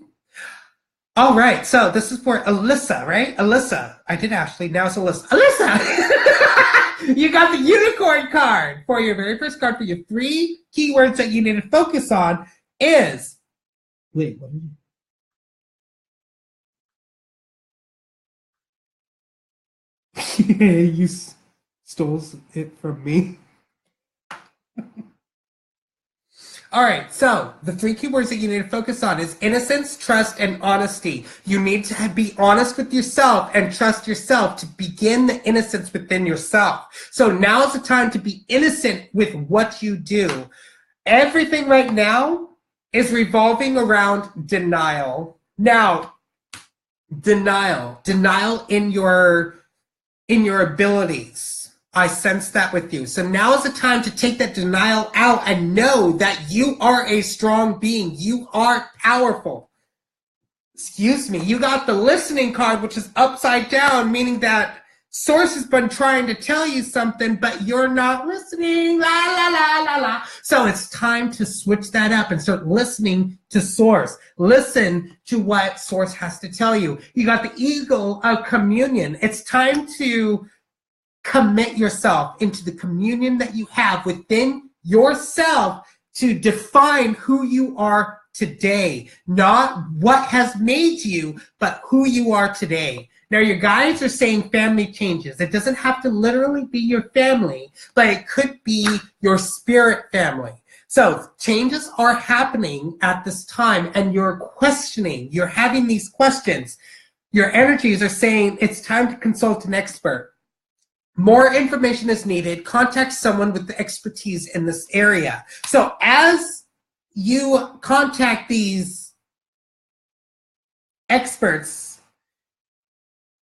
All right, so this is for Alyssa, right? Alyssa. I did Ashley, now it's Alyssa. Alyssa! You got the unicorn card. For your very first card, for your 3 keywords that you need to focus on is... Wait, what did you... You stole it from me. All right, so the 3 keywords that you need to focus on is innocence, trust, and honesty. You need to be honest with yourself and trust yourself to begin the innocence within yourself. So now is the time to be innocent with what you do. Everything right now is revolving around denial. Now, denial in your abilities. I sense that with you. So now is the time to take that denial out and know that you are a strong being. You are powerful. Excuse me. You got the listening card, which is upside down, meaning that Source has been trying to tell you something, but you're not listening. La, la, la, la, la. So it's time to switch that up and start listening to Source. Listen to what Source has to tell you. You got the eagle of communion. It's time to commit yourself into the communion that you have within yourself to define who you are today. Not what has made you, but who you are today. Now, your guides are saying family changes. It doesn't have to literally be your family, but it could be your spirit family. So changes are happening at this time, and you're questioning. You're having these questions. Your energies are saying it's time to consult an expert. More information is needed. Contact someone with the expertise in this area. So as you contact these experts,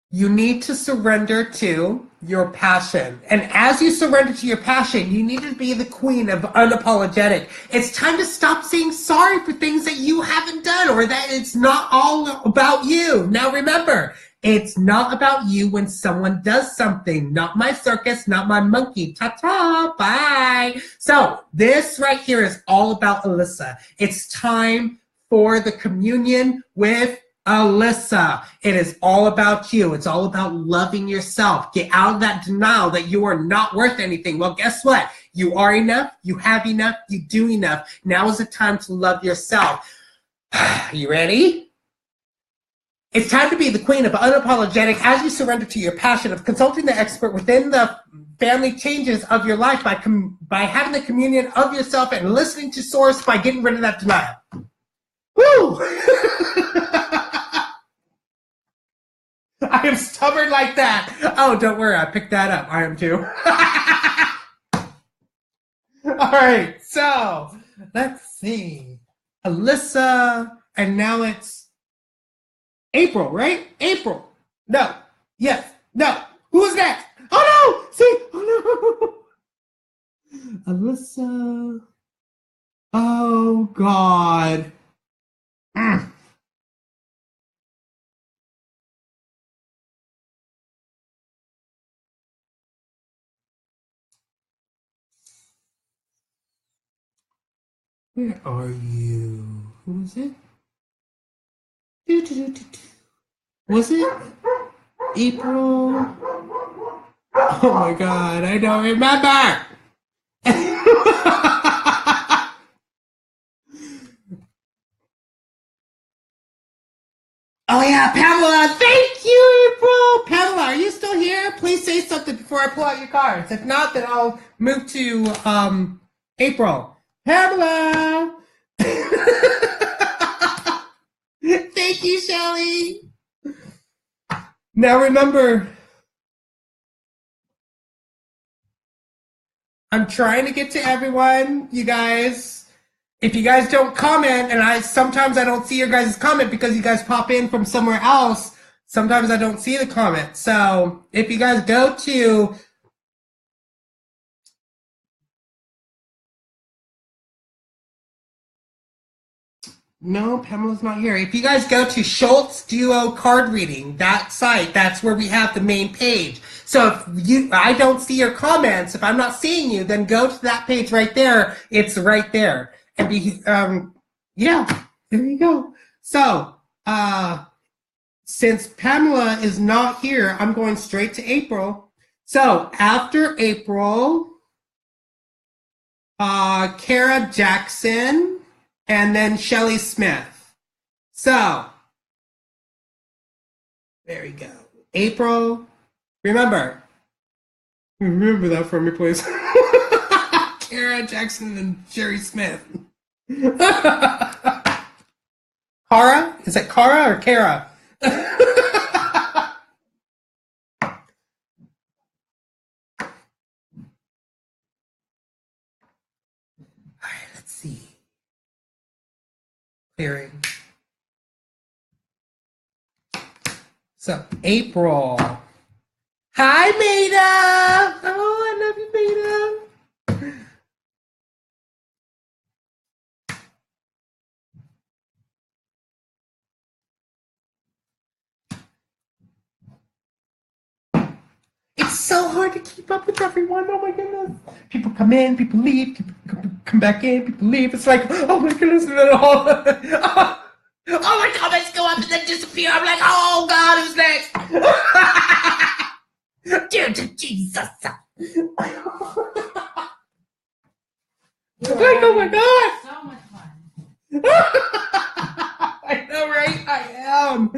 you need to surrender to your passion. And as you surrender to your passion, you need to be the queen of unapologetic. It's time to stop saying sorry for things that you haven't done or that it's not all about you. Now remember, it's not about you when someone does something. Not my circus, not my monkey. Ta-ta, bye. So this right here is all about Alyssa. It's time for the communion with Alyssa. It is all about you. It's all about loving yourself. Get out of that denial that you are not worth anything. Well, guess what? You are enough. You have enough. You do enough. Now is the time to love yourself. You ready? It's time to be the queen of unapologetic as you surrender to your passion of consulting the expert within the family changes of your life by having the communion of yourself and listening to Source by getting rid of that denial. Woo! I am stubborn like that. Oh, don't worry. I picked that up. I am too. All right. So let's see. Alyssa. And now it's April, right? April. No. Yes. No. Who's next? Oh, no. See. Oh, no. Alyssa. Oh, God. Where are you? Who is it? Was it April? Oh my God, I don't remember. Oh yeah, Pamela. Thank you, April. Pamela, are you still here? Please say something before I pull out your cards. If not, then I'll move to April. Pamela. Thank you, Shelly. Now remember, I'm trying to get to everyone, you guys. If you guys don't comment, and sometimes I don't see your guys' comment because you guys pop in from somewhere else, sometimes I don't see the comment. So if you guys go to no, Pamela's not here. If you guys go to SchultzDuo card reading, that site, that's where we have the main page. So if I don't see your comments, if I'm not seeing you, then go to that page right there. It's right there. And yeah, there you go. So, since Pamela is not here, I'm going straight to April. So after April, Kara Jackson, and then Shelly Smith. So, there we go. April, remember that for me, please. Kara Jackson and Sherry Smith. Kara? Is it Kara or Kara? All right, let's see. Clearing. So, April. Hi, Maida. Oh, I love you, Maida. so hard to keep up with everyone. Oh my goodness. People come in, people leave, people come back in, people leave. It's like, oh my goodness. All my comments go up and then disappear. I'm like, oh God, who's next? Dear Jesus. Like, oh my God. So much fun. I know, right? I am.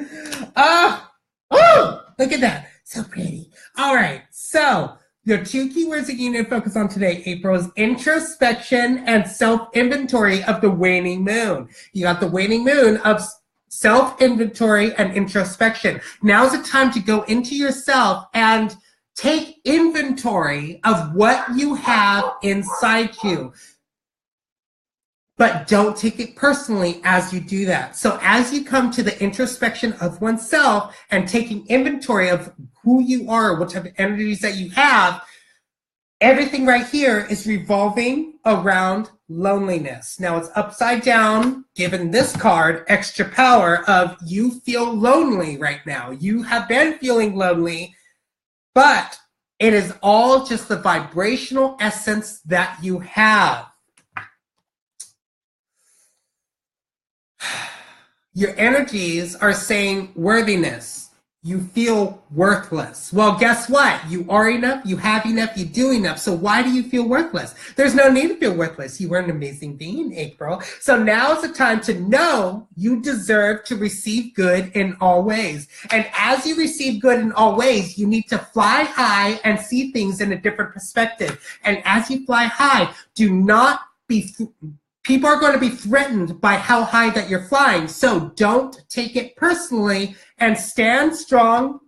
Oh, look at that. So pretty. All right. So the two keywords that you need to focus on today, April, is introspection and self-inventory of the waning moon. You got the waning moon of self-inventory and introspection. Now's the time to go into yourself and take inventory of what you have inside you. But don't take it personally as you do that. So as you come to the introspection of oneself and taking inventory of who you are, what type of energies that you have, everything right here is revolving around loneliness. Now it's upside down, given this card, extra power of you feel lonely right now. You have been feeling lonely, but it is all just the vibrational essence that you have. Your energies are saying worthiness. You feel worthless. Well, guess what? You are enough, you have enough, you do enough. So why do you feel worthless? There's no need to feel worthless. You are an amazing being, April. So now is the time to know you deserve to receive good in all ways. And as you receive good in all ways, you need to fly high and see things in a different perspective. And as you fly high, do not be... People are going to be threatened by how high that you're flying. So don't take it personally and stand strong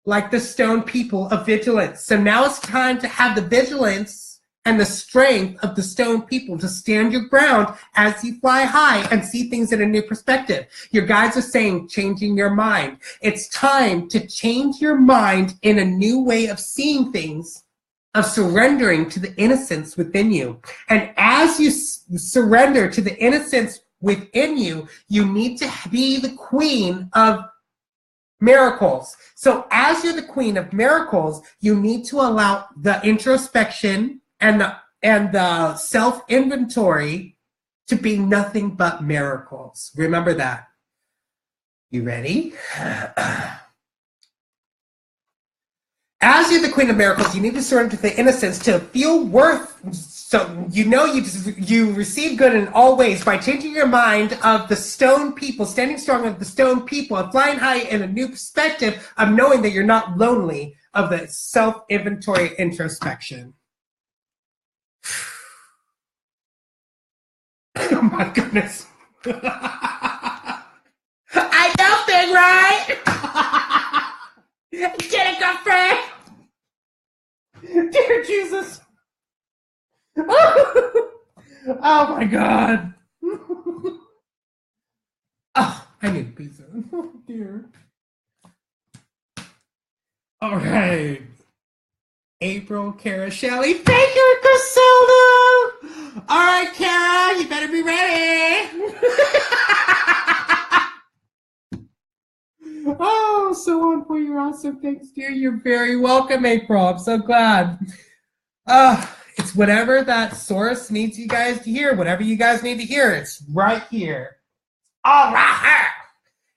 like the stone people of vigilance. So now it's time to have the vigilance and the strength of the stone people to stand your ground as you fly high and see things in a new perspective. Your guides are saying changing your mind. It's time to change your mind in a new way of seeing things, of surrendering to the innocence within you. And as you surrender to the innocence within you, you need to be the queen of miracles. So as you're the queen of miracles, you need to allow the introspection and the self-inventory to be nothing but miracles. Remember that. You ready? As you're the queen of miracles, you need to surrender to the innocence to feel worth. So you receive good in all ways by changing your mind of the stone people, standing strong of the stone people, and flying high in a new perspective of knowing that you're not lonely, of the self-inventory introspection. Oh my goodness. I know, Big Right? Get it, girlfriend! Dear Jesus. Oh my God. Oh, I need pizza. Oh dear. All right. April, Kara, Shelley. Thank you, Griselda. All right, Kara, you better be ready. Oh, so on for your awesome. Thanks, dear. You're very welcome, April. I'm so glad. It's whatever that source needs you guys to hear, whatever you guys need to hear. It's right here. All right.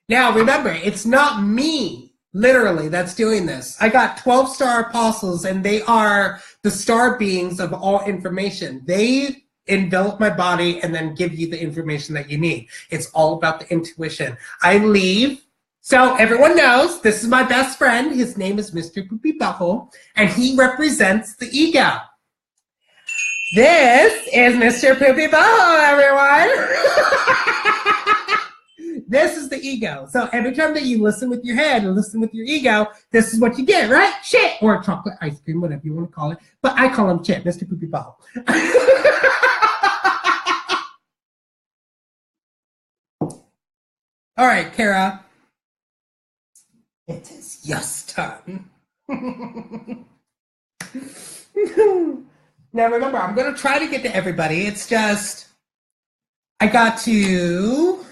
Now, remember, it's not me, literally, that's doing this. I got 12 star apostles, and they are the star beings of all information. They envelop my body and then give you the information that you need. It's all about the intuition. I leave. So everyone knows this is my best friend. His name is Mr. Poopy Butthole, and he represents the ego. This is Mr. Poopy Butthole, everyone. This is the ego. So every time that you listen with your head and listen with your ego, this is what you get, right? Shit, or chocolate ice cream, whatever you want to call it. But I call him Chip, Mr. Poopy Butthole. All right, Kara. It is yes time. Now remember, I'm going to try to get to everybody. It's just, I got to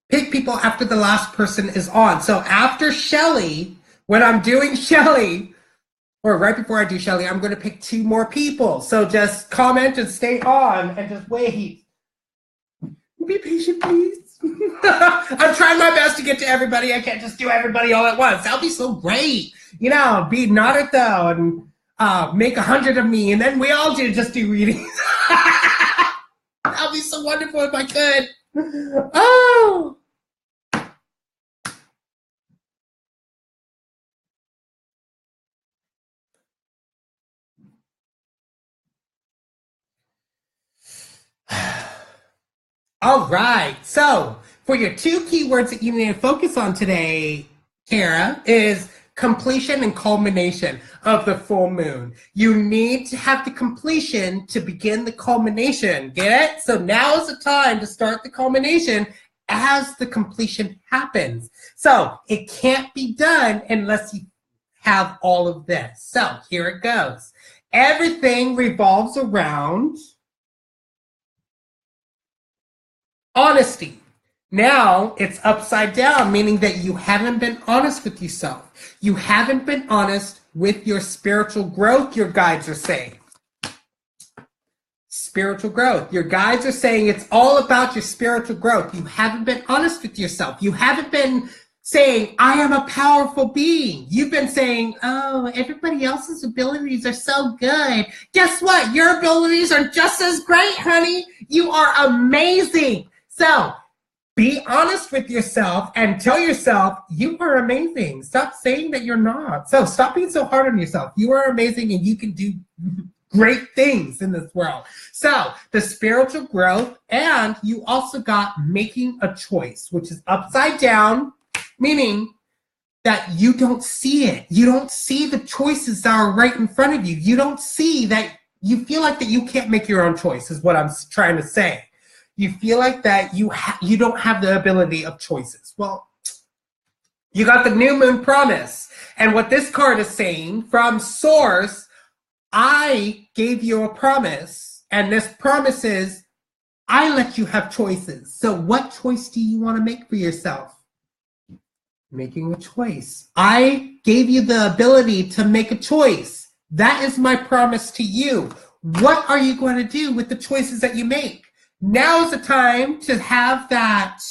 pick people after the last person is on. So after Shelley, when I'm doing Shelly, or right before I do Shelly, I'm going to pick 2 more people. So just comment and stay on and just wait. Be patient, please. I'm trying my best to get to everybody. I can't just do everybody all at once. That'll be so great. You know, be Naruto and make 100 of me, and then we all just do readings. That'd be so wonderful if I could. Oh. All right. So for your 2 keywords that you need to focus on today, Kara, is completion and culmination of the full moon. You need to have the completion to begin the culmination. Get it? So now is the time to start the culmination as the completion happens. So it can't be done unless you have all of this. So here it goes. Everything revolves around honesty. Now it's upside down, meaning that you haven't been honest with yourself. You haven't been honest with your spiritual growth, your guides are saying. Spiritual growth. Your guides are saying it's all about your spiritual growth. You haven't been honest with yourself. You haven't been saying, I am a powerful being. You've been saying, oh, everybody else's abilities are so good. Guess what? Your abilities are just as great, honey. You are amazing. So be honest with yourself and tell yourself you are amazing. Stop saying that you're not. So stop being so hard on yourself. You are amazing and you can do great things in this world. So the spiritual growth, and you also got making a choice, which is upside down, meaning that you don't see it. You don't see the choices that are right in front of you. You don't see that. You feel like that you can't make your own choice is what I'm trying to say. You feel like that you don't have the ability of choices. Well, you got the new moon promise. And what this card is saying from source, I gave you a promise. And this promise is, I let you have choices. So what choice do you want to make for yourself? Making a choice. I gave you the ability to make a choice. That is my promise to you. What are you going to do with the choices that you make? Now is the time to have that.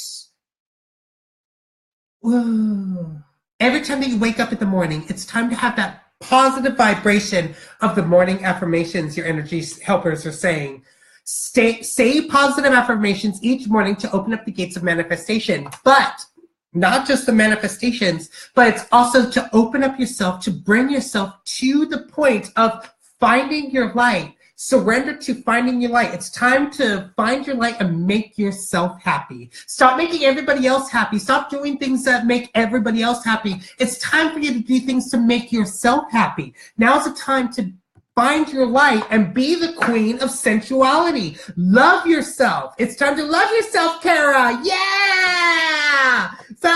Whoa. Every time that you wake up in the morning, it's time to have that positive vibration of the morning affirmations your energy helpers are saying. Say positive affirmations each morning to open up the gates of manifestation. But not just the manifestations, but it's also to open up yourself, to bring yourself to the point of finding your light. Surrender to finding your light. It's time to find your light and make yourself happy. Stop making everybody else happy. Stop doing things that make everybody else happy. It's time for you to do things to make yourself happy. Now's the time to find your light and be the queen of sensuality. Love yourself. It's time to love yourself, Kara. Yeah! So,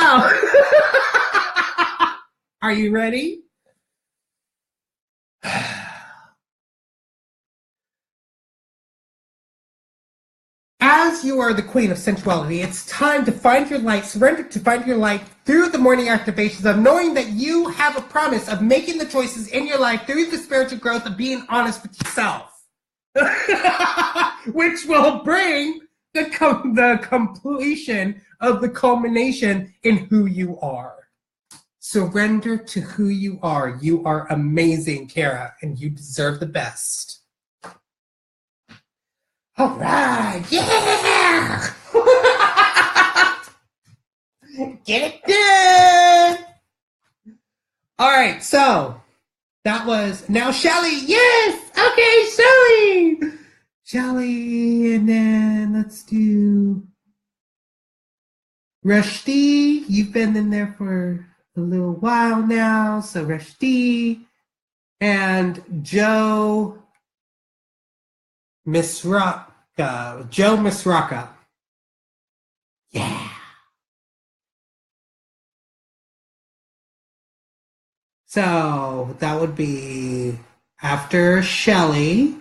are you ready? As you are the queen of sensuality, it's time to find your light, surrender to find your light through the morning activations of knowing that you have a promise of making the choices in your life through the spiritual growth of being honest with yourself, which will bring the completion of the culmination in who you are. Surrender to who you are. You are amazing, Kara, and you deserve the best. All right, yeah! Get it done! All right, so that was, now Shelly, yes! Okay, Shelly! Shelly, and then let's do Rushdie. You've been in there for a little while now, so Rushdie and Joe Misraka. Joe Misraka. Yeah. So that would be after Shelly.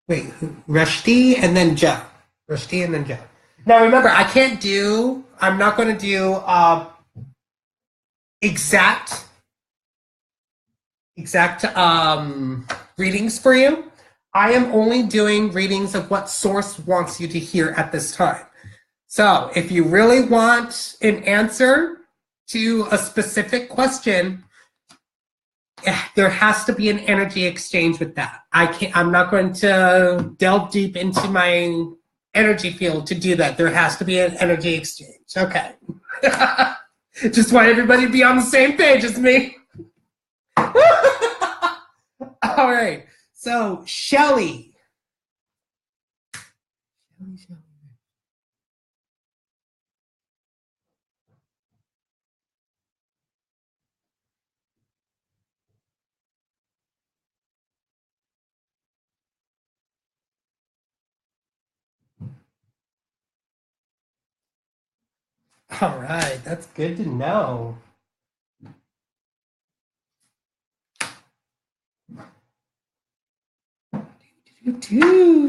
Wait, Rushdie and then Joe. Rushdie and then Joe. Now remember, I'm not going to do exact readings for you. I am only doing readings of what source wants you to hear at this time. So if you really want an answer to a specific question, there has to be an energy exchange with that. I'm not going to delve deep into my energy field to do that. There has to be an energy exchange. Okay. Just want everybody to be on the same page as me. All right. So, Shelly. All right. That's good to know.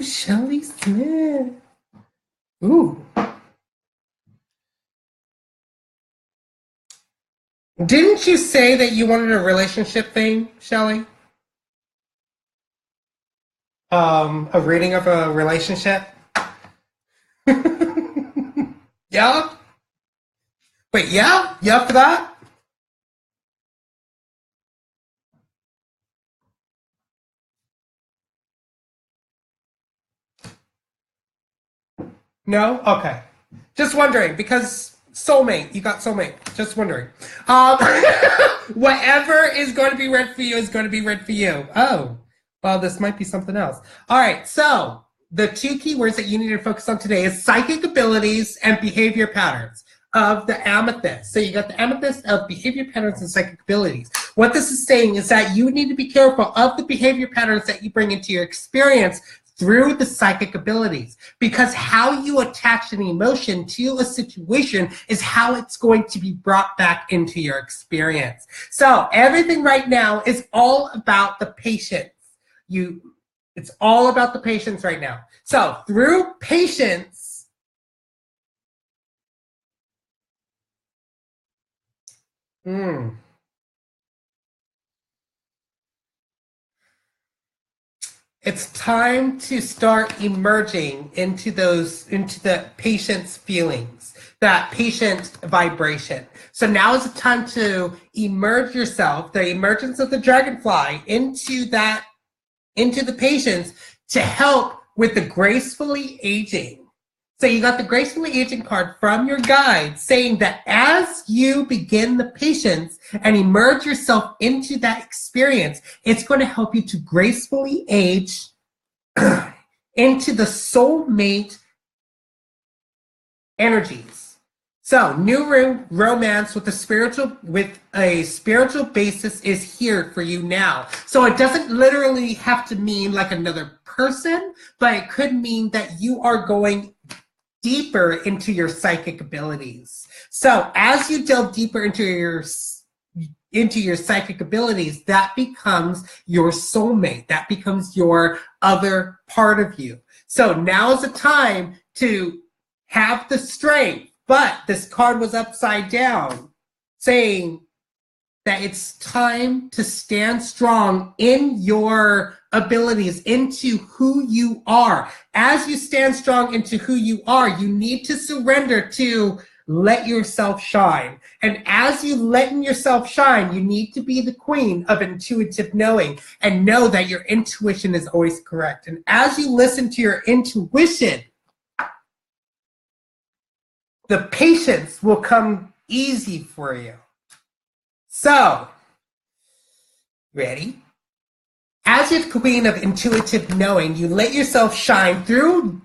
Shelly Smith. Ooh. Didn't you say that you wanted a relationship thing, Shelly? A reading of a relationship? Yeah? Wait, yeah? Yeah for that? No? Okay. Just wondering, because soulmate, you got soulmate. Just wondering. Whatever is going to be read for you is going to be read for you. Oh, well, this might be something else. All right, so the two keywords that you need to focus on today is psychic abilities and behavior patterns of the amethyst. So you got the amethyst of behavior patterns and psychic abilities. What this is saying is that you need to be careful of the behavior patterns that you bring into your experience through the psychic abilities, because how you attach an emotion to a situation is how it's going to be brought back into your experience. So everything right now is all about the patience. It's all about the patience right now. So through patience, it's time to start emerging into the patient's feelings, that patient vibration. So now is the time to emerge yourself, the emergence of the dragonfly into the patients, to help with the gracefully aging. So you got the gracefully aging card from your guide saying that as you begin the patience and emerge yourself into that experience, it's going to help you to gracefully age into the soulmate energies. So new romance with a spiritual basis is here for you now. So it doesn't literally have to mean like another person, but it could mean that you are going deeper into your psychic abilities. So as you delve deeper into your psychic abilities, that becomes your soulmate. That becomes your other part of you. So now is the time to have the strength, but this card was upside down, saying that it's time to stand strong in your abilities, into who you are. As you stand strong into who you are, you need to surrender to let yourself shine. And as you letting yourself shine, you need to be the queen of intuitive knowing and know that your intuition is always correct. And as you listen to your intuition, the patience will come easy for you. So, ready? As your queen of intuitive knowing, you let yourself shine through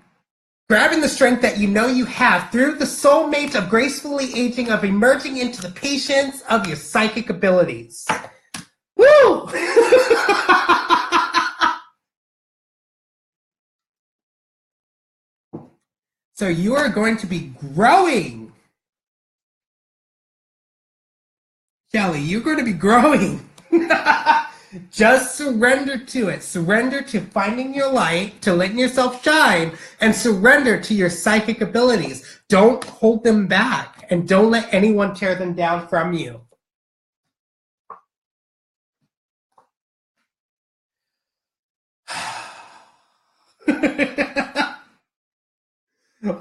grabbing the strength that you know you have, through the soulmate of gracefully aging, of emerging into the patience of your psychic abilities. Woo! So you are going to be growing. Shelly, you're going to be growing. Just surrender to it. Surrender to finding your light, to letting yourself shine, and surrender to your psychic abilities. Don't hold them back, and don't let anyone tear them down from you.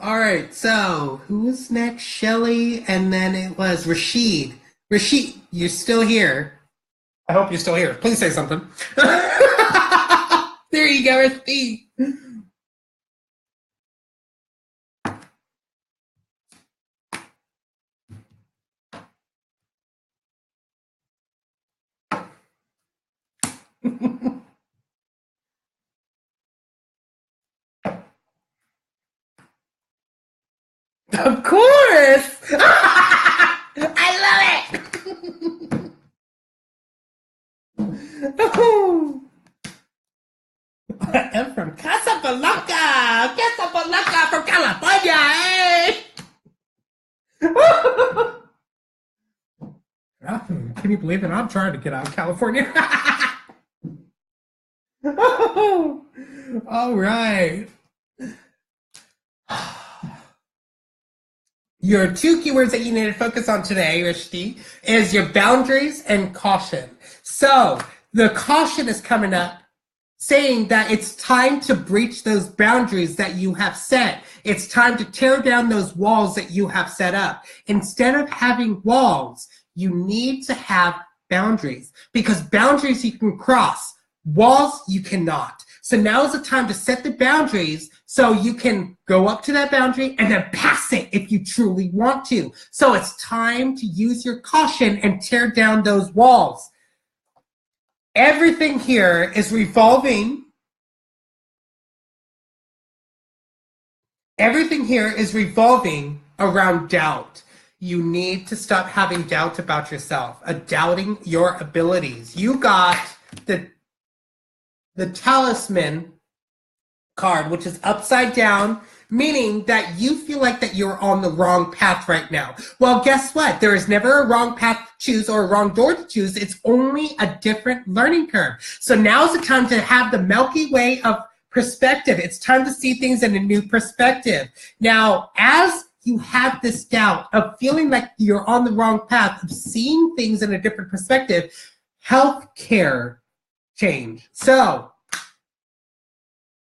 All right, so who was next? Shelly, and then it was Rashid. Rashid, you're still here. I hope you're still here. Please say something. There you go, Rashid. Of course! I love it! I'm from Casablanca! Casablanca from California! Hey! Can you believe it? I'm trying to get out of California. All right. Your two keywords that you need to focus on today, Rishti, is your boundaries and caution. So the caution is coming up saying that it's time to breach those boundaries that you have set. It's time to tear down those walls that you have set up. Instead of having walls, you need to have boundaries, because boundaries you can cross, walls you cannot. So now is the time to set the boundaries so you can go up to that boundary and then pass it if you truly want to. So it's time to use your caution and tear down those walls. Everything here is revolving. Everything here is revolving around doubt. You need to stop having doubt about yourself, doubting your abilities. You got the talisman card, which is upside down, meaning that you feel like that you're on the wrong path right now. Well, guess what? There is never a wrong path to choose or a wrong door to choose. It's only a different learning curve. So now's the time to have the Milky Way of perspective. It's time to see things in a new perspective. Now, as you have this doubt of feeling like you're on the wrong path, of seeing things in a different perspective, healthcare change. So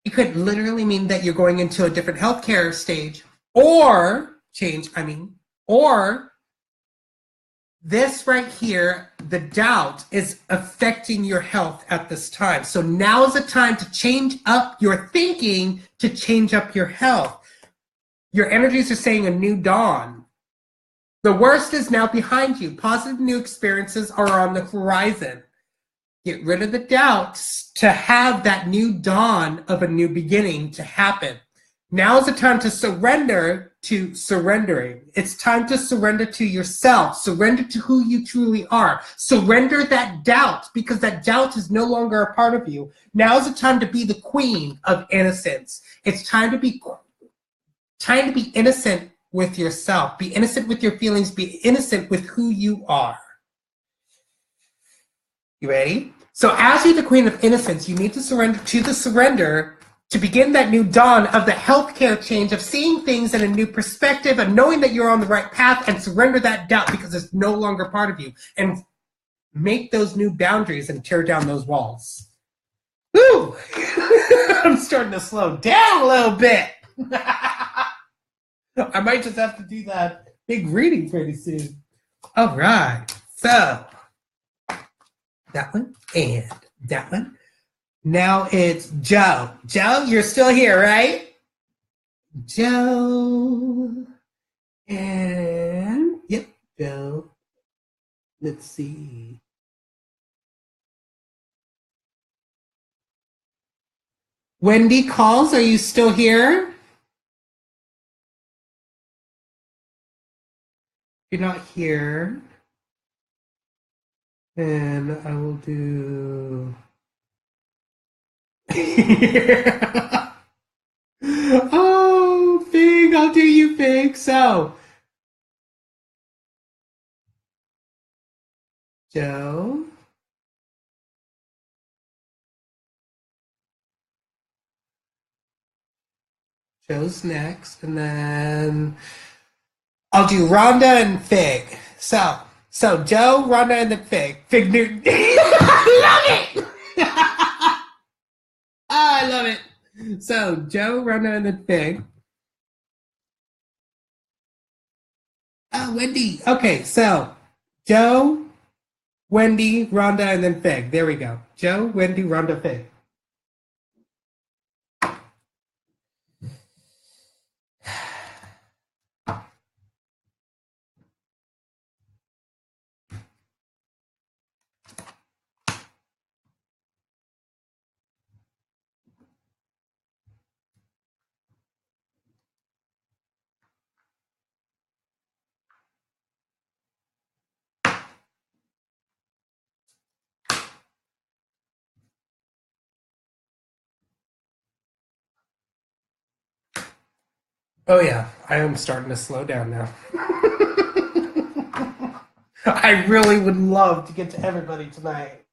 it could literally mean that you're going into a different healthcare stage or change, or this right here, the doubt is affecting your health at this time. So now is the time to change up your thinking, to change up your health. Your energies are saying a new dawn. The worst is now behind you. Positive new experiences are on the horizon. Get rid of the doubts to have that new dawn of a new beginning to happen. Now is the time to surrender to surrendering. It's time to surrender to yourself. Surrender to who you truly are. Surrender that doubt, because that doubt is no longer a part of you. Now is the time to be the queen of innocence. It's time to be innocent with yourself. Be innocent with your feelings. Be innocent with who you are. You ready? So as you're the queen of innocence, you need to surrender to the surrender to begin that new dawn of the healthcare change, of seeing things in a new perspective, and knowing that you're on the right path, and surrender that doubt because it's no longer part of you. And make those new boundaries and tear down those walls. Woo! I'm starting to slow down a little bit. I might just have to do that big reading pretty soon. All right. So that one and that one. Now it's Joe. Joe, you're still here, right? Joe. And yep, Joe. Let's see. Wendy calls, are you still here? If you're not here, then I will do. Oh, Fig, I'll do you, Fig. So, Joe. Joe's next, and then I'll do Rhonda and Fig. So Joe, Rhonda, and then Fig. Fig Newton. I love it. Oh, I love it. So Joe, Rhonda, and then Fig. Oh, Wendy. Okay, so Joe, Wendy, Rhonda, and then Fig. There we go. Joe, Wendy, Rhonda, Fig. Oh yeah, I am starting to slow down now. I really would love to get to everybody tonight.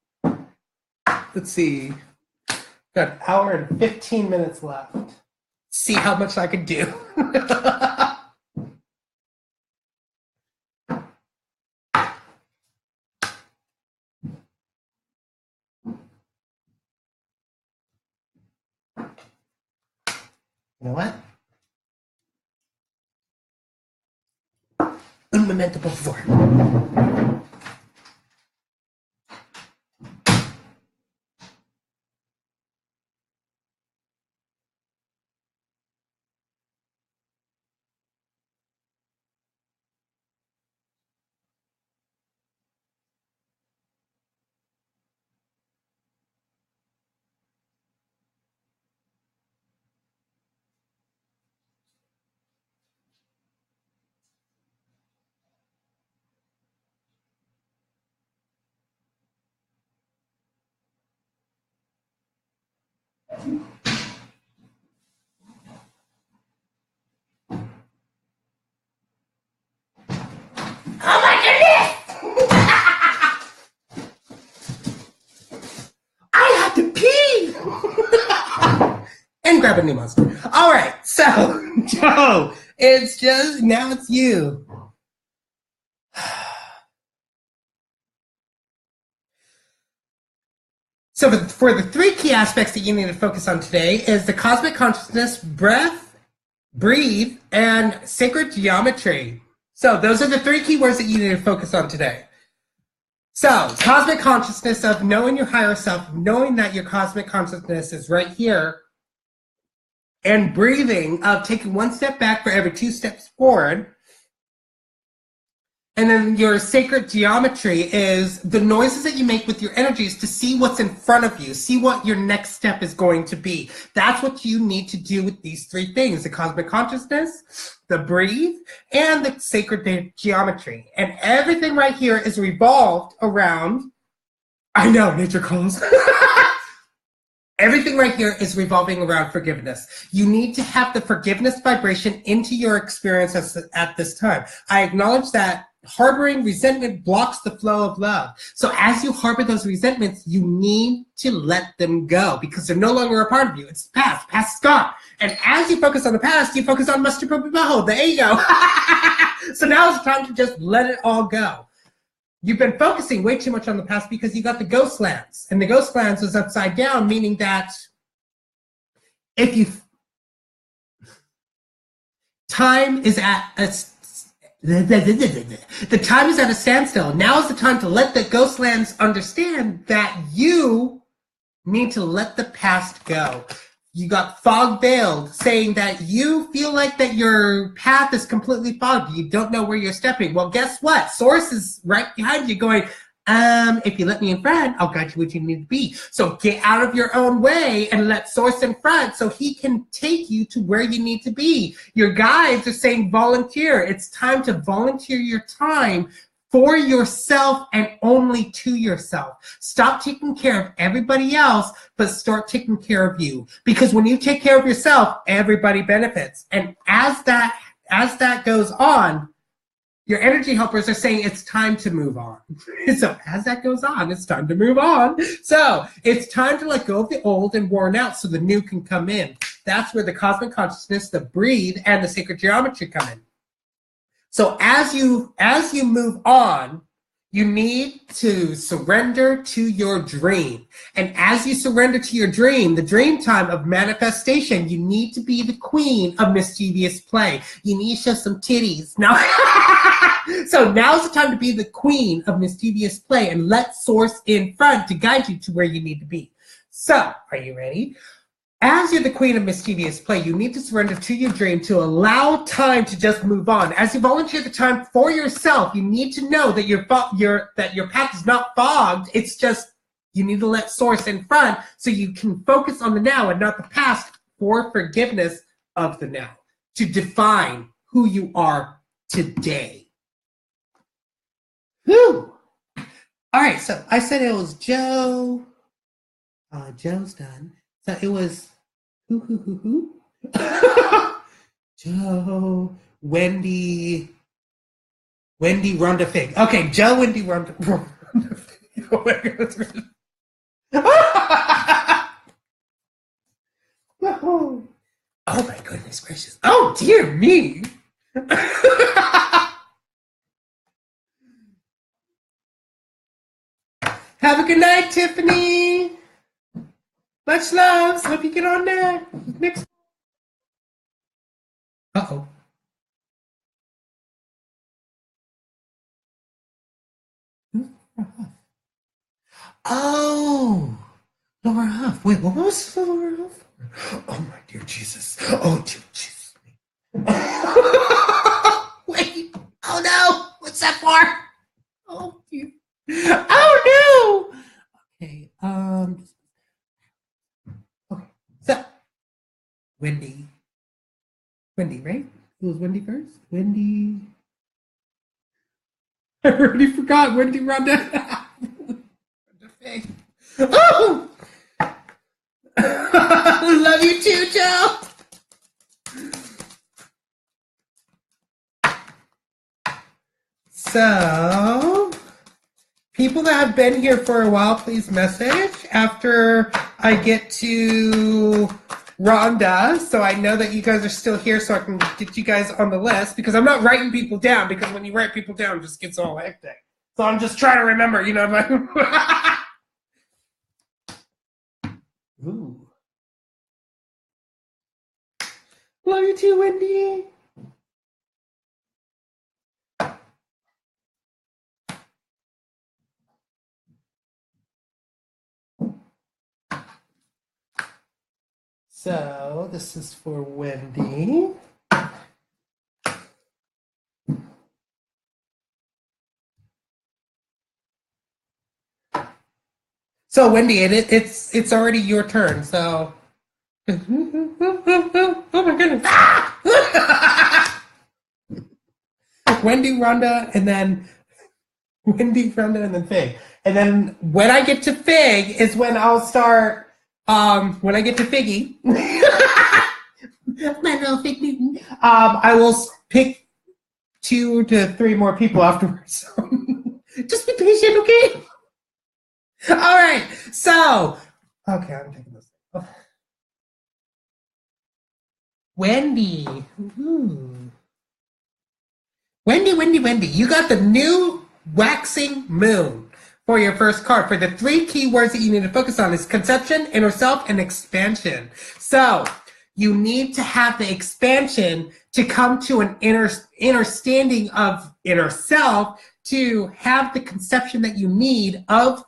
Let's see. Got an hour and 15 minutes left. See how much I can do. You know what? Un momento, por favor. Oh my goodness! I have to pee! And grab a new monster. All right, so, Joe, it's just, now it's you. So for the three key aspects that you need to focus on today is the cosmic consciousness, breath, breathe, and sacred geometry. So those are the three key words that you need to focus on today. So cosmic consciousness of knowing your higher self, knowing that your cosmic consciousness is right here, and breathing of taking one step back for every 2 steps forward. And then your sacred geometry is the noises that you make with your energies to see what's in front of you, see what your next step is going to be. That's what you need to do with these three things: the cosmic consciousness, the breathe, and the sacred geometry. And everything right here is revolved around, I know, nature calls. Everything right here is revolving around forgiveness. You need to have the forgiveness vibration into your experience at this time. I acknowledge that harboring resentment blocks the flow of love. So as you harbor those resentments, you need to let them go because they're no longer a part of you. It's the past. The past is gone. And as you focus on the past, you focus on Mr. Popo, the ego. So now it's time to just let it all go. You've been focusing way too much on the past because you got the ghost lands. And the ghost lands is upside down, meaning that if you... Time is at a... The time is at a standstill. Now is the time to let the ghost lands understand that you need to let the past go. You got fog veiled, saying that you feel like that your path is completely fogged. You don't know where you're stepping. Well, guess what? Source is right behind you going, if you let me in front, I'll guide you where you need to be. So get out of your own way and let Source in front so he can take you to where you need to be. Your guides are saying volunteer. It's time to volunteer your time for yourself and only to yourself. Stop taking care of everybody else, but start taking care of you. Because when you take care of yourself, everybody benefits. And as that goes on, your energy helpers are saying it's time to move on. So as that goes on, it's time to move on. So it's time to let go of the old and worn out so the new can come in. That's where the cosmic consciousness, the breathe, and the sacred geometry come in. So as you move on, You need to surrender to your dream. And as you surrender to your dream, the dream time of manifestation, you need to be the queen of mischievous play. You need to show some titties. No. So now's the time to be the queen of mischievous play and let source in front to guide you to where you need to be. So, are you ready? As you're the queen of mischievous play, you need to surrender to your dream to allow time to just move on. As you volunteer the time for yourself, you need to know that your path is not fogged. It's just you need to let source in front so you can focus on the now and not the past for forgiveness of the now, to define who you are today. Whew. All right, so I said it was Joe. Joe's done. So it was who? Joe, Wendy, Rhonda Fig. Okay, Joe, Wendy, Rhonda Fig. Oh my God. Oh my goodness gracious. Oh dear me. Have a good night, Tiffany. Much love. Hope you get on there. Next. Uh-oh. Oh, Laura Huff. Wait, what was Laura Huff? Oh my dear Jesus. Oh dear Jesus. Wait. Oh no. What's that for? Oh dear. Oh no. Okay. Okay. So, Wendy, right? It was Wendy first? Wendy. I already forgot. Wendy Rhonda. Oh! Love you too, Joe. So, people that have been here for a while, please message after I get to Rhonda, so I know that you guys are still here so I can get you guys on the list, because I'm not writing people down, because when you write people down, it just gets all hectic. So I'm just trying to remember, you know. Ooh. Love you too, Wendy. So this is for Wendy. So Wendy, it's already your turn. So, oh my goodness, Wendy, Rhonda, and then Wendy, Rhonda, and then Fig. And then when I get to Fig is when I'll start. When I get to Figgy, my little Fig Newton, I will pick 2 to 3 more people afterwards. So just be patient, okay? All right, so, okay, I'm taking this. Oh. Wendy. Ooh. Wendy, you got the new waxing moon for your first card. For the 3 key words that you need to focus on is conception, inner self, and expansion. So, you need to have the expansion to come to an inner standing of inner self, to have the conception that you need of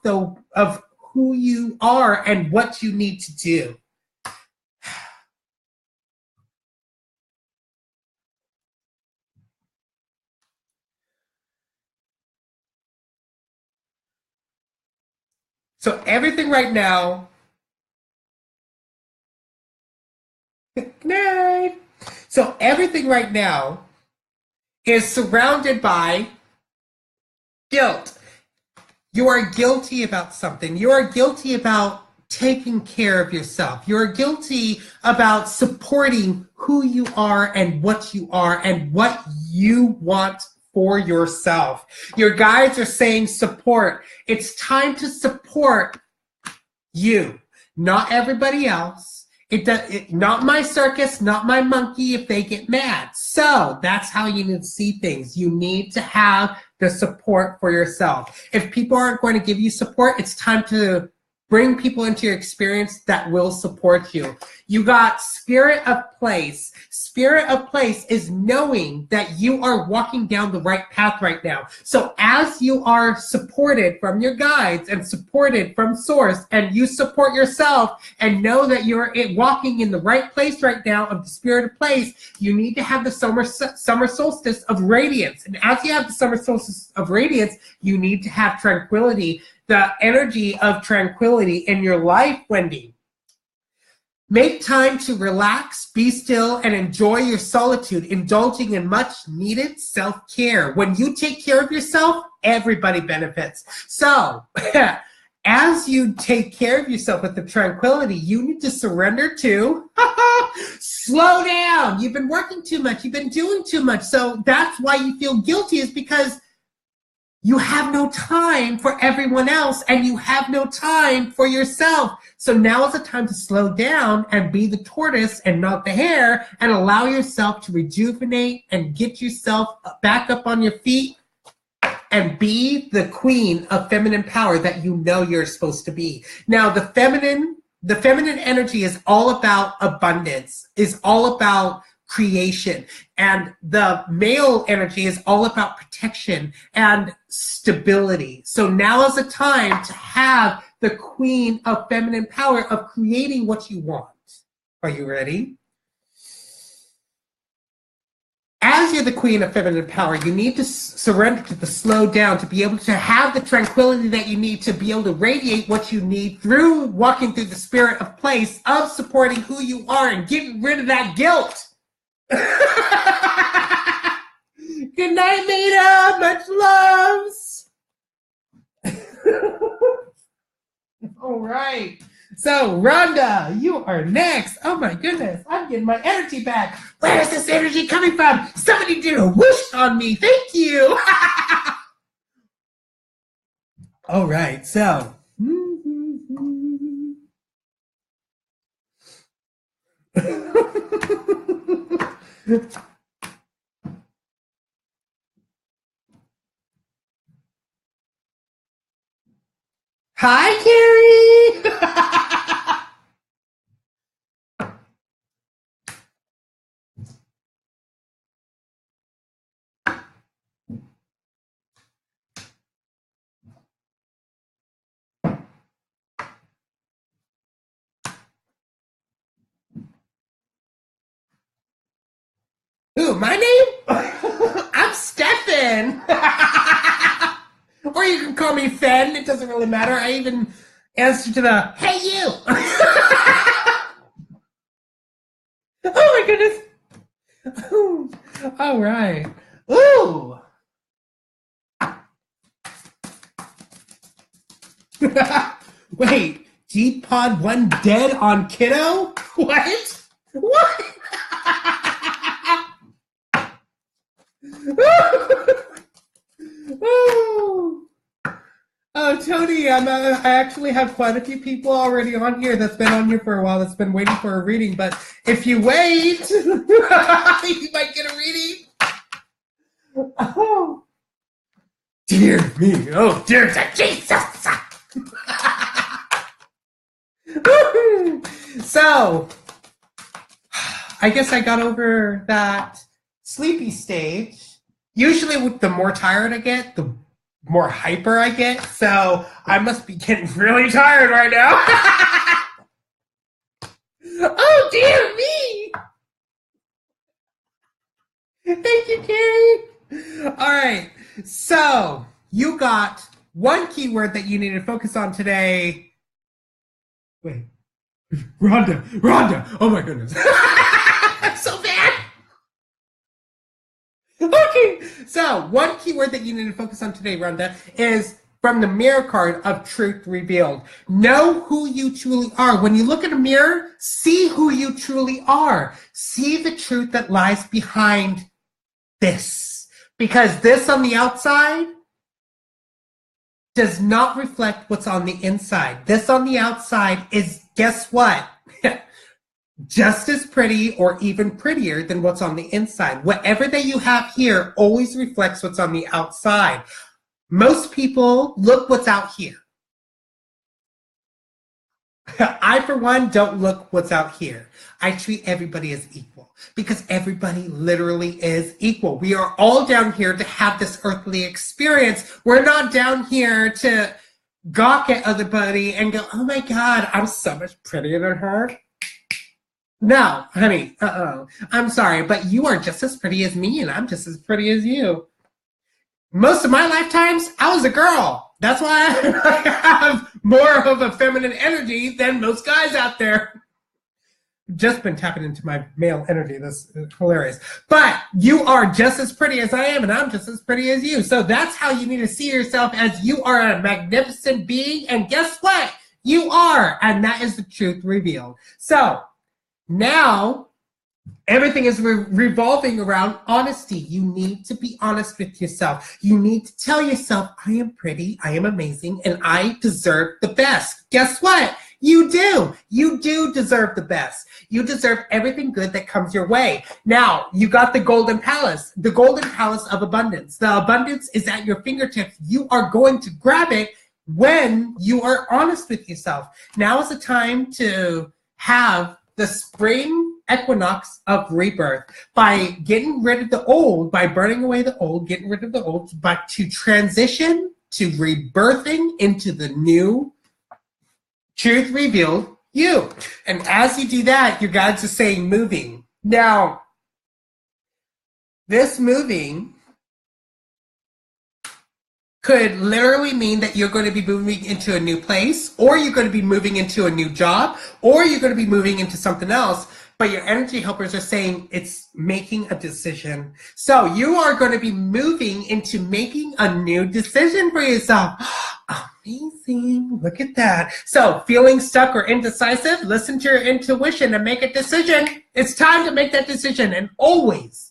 who you are and what you need to do. So everything right now, good night. So everything right now is surrounded by guilt. You are guilty about something. You are guilty about taking care of yourself. You're guilty about supporting who you are and what you want for yourself. Your guides are saying support. It's time to support you, not everybody else. Not my circus, not my monkey if they get mad. So that's how you need to see things. You need to have the support for yourself. If people aren't going to give you support, it's time to bring people into your experience that will support you. You got spirit of place. Spirit of place is knowing that you are walking down the right path right now. So as you are supported from your guides and supported from source, and you support yourself and know that you're walking in the right place right now of the spirit of place, you need to have the summer solstice of radiance. And as you have the summer solstice of radiance, you need to have tranquility, the energy of tranquility in your life, Wendy. Make time to relax, be still, and enjoy your solitude, indulging in much needed self-care. When you take care of yourself, everybody benefits. So, as you take care of yourself with the tranquility, you need to surrender to slow down. You've been working too much. You've been doing too much. So that's why you feel guilty, is because you have no time for everyone else and you have no time for yourself. So now is the time to slow down and be the tortoise and not the hare, and allow yourself to rejuvenate and get yourself back up on your feet and be the queen of feminine power that you know you're supposed to be. Now, the feminine energy is all about abundance, is all about creation, and the male energy is all about protection and stability. So now is the time to have the queen of feminine power of creating what you want. Are you ready? As you're the queen of feminine power, you need to surrender to the slow down, to be able to have the tranquility that you need to be able to radiate what you need through walking through the spirit of place of supporting who you are and getting rid of that guilt. Good night, Maida. Much loves. All right. So, Rhonda, you are next. Oh my goodness, I'm getting my energy back. Where is this energy coming from? Somebody did a whoosh on me. Thank you. All right. So. Hi, Carrie. Ooh, my name? I'm Stefan. Or you can call me Fen. It doesn't really matter. I even answer to the, hey, you. Oh, my goodness. Ooh. All right. Ooh. Wait, G-Pod 1 dead on Kiddo? What? What? Oh, Tony, I actually have quite a few people already on here that's been on here for a while, that's been waiting for a reading, but if you wait, you might get a reading. Oh, dear me. Oh, dear Jesus. So, I guess I got over that sleepy stage. Usually, the more tired I get, the more hyper I get. So, I must be getting really tired right now. Oh, dear me. Thank you, Carrie. All right. So, you got one keyword that you need to focus on today. Wait. Rhonda. Oh, my goodness. So bad. Okay, so one keyword that you need to focus on today, Rhonda, is from the mirror card of Truth Revealed. Know who you truly are. When you look in a mirror, see who you truly are. See the truth that lies behind this. Because this on the outside does not reflect what's on the inside. This on the outside is, guess what? just as pretty or even prettier than what's on the inside. Whatever that you have here always reflects what's on the outside. Most people look what's out here. I, for one, don't look what's out here. I treat everybody as equal because everybody literally is equal. We are all down here to have this earthly experience. We're not down here to gawk at everybody and go, oh my God, I'm so much prettier than her. No, honey, I'm sorry, but you are just as pretty as me and I'm just as pretty as you. Most of my lifetimes, I was a girl. That's why I have more of a feminine energy than most guys out there. Just been tapping into my male energy. That's hilarious. But you are just as pretty as I am, and I'm just as pretty as you. So that's how you need to see yourself, as you are a magnificent being. And guess what? You are. And that is the truth revealed. So now everything is revolving around honesty. You need to be honest with yourself. You need to tell yourself, I am pretty, I am amazing, and I deserve the best. Guess what? You do. You do deserve the best. You deserve everything good that comes your way. Now, you got the golden palace of abundance. The abundance is at your fingertips. You are going to grab it when you are honest with yourself. Now is the time to have the spring equinox of rebirth by getting rid of the old, by burning away the old, getting rid of the old, but to transition to rebirthing into the new truth revealed you. And as you do that, your guides are saying moving. Now, this moving could literally mean that you're going to be moving into a new place, or you're going to be moving into a new job, or you're going to be moving into something else. But your energy helpers are saying it's making a decision. So you are going to be moving into making a new decision for yourself. Amazing. Look at that. So feeling stuck or indecisive, listen to your intuition and make a decision. It's time to make that decision. And always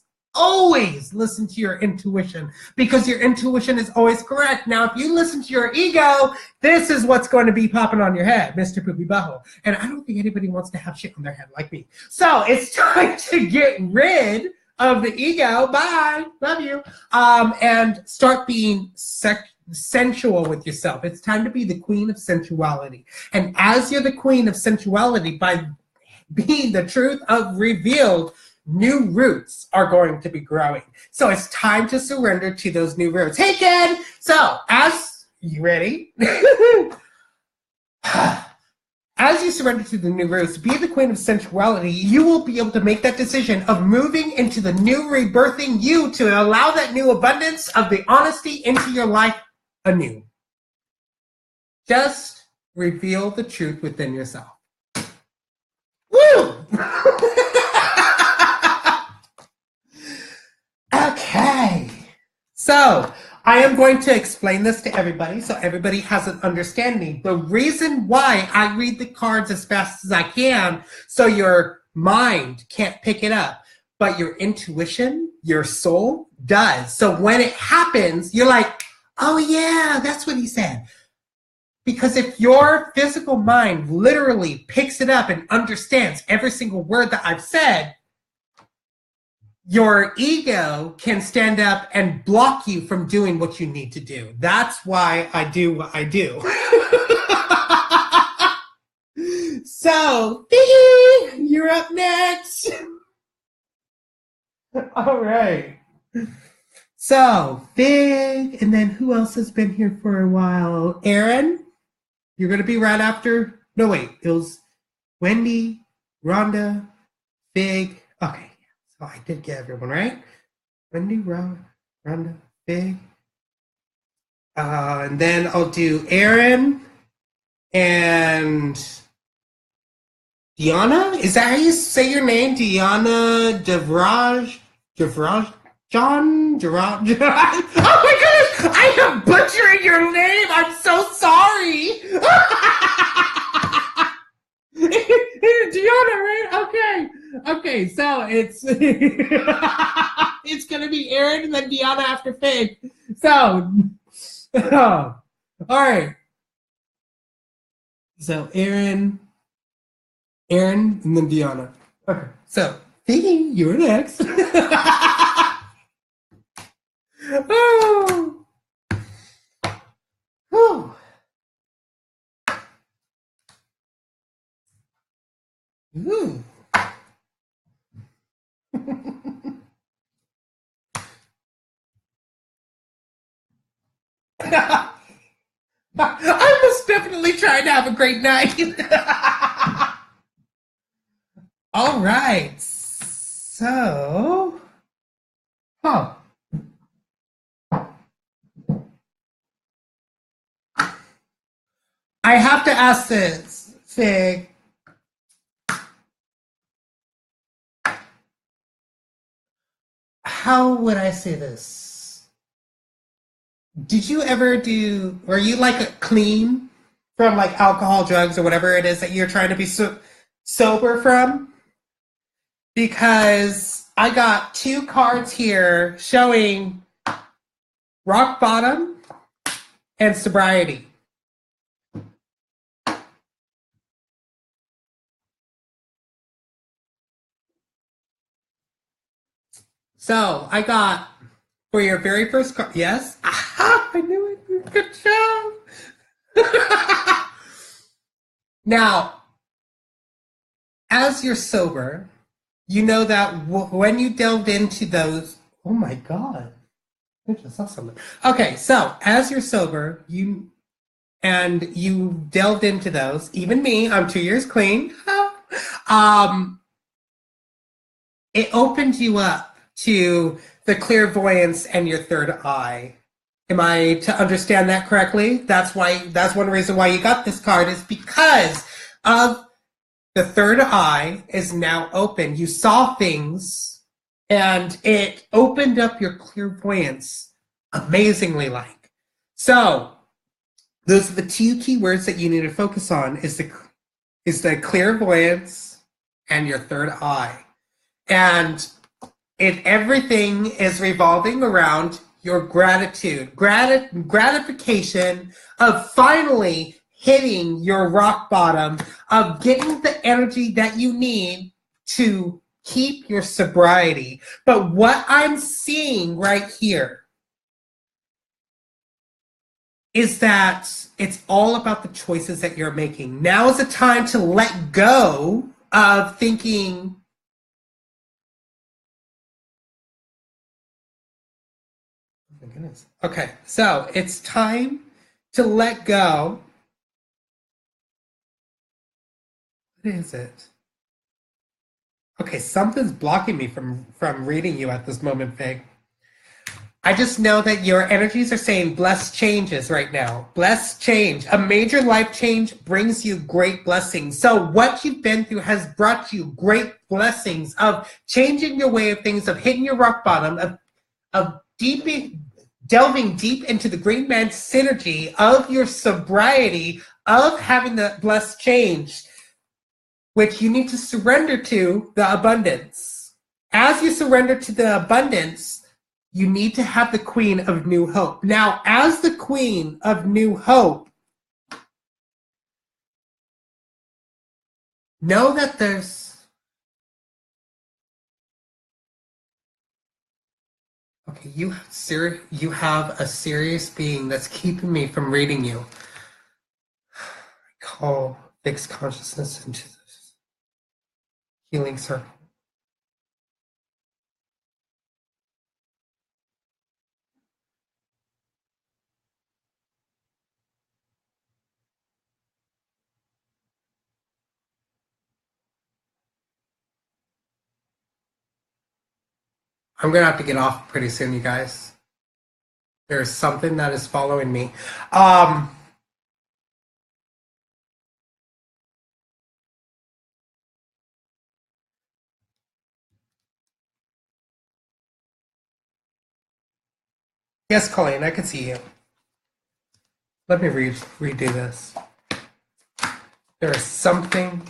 listen to your intuition, because your intuition is always correct. Now, if you listen to your ego, this is what's going to be popping on your head, Mr. Poopy Butthole. And I don't think anybody wants to have shit on their head like me. So it's time to get rid of the ego. Bye. Love you. And start being sensual with yourself. It's time to be the queen of sensuality. And as you're the queen of sensuality, by being the truth of revealed, new roots are going to be growing. So it's time to surrender to those new roots. Hey, kid! So, you ready? As you surrender to the new roots, be the queen of sensuality, you will be able to make that decision of moving into the new rebirthing you, to allow that new abundance of the honesty into your life anew. Just reveal the truth within yourself. Woo! Okay, so I am going to explain this to everybody so everybody has an understanding. The reason why I read the cards as fast as I can, so your mind can't pick it up, but your intuition, your soul does. So when it happens, you're like, oh yeah, that's what he said. Because if your physical mind literally picks it up and understands every single word that I've said, your ego can stand up and block you from doing what you need to do. That's why I do what I do. So, you're up next. All right. So, Fig, and then who else has been here for a while? Aaron, you're going to be right after. No, wait. It was Wendy, Rhonda, Fig. Okay. Oh, I did get everyone, right? Wendy, Rhonda, Fig. And then I'll do Aaron and Deanna. Is that how you say your name? Deanna John? Oh my goodness! I am butchering your name! I'm so sorry! Deanna, right? Okay, so it's it's gonna be Aaron and then Deanna after Fig. So, all right. So Aaron, and then Deanna. Okay, so thinking you're next. Oh, whew. Ooh. I was definitely trying to have a great night. All right. So, huh. I have to ask this, Fig. How would I say this? Did you ever were you like a clean from like alcohol, drugs, or whatever it is that you're trying to be sober from? Because I got two cards here showing rock bottom and sobriety. So I got for your very first card. Yes, aha, I knew it. Good job. Now, as you're sober, you know that when you delved into those, oh my God, I just saw something. Okay, so as you're sober, you delved into those. Even me, I'm 2 years clean. um, it opened you up to the clairvoyance and your third eye. Am I to understand that correctly? That's one reason why you got this card is because of the third eye is now open. You saw things and it opened up your clairvoyance amazingly like. So those are the two key words that you need to focus on is the clairvoyance and your third eye. And everything is revolving around your gratitude, gratification of finally hitting your rock bottom, of getting the energy that you need to keep your sobriety. But what I'm seeing right here is that it's all about the choices that you're making. Now is the time to let go of thinking, oh my goodness. Okay, so it's time to let go. What is it? Okay, something's blocking me from reading you at this moment, Fig. I just know that your energies are saying blessed changes right now. Blessed change. A major life change brings you great blessings. So what you've been through has brought you great blessings of changing your way of things, of hitting your rock bottom, of delving deep into the green man synergy of your sobriety, of having the blessed change, which you need to surrender to the abundance. As you surrender to the abundance, you need to have the Queen of New Hope. Now, as the Queen of New Hope, know that okay, you have a serious being that's keeping me from reading you. I call fixed consciousness into this healing circle. I'm gonna have to get off pretty soon, you guys. There's something that is following me. Yes, Colleen, I can see you. Let me redo this. There is something.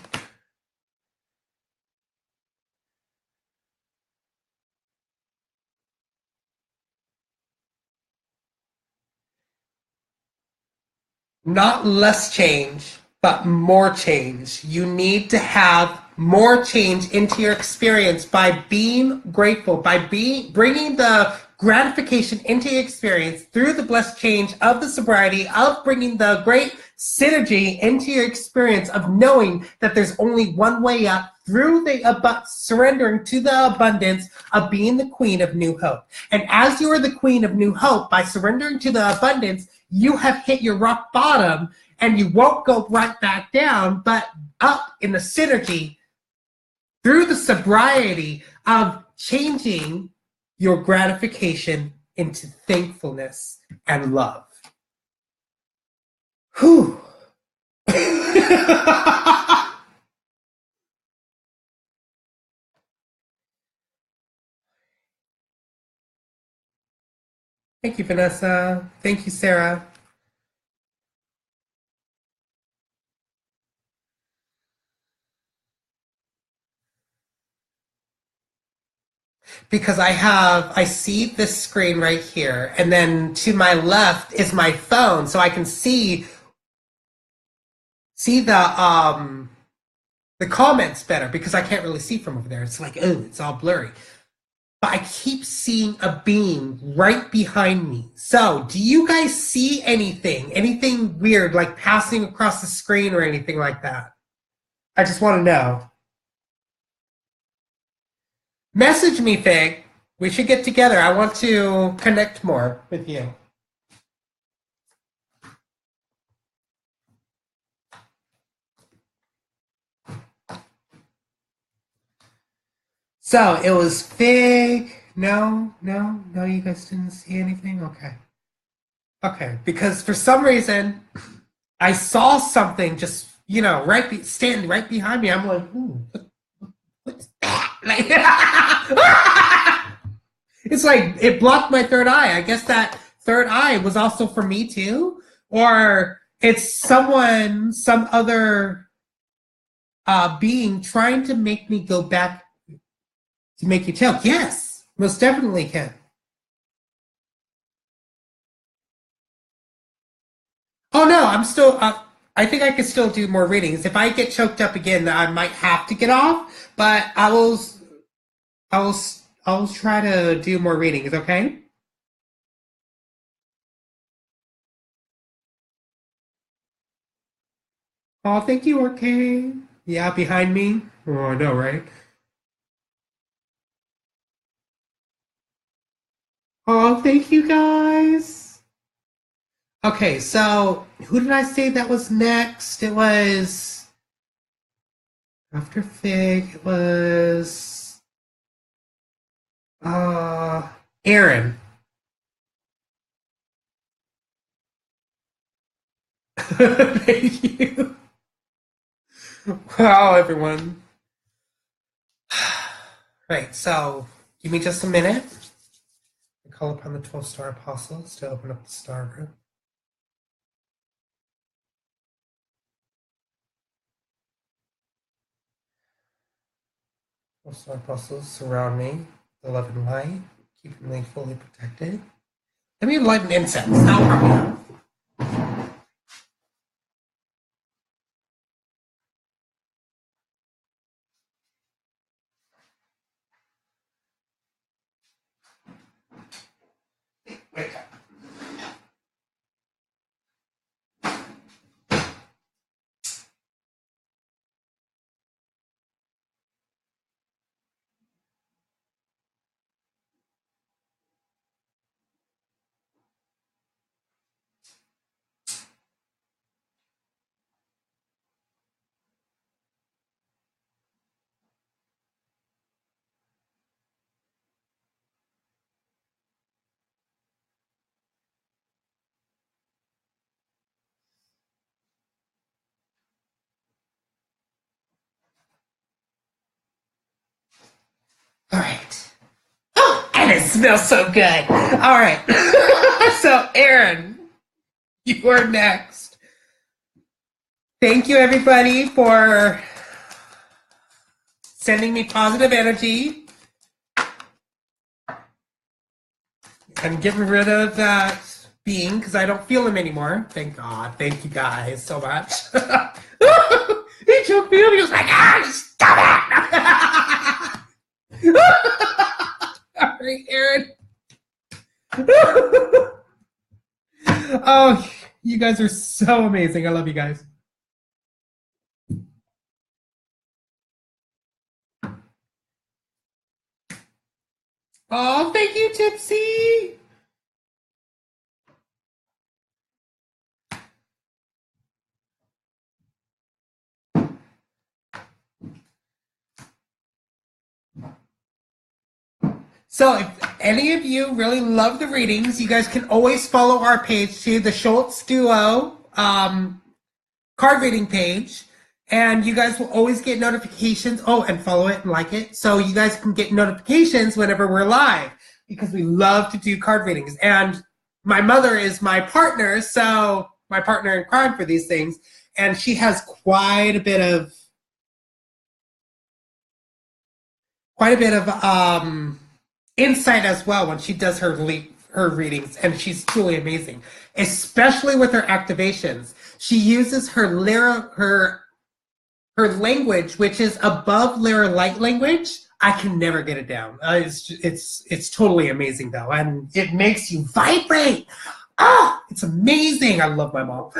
Not less change, but more change. You need to have more change into your experience by being grateful, by bringing the gratification into your experience through the blessed change of the sobriety, of bringing the great synergy into your experience of knowing that there's only one way up through the surrendering to the abundance of being the queen of new hope. And as you are the queen of new hope, by surrendering to the abundance, you have hit your rock bottom, and you won't go right back down, but up in the synergy through the sobriety of changing your gratification into thankfulness and love. Whew. Thank you, Vanessa. Thank you, Sarah. Because I see this screen right here, and then to my left is my phone, so I can see the comments better, because I can't really see from over there. It's like, oh, it's all blurry. But I keep seeing a being right behind me. So do you guys see anything weird, like passing across the screen or anything like that? I just want to know. Message me, Fig. We should get together. I want to connect more with you. So it was Fig. No, you guys didn't see anything? Okay, because for some reason I saw something just, standing right behind me. I'm like, what's that? Like, it's like it blocked my third eye. I guess that third eye was also for me too, or it's some other being trying to make me go back to make you tell. Yes, most definitely can. Oh no, I'm still. I think I could still do more readings. If I get choked up again, I might have to get off. But I will try to do more readings. Okay. Oh, thank you, okay. Yeah, behind me. Oh, I know, right? Oh, thank you guys. Okay, so who did I say that was next? It was after Fig. It was Aaron. Thank you. Wow, everyone. Right, so give me just a minute. I call upon the 12-star apostles to open up the star room. 12-star apostles surround me with love and light, keeping me fully protected. Let me light an incense. That'll probably help. Wait. All right. Oh, and it smells so good. All right. So, Aaron, you are next. Thank you, everybody, for sending me positive energy and getting rid of that being, because I don't feel him anymore. Thank God. Thank you guys so much. He choked me up. He was like, stop it. All right, Aaron. Oh, you guys are so amazing. I love you guys. Oh, thank you, Tipsy. So if any of you really love the readings, you guys can always follow our page too, the SchultzDuo card reading page. And you guys will always get notifications. Oh, and follow it and like it. So you guys can get notifications whenever we're live because we love to do card readings. And my mother is my partner, so my partner in crime for these things. And she has quite a bit of insight as well when she does her readings, and she's truly amazing, especially with her activations. She uses her language, which is above lyra light language. I can never get it down. It's totally amazing though, and it makes you vibrate. Ah, it's amazing. I love my mom.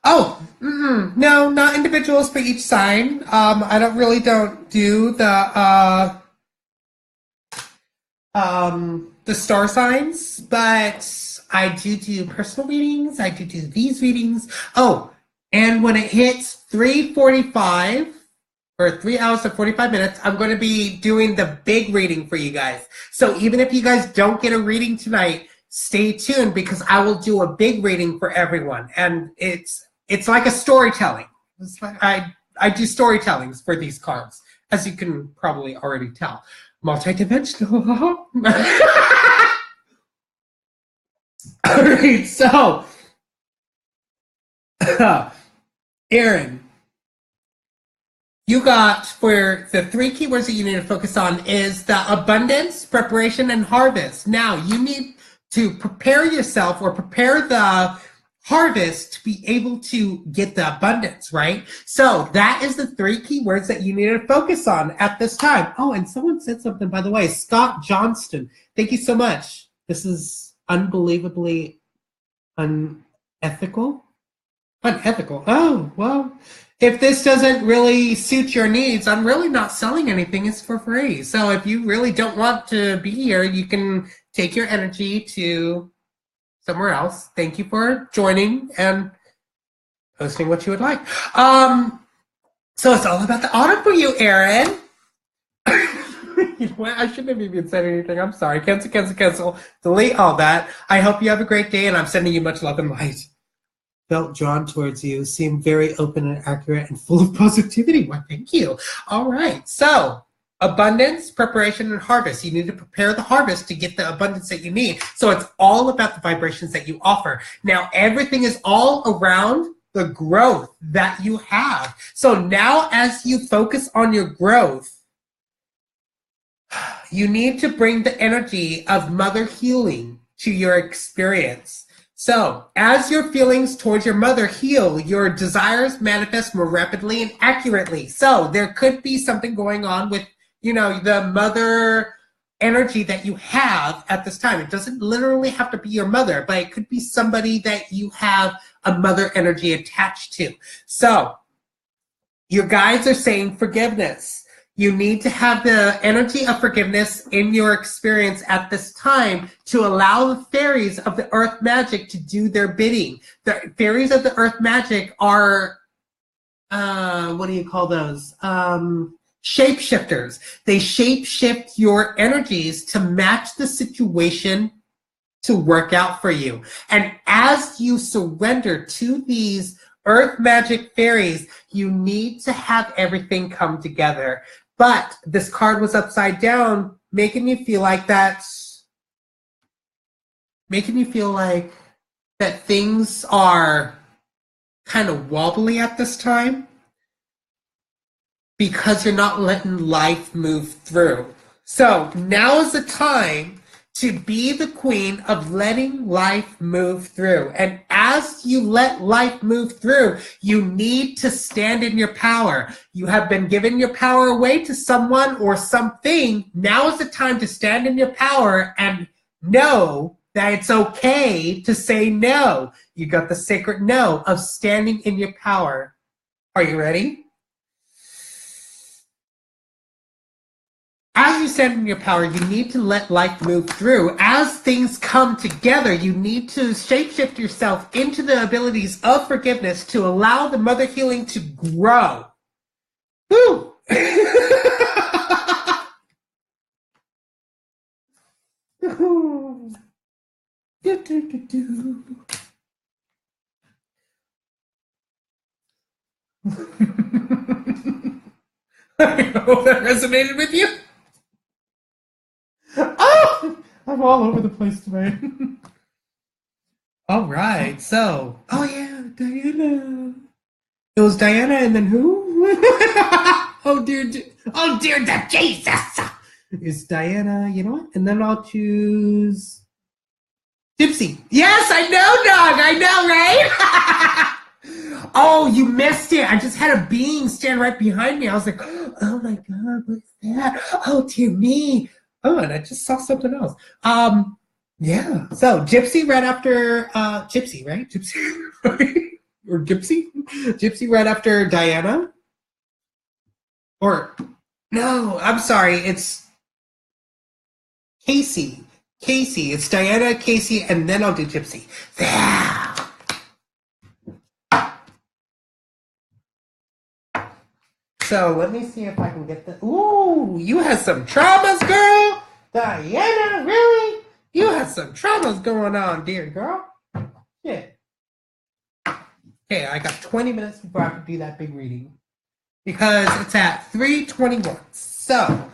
Oh, no, not individuals for each sign. I don't do the star signs, but I do personal readings. I do these readings. Oh, and when it hits 3:45 or 3 hours and 45 minutes, I'm going to be doing the big reading for you guys. So even if you guys don't get a reading tonight, stay tuned because I will do a big reading for everyone, and it's like a storytelling. I do storytellings for these cards, as you can probably already tell. Multidimensional. All right, so Aaron, you got, for the 3 keywords that you need to focus on is the abundance, preparation, and harvest. Now you need to prepare yourself or prepare the harvest to be able to get the abundance, right? So that is the 3 keywords that you need to focus on at this time. Oh, and someone said something, by the way, Scott Johnston. Thank you so much. This is unbelievably unethical. Unethical. Oh, well, if this doesn't really suit your needs, I'm really not selling anything. It's for free. So if you really don't want to be here, you can take your energy to somewhere else. Thank you for joining and posting what you would like. So it's all about the autumn for you, Aaron. You know what? I shouldn't have even said anything. I'm sorry. Cancel. Delete all that. I hope you have a great day, and I'm sending you much love and light. Felt drawn towards you, seem very open and accurate and full of positivity. Why, thank you. All right. So abundance, preparation, and harvest. You need to prepare the harvest to get the abundance that you need. So it's all about the vibrations that you offer. Now, everything is all around the growth that you have. So now as you focus on your growth, you need to bring the energy of mother healing to your experience. So as your feelings towards your mother heal, your desires manifest more rapidly and accurately. So there could be something going on with, the mother energy that you have at this time. It doesn't literally have to be your mother, but it could be somebody that you have a mother energy attached to. So your guides are saying forgiveness. You need to have the energy of forgiveness in your experience at this time to allow the fairies of the earth magic to do their bidding. The fairies of the earth magic are, what do you call those? Shapeshifters. They shapeshift your energies to match the situation to work out for you. And as you surrender to these earth magic fairies, you need to have everything come together. But this card was upside down, making you feel like that things are kind of wobbly at this time because you're not letting life move through. So now is the time to be the queen of letting life move through. And as you let life move through, you need to stand in your power. You have been given your power away to someone or something. Now is the time to stand in your power and know that it's okay to say no. You got the sacred no of standing in your power. Are you ready? As you stand in your power, you need to let life move through. As things come together, you need to shapeshift yourself into the abilities of forgiveness to allow the mother healing to grow. Woo! I hope that resonated with you. Oh, I'm all over the place today. All right, so, oh yeah, Diana. It was Diana and then who? Oh dear Jesus. It's Diana, you know what? And then I'll choose Gypsy. Yes, I know, dog. I know, right? Oh, you missed it. I just had a being stand right behind me. I was like, oh my God, what's that? Oh, dear me. Oh, and I just saw something else. Yeah. So Gypsy right after Gypsy, right? Gypsy or Gypsy? Gypsy right after Diana? Or no, I'm sorry, it's Casey. Casey. It's Diana, Casey, and then I'll do Gypsy. Yeah. So let me see if I can get the. Ooh, you had some traumas, girl. Diana, really? You had some traumas going on, dear girl. Shit. Okay, I got 20 minutes before I have to do that big reading because it's at 3:21. So.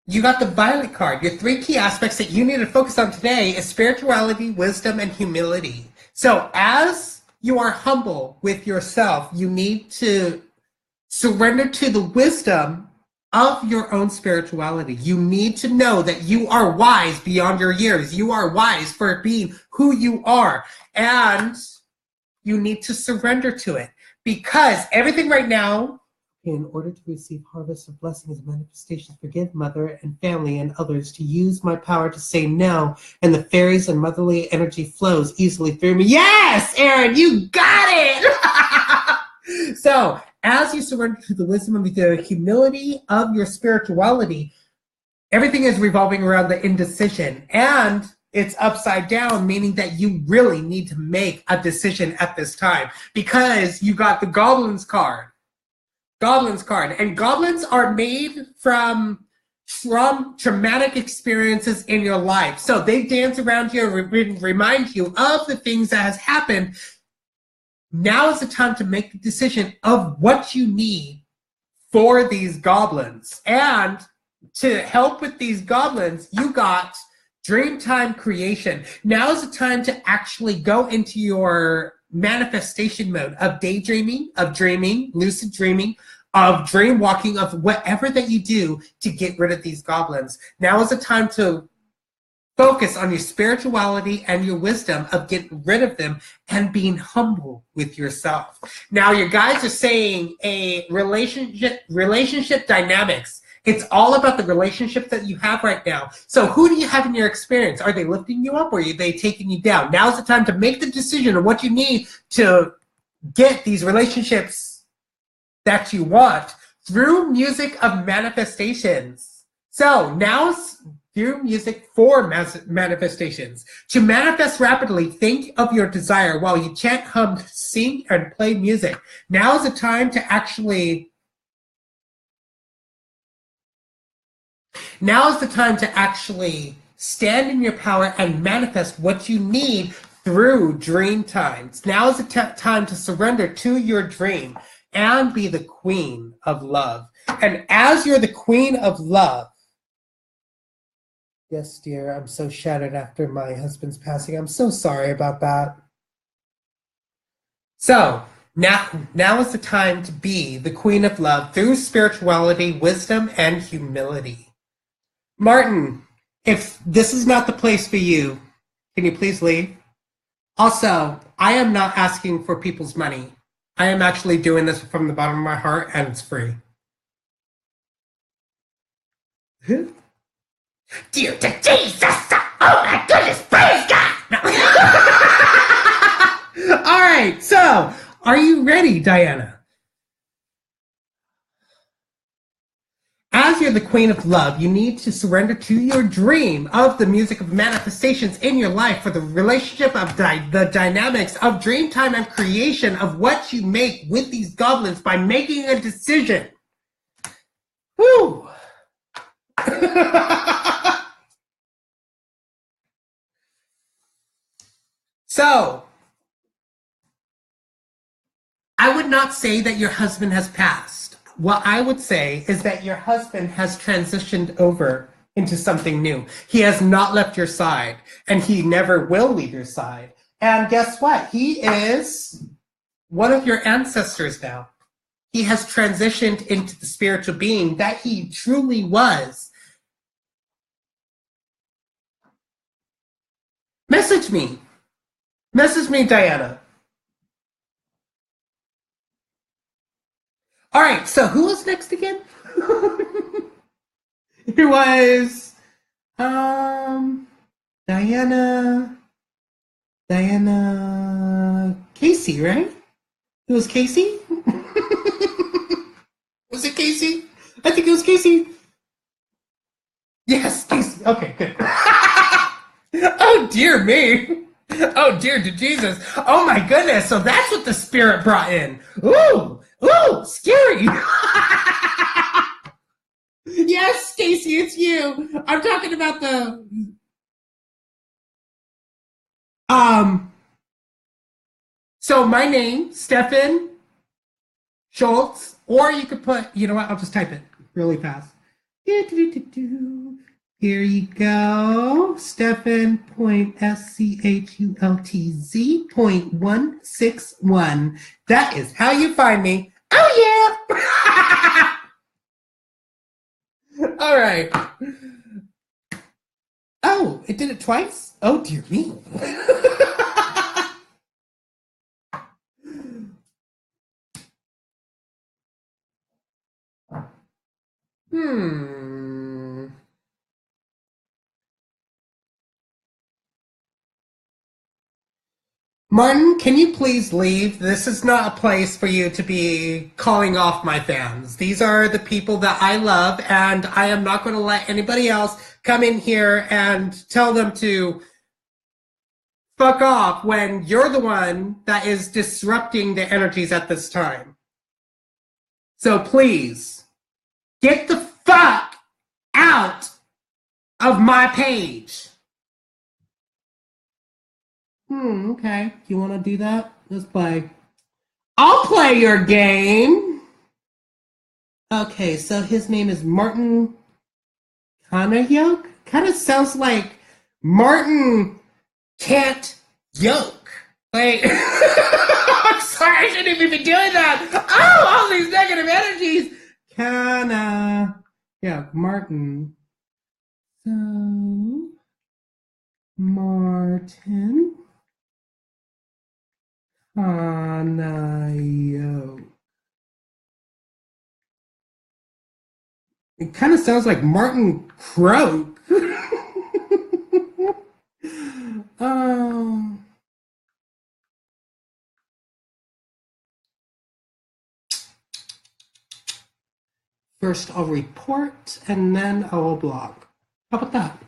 You got the Violet card. Your 3 key aspects that you need to focus on today is spirituality, wisdom, and humility. So as you are humble with yourself, you need to surrender to the wisdom of your own spirituality. You need to know that you are wise beyond your years. You are wise for being who you are. And you need to surrender to it because everything right now, in order to receive harvest of blessings and manifestations, forgive mother and family and others, to use my power to say no, and the fairies and motherly energy flows easily through me. Yes, Aaron, you got it! So, as you surrender to the wisdom and the humility of your spirituality, everything is revolving around the indecision, and it's upside down, meaning that you really need to make a decision at this time because you got the Goblins card. And goblins are made from traumatic experiences in your life. So they dance around you and remind you of the things that has happened. Now is the time to make the decision of what you need for these goblins. And to help with these goblins, you got Dreamtime Creation. Now is the time to actually go into your manifestation mode of daydreaming, of dreaming, lucid dreaming, of dream walking, of whatever that you do to get rid of these goblins. Now is the time to focus on your spirituality and your wisdom of getting rid of them and being humble with yourself. Now your guides are saying a relationship dynamics. It's all about the relationship that you have right now. So who do you have in your experience? Are they lifting you up or are they taking you down? Now's the time to make the decision of what you need to get these relationships that you want through music of manifestations. So now's through music for manifestations. To manifest rapidly, think of your desire while you chant, hum, sing, and play music. Now is the time to actually stand in your power and manifest what you need through dream times. Now is the time to surrender to your dream and be the queen of love. And as you're the queen of love, Yes, dear, I'm so shattered after my husband's passing. I'm so sorry about that. So, now is the time to be the queen of love through spirituality, wisdom, and humility. Martin, if this is not the place for you, can you please leave? Also, I am not asking for people's money. I am actually doing this from the bottom of my heart, and it's free. Dear to Jesus! Oh my goodness! Praise God! No. All right, so are you ready, Diana? As you're the queen of love, you need to surrender to your dream of the music of manifestations in your life for the relationship of the dynamics of dream time and creation of what you make with these goblins by making a decision. Woo! So, I would not say that your husband has passed. What I would say is that your husband has transitioned over into something new. He has not left your side, and he never will leave your side. And guess what? He is one of your ancestors now. He has transitioned into the spiritual being that he truly was. Message me. Message me, Diana. All right, so who was next again? It was Diana Casey, right? It was Casey? Was it Casey? I think it was Casey. Yes, Casey. Okay, good. Oh dear me. Oh dear to Jesus. Oh my goodness. So that's what the spirit brought in. Ooh, scary. Yes, Stacy, it's you. I'm talking about the so my name, Stefan Schultz, or you could put, you know what, I'll just type it really fast. Here you go. Stefan.schultz.161. That is how you find me. Oh yeah. All right. Oh, it did it twice? Oh dear me. Hmm. Martin, can you please leave? This is not a place for you to be calling off my fans. These are the people that I love, and I am not going to let anybody else come in here and tell them to fuck off when you're the one that is disrupting the energies at this time. So please, get the fuck out of my page. Okay. You want to do that? Let's play. I'll play your game. Okay, so his name is Martin Yoke. Kind of sounds like Martin can't yoke. Like, I'm sorry, I shouldn't even be doing that. Oh, all these negative energies. Yeah, Martin. So, Martin Yoke. It kind of sounds like Martin Croak. um, First, I'll report and then I will blog. How about that?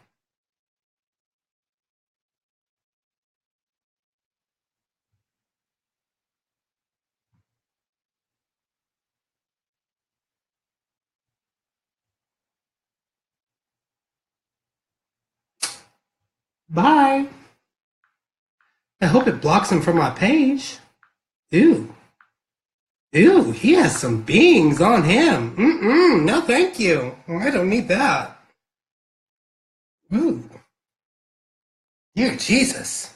Bye. I hope it blocks him from my page. Ew. Ew, he has some beings on him. No, thank you. I don't need that. Ooh. Dear Jesus.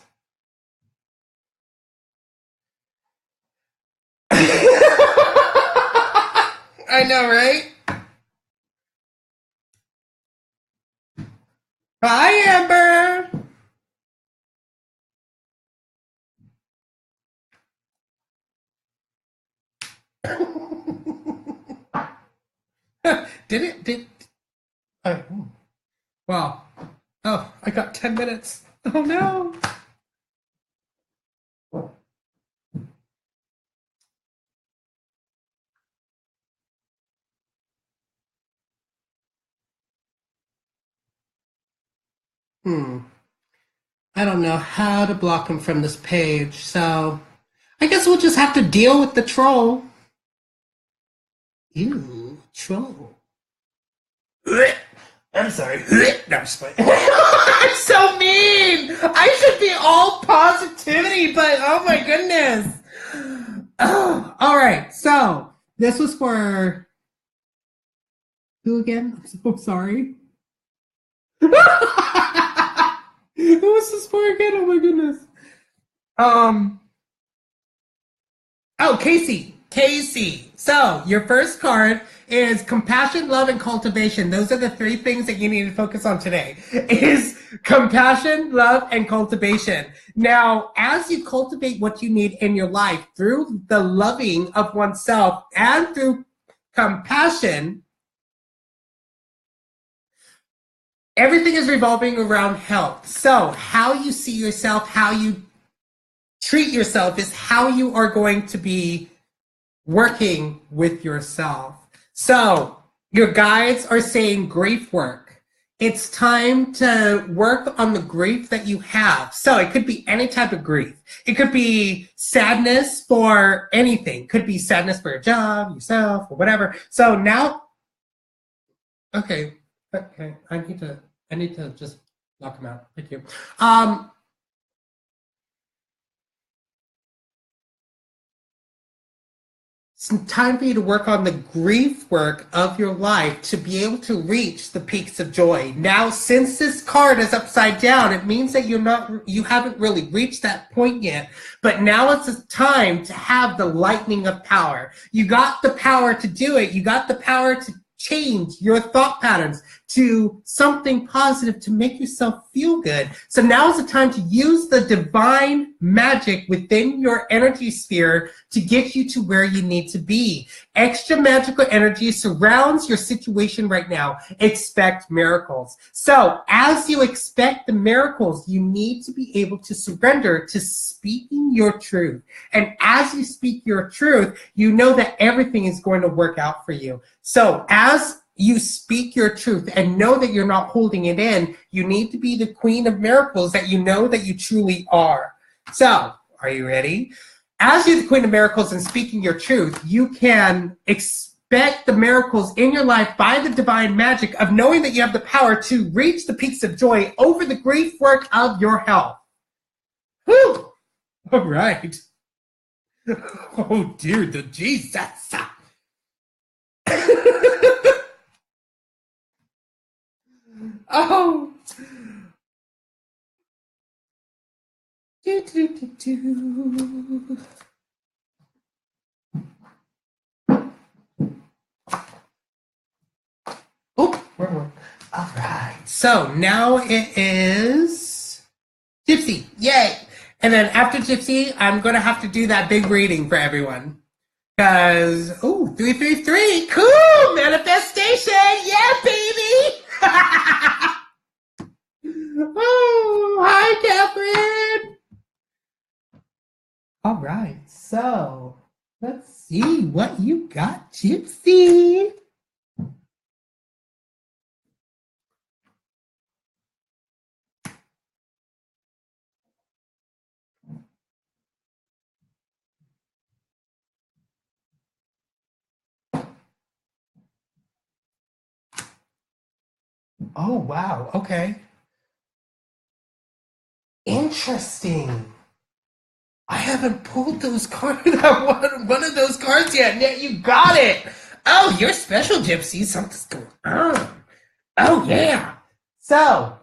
I know, right? Hi, Amber. Did oh, wow. Oh, I got 10 minutes. Oh no. I don't know how to block him from this page, so I guess we'll just have to deal with the troll. Ew, troll. I'm sorry. No, I'm just playing. I'm so mean. I should be all positivity, but oh my goodness. Oh, all right. So this was for who again? I'm so sorry. Who was this for again? Oh my goodness. Um. Oh, Casey. Casey. So your first card is compassion, love, and cultivation. Those are the three things that you need to focus on today. Is compassion, love, and cultivation. Now, as you cultivate what you need in your life through the loving of oneself and through compassion, everything is revolving around health. So how you see yourself, how you treat yourself is how you are going to be working with yourself. So your guides are saying grief work. It's time to work on the grief that you have. So it could be any type of grief. It could be sadness for anything. It could be sadness for your job, yourself, or whatever. So now, okay, I need to just knock him out. Thank you. It's time for you to work on the grief work of your life to be able to reach the peaks of joy. Now, since this card is upside down, it means that you haven't really reached that point yet. But now it's a time to have the lightning of power. You got the power to do it. You got the power to change your thought patterns to something positive to make yourself feel good. So now is the time to use the divine magic within your energy sphere to get you to where you need to be. Extra magical energy surrounds your situation right now. Expect miracles. So as you expect the miracles, you need to be able to surrender to speaking your truth. And as you speak your truth, you know that everything is going to work out for you. So as you speak your truth and know that you're not holding it in, you need to be the queen of miracles that you know that you truly are. So, are you ready? As you're the queen of miracles and speaking your truth, you can expect the miracles in your life by the divine magic of knowing that you have the power to reach the peaks of joy over the grief work of your health. Whew! All right. Oh, dear, the Jesus. Oh. Do, do, do, do. Oh, all right. So now it is Gypsy. Yay. And then after Gypsy, I'm going to have to do that big reading for everyone. Because, 333. Cool. Manifestation. Yeah, baby. Oh, hi, Catherine. All right. So let's see what you got, Gypsy. Oh, wow. Okay. Interesting. I haven't pulled those cards, one of those cards yet, and yet you got it. Oh, you're special, Gypsy. Something's going on. Oh, yeah. So,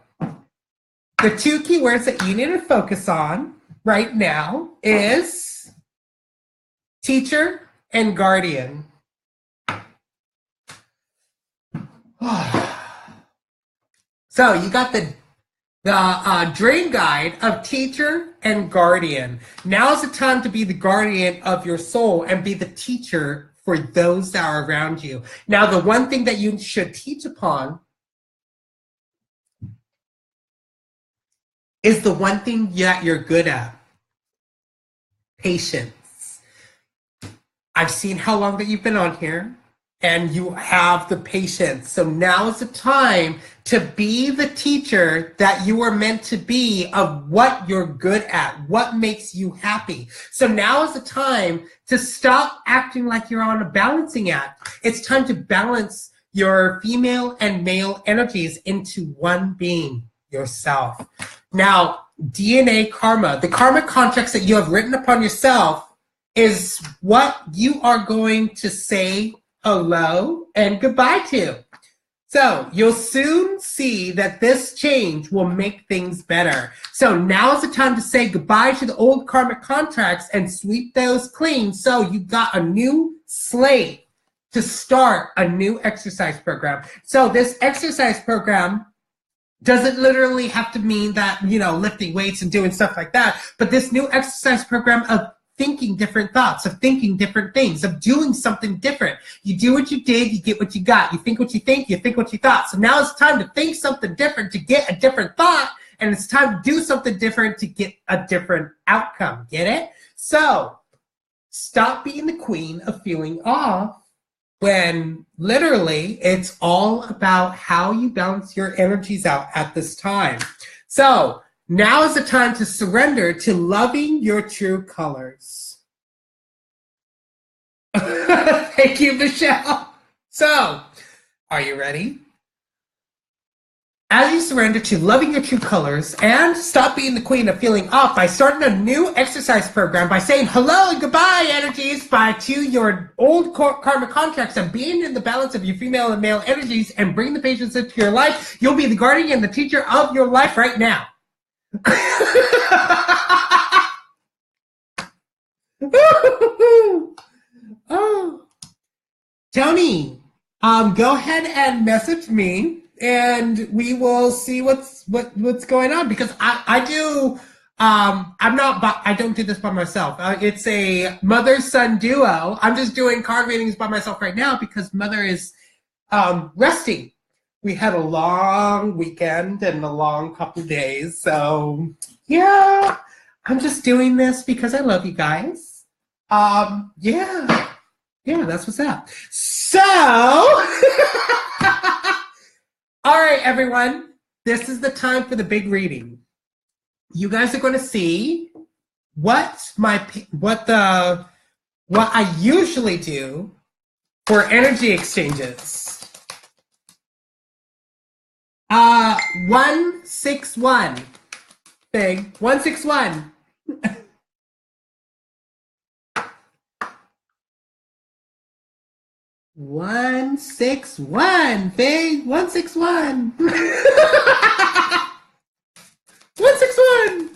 the two keywords that you need to focus on right now is teacher and guardian. So you got the dream guide of teacher and guardian. Now is the time to be the guardian of your soul and be the teacher for those that are around you. Now, the one thing that you should teach upon is the one thing that you're good at. Patience. I've seen how long that you've been on here, and you have the patience. So now is the time to be the teacher that you are meant to be of what you're good at, what makes you happy. So now is the time to stop acting like you're on a balancing act. It's time to balance your female and male energies into one being, yourself. Now, DNA karma, the karmic contracts that you have written upon yourself is what you are going to say hello and goodbye to. So you'll soon see that this change will make things better. So now is the time to say goodbye to the old karmic contracts and sweep those clean. So you got a new slate to start a new exercise program. So this exercise program doesn't literally have to mean that, lifting weights and doing stuff like that, but this new exercise program of thinking different thoughts, of thinking different things, of doing something different. You do what you did, you get what you got. You think what you think what you thought. So now it's time to think something different to get a different thought, and it's time to do something different to get a different outcome. Get it? So stop being the queen of feeling off when literally it's all about how you balance your energies out at this time. So now is the time to surrender to loving your true colors. Thank you, Michelle. So, are you ready? As you surrender to loving your true colors and stop being the queen of feeling off by starting a new exercise program by saying hello and goodbye energies to your old karmic contracts and being in the balance of your female and male energies and bring the patience into your life, you'll be the guardian and the teacher of your life right now. Oh, Tony, go ahead and message me, and we will see what's going on, because I don't do this by myself. It's a mother-son duo. I'm just doing card readings by myself right now because Mother is resting. We had a long weekend and a long couple days, so yeah, I'm just doing this because I love you guys. Yeah, that's what's up. So, all right, everyone, this is the time for the big reading. You guys are going to see what I usually do for energy exchanges. 161. Big 161. 161. Big 161. 161.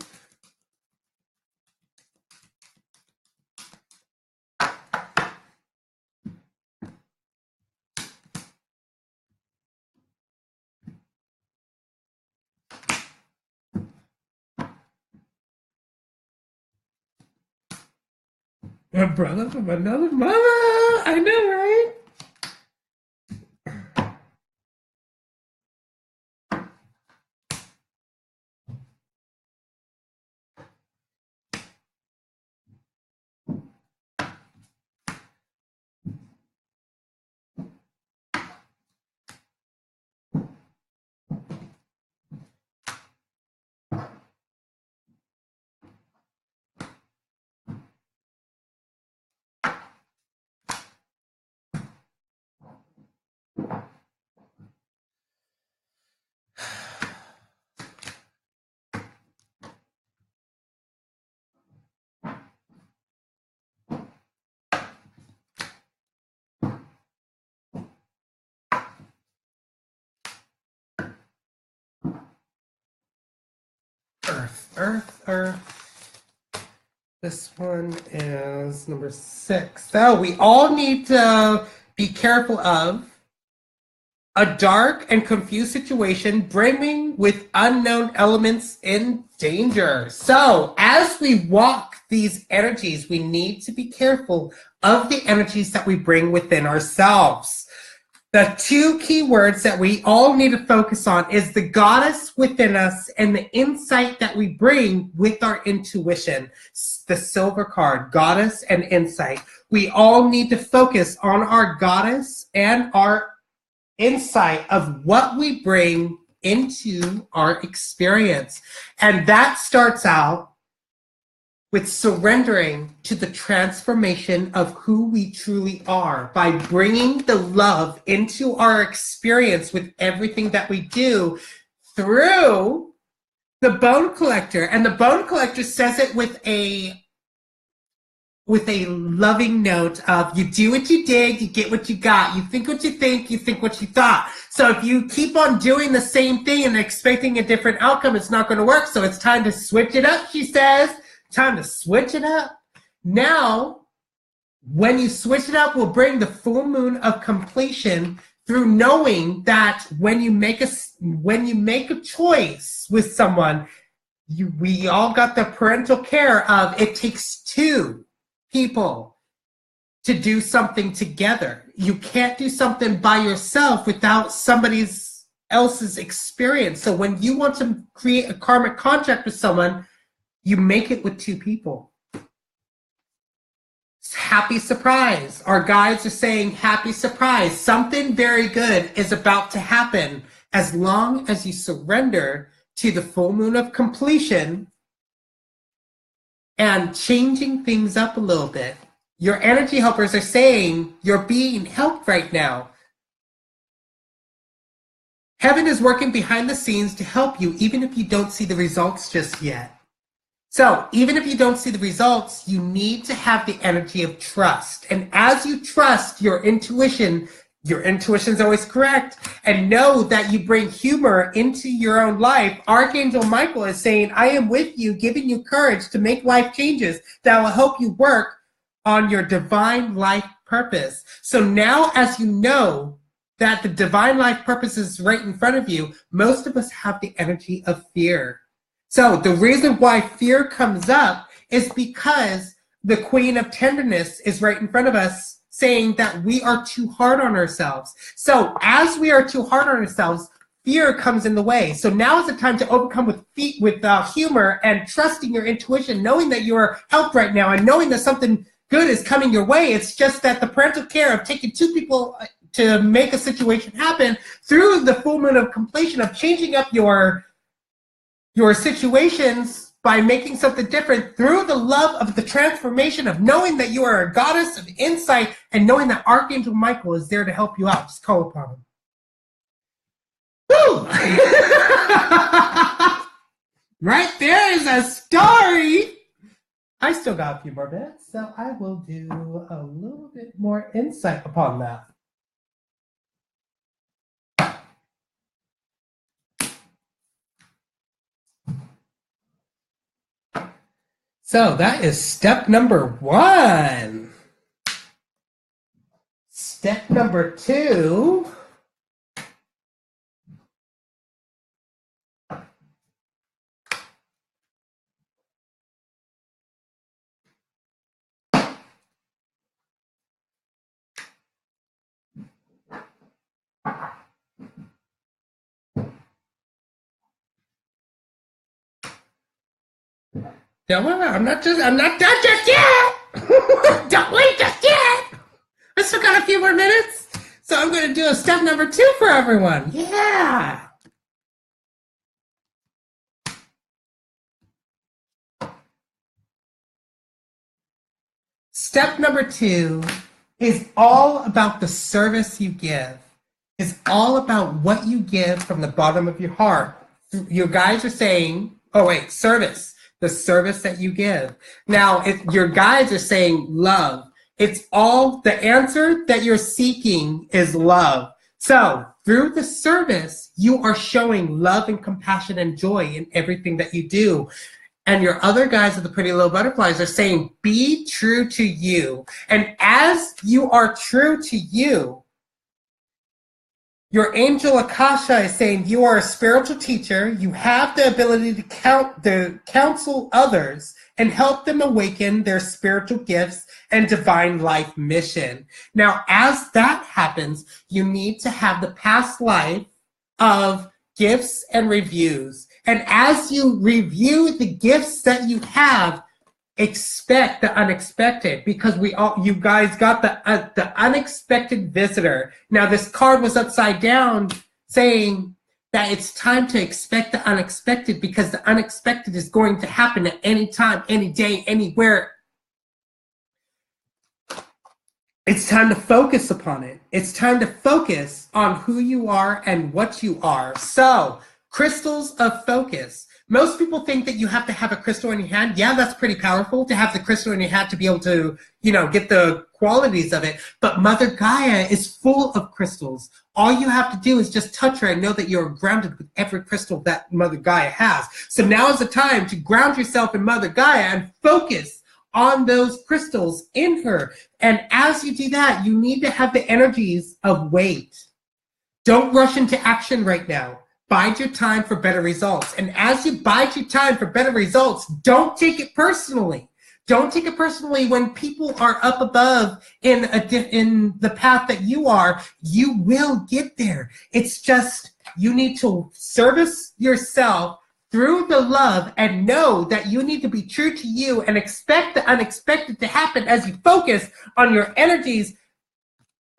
A brother from another mother. I know, right? Earth. This one is number 6. So we all need to be careful of a dark and confused situation brimming with unknown elements in danger. So as we walk these energies, we need to be careful of the energies that we bring within ourselves. The 2 key words that we all need to focus on is the goddess within us and the insight that we bring with our intuition. The silver card, goddess and insight. We all need to focus on our goddess and our insight of what we bring into our experience. And that starts out with surrendering to the transformation of who we truly are by bringing the love into our experience with everything that we do through the bone collector. And the bone collector says it with a loving note of, you do what you did, you get what you got. You think what you think what you thought. So if you keep on doing the same thing and expecting a different outcome, it's not going to work. So it's time to switch it up, she says. Time to switch it up. Now, when you switch it up, we'll bring the full moon of completion through knowing that when you make a choice with someone, we all got the parental care of it takes 2 people to do something together. You can't do something by yourself without somebody else's experience. So when you want to create a karmic contract with someone, you make it with 2 people. Happy surprise. Our guides are saying happy surprise. Something very good is about to happen as long as you surrender to the full moon of completion and changing things up a little bit. Your energy helpers are saying you're being helped right now. Heaven is working behind the scenes to help you, even if you don't see the results just yet. So even if you don't see the results, you need to have the energy of trust. And as you trust your intuition is always correct, and know that you bring humor into your own life. Archangel Michael is saying, I am with you, giving you courage to make life changes that will help you work on your divine life purpose. So now, as you know that the divine life purpose is right in front of you, most of us have the energy of fear. So the reason why fear comes up is because the Queen of Tenderness is right in front of us, saying that we are too hard on ourselves. So as we are too hard on ourselves, fear comes in the way. So now is the time to overcome with humor and trusting your intuition, knowing that you are helped right now and knowing that something good is coming your way. It's just that the parental care of taking 2 people to make a situation happen through the full moon of completion, of changing up your situations by making something different through the love of the transformation of knowing that you are a goddess of insight and knowing that Archangel Michael is there to help you out. Just call upon him. Woo! Right there is a story. I still got a few more minutes, so I will do a little bit more insight upon that. So that is step number 1. Step number 2. Don't worry, I'm not done just yet. Don't leave just yet. I still got a few more minutes. So I'm going to do a step number 2 for everyone. Yeah. Step number 2 is all about the service you give. It's all about what you give from the bottom of your heart. Your guides are saying, service. The service that you give. Now, your guides are saying love. It's all, the answer that you're seeking is love. So through the service, you are showing love and compassion and joy in everything that you do. And your other guys at the Pretty Little Butterflies are saying, be true to you. And as you are true to you, your angel Akasha is saying you are a spiritual teacher. You have the ability to counsel others and help them awaken their spiritual gifts and divine life mission. Now, as that happens, you need to have the past life of gifts and reviews. And as you review the gifts that you have, expect the unexpected, because you guys got the unexpected visitor. Now, this card was upside down saying that it's time to expect the unexpected, because the unexpected is going to happen at any time, any day, anywhere. It's time to focus upon it. It's time to focus on who you are and what you are. So, crystals of focus. Most people think that you have to have a crystal in your hand. Yeah, that's pretty powerful to have the crystal in your hand to be able to, get the qualities of it. But Mother Gaia is full of crystals. All you have to do is just touch her and know that you're grounded with every crystal that Mother Gaia has. So now is the time to ground yourself in Mother Gaia and focus on those crystals in her. And as you do that, you need to have the energies of wait. Don't rush into action right now. Bide your time for better results. And as you bide your time for better results, don't take it personally. Don't take it personally when people are up above in the path that you are. You will get there. It's just you need to service yourself through the love and know that you need to be true to you and expect the unexpected to happen as you focus on your energies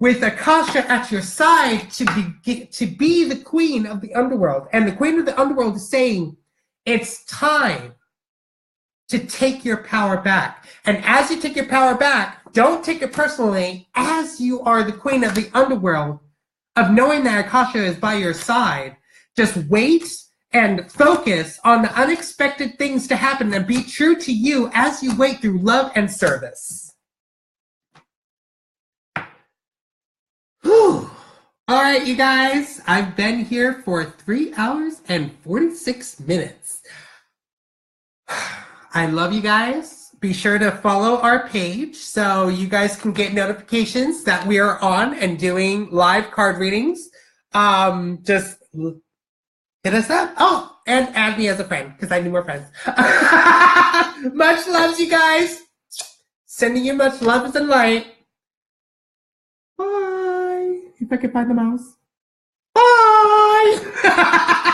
with Akasha at your side to be the queen of the underworld. And the queen of the underworld is saying, it's time to take your power back. And as you take your power back, don't take it personally, as you are the queen of the underworld, of knowing that Akasha is by your side. Just wait and focus on the unexpected things to happen and be true to you as you wait through love and service. Whew. All right, you guys, I've been here for 3 hours and 46 minutes. I love you guys. Be sure to follow our page so you guys can get notifications that we are on and doing live card readings. Just hit us up. Oh, and add me as a friend because I need more friends. Much love, you guys. Sending you much love and light. Bye. If I can find the mouse. Bye.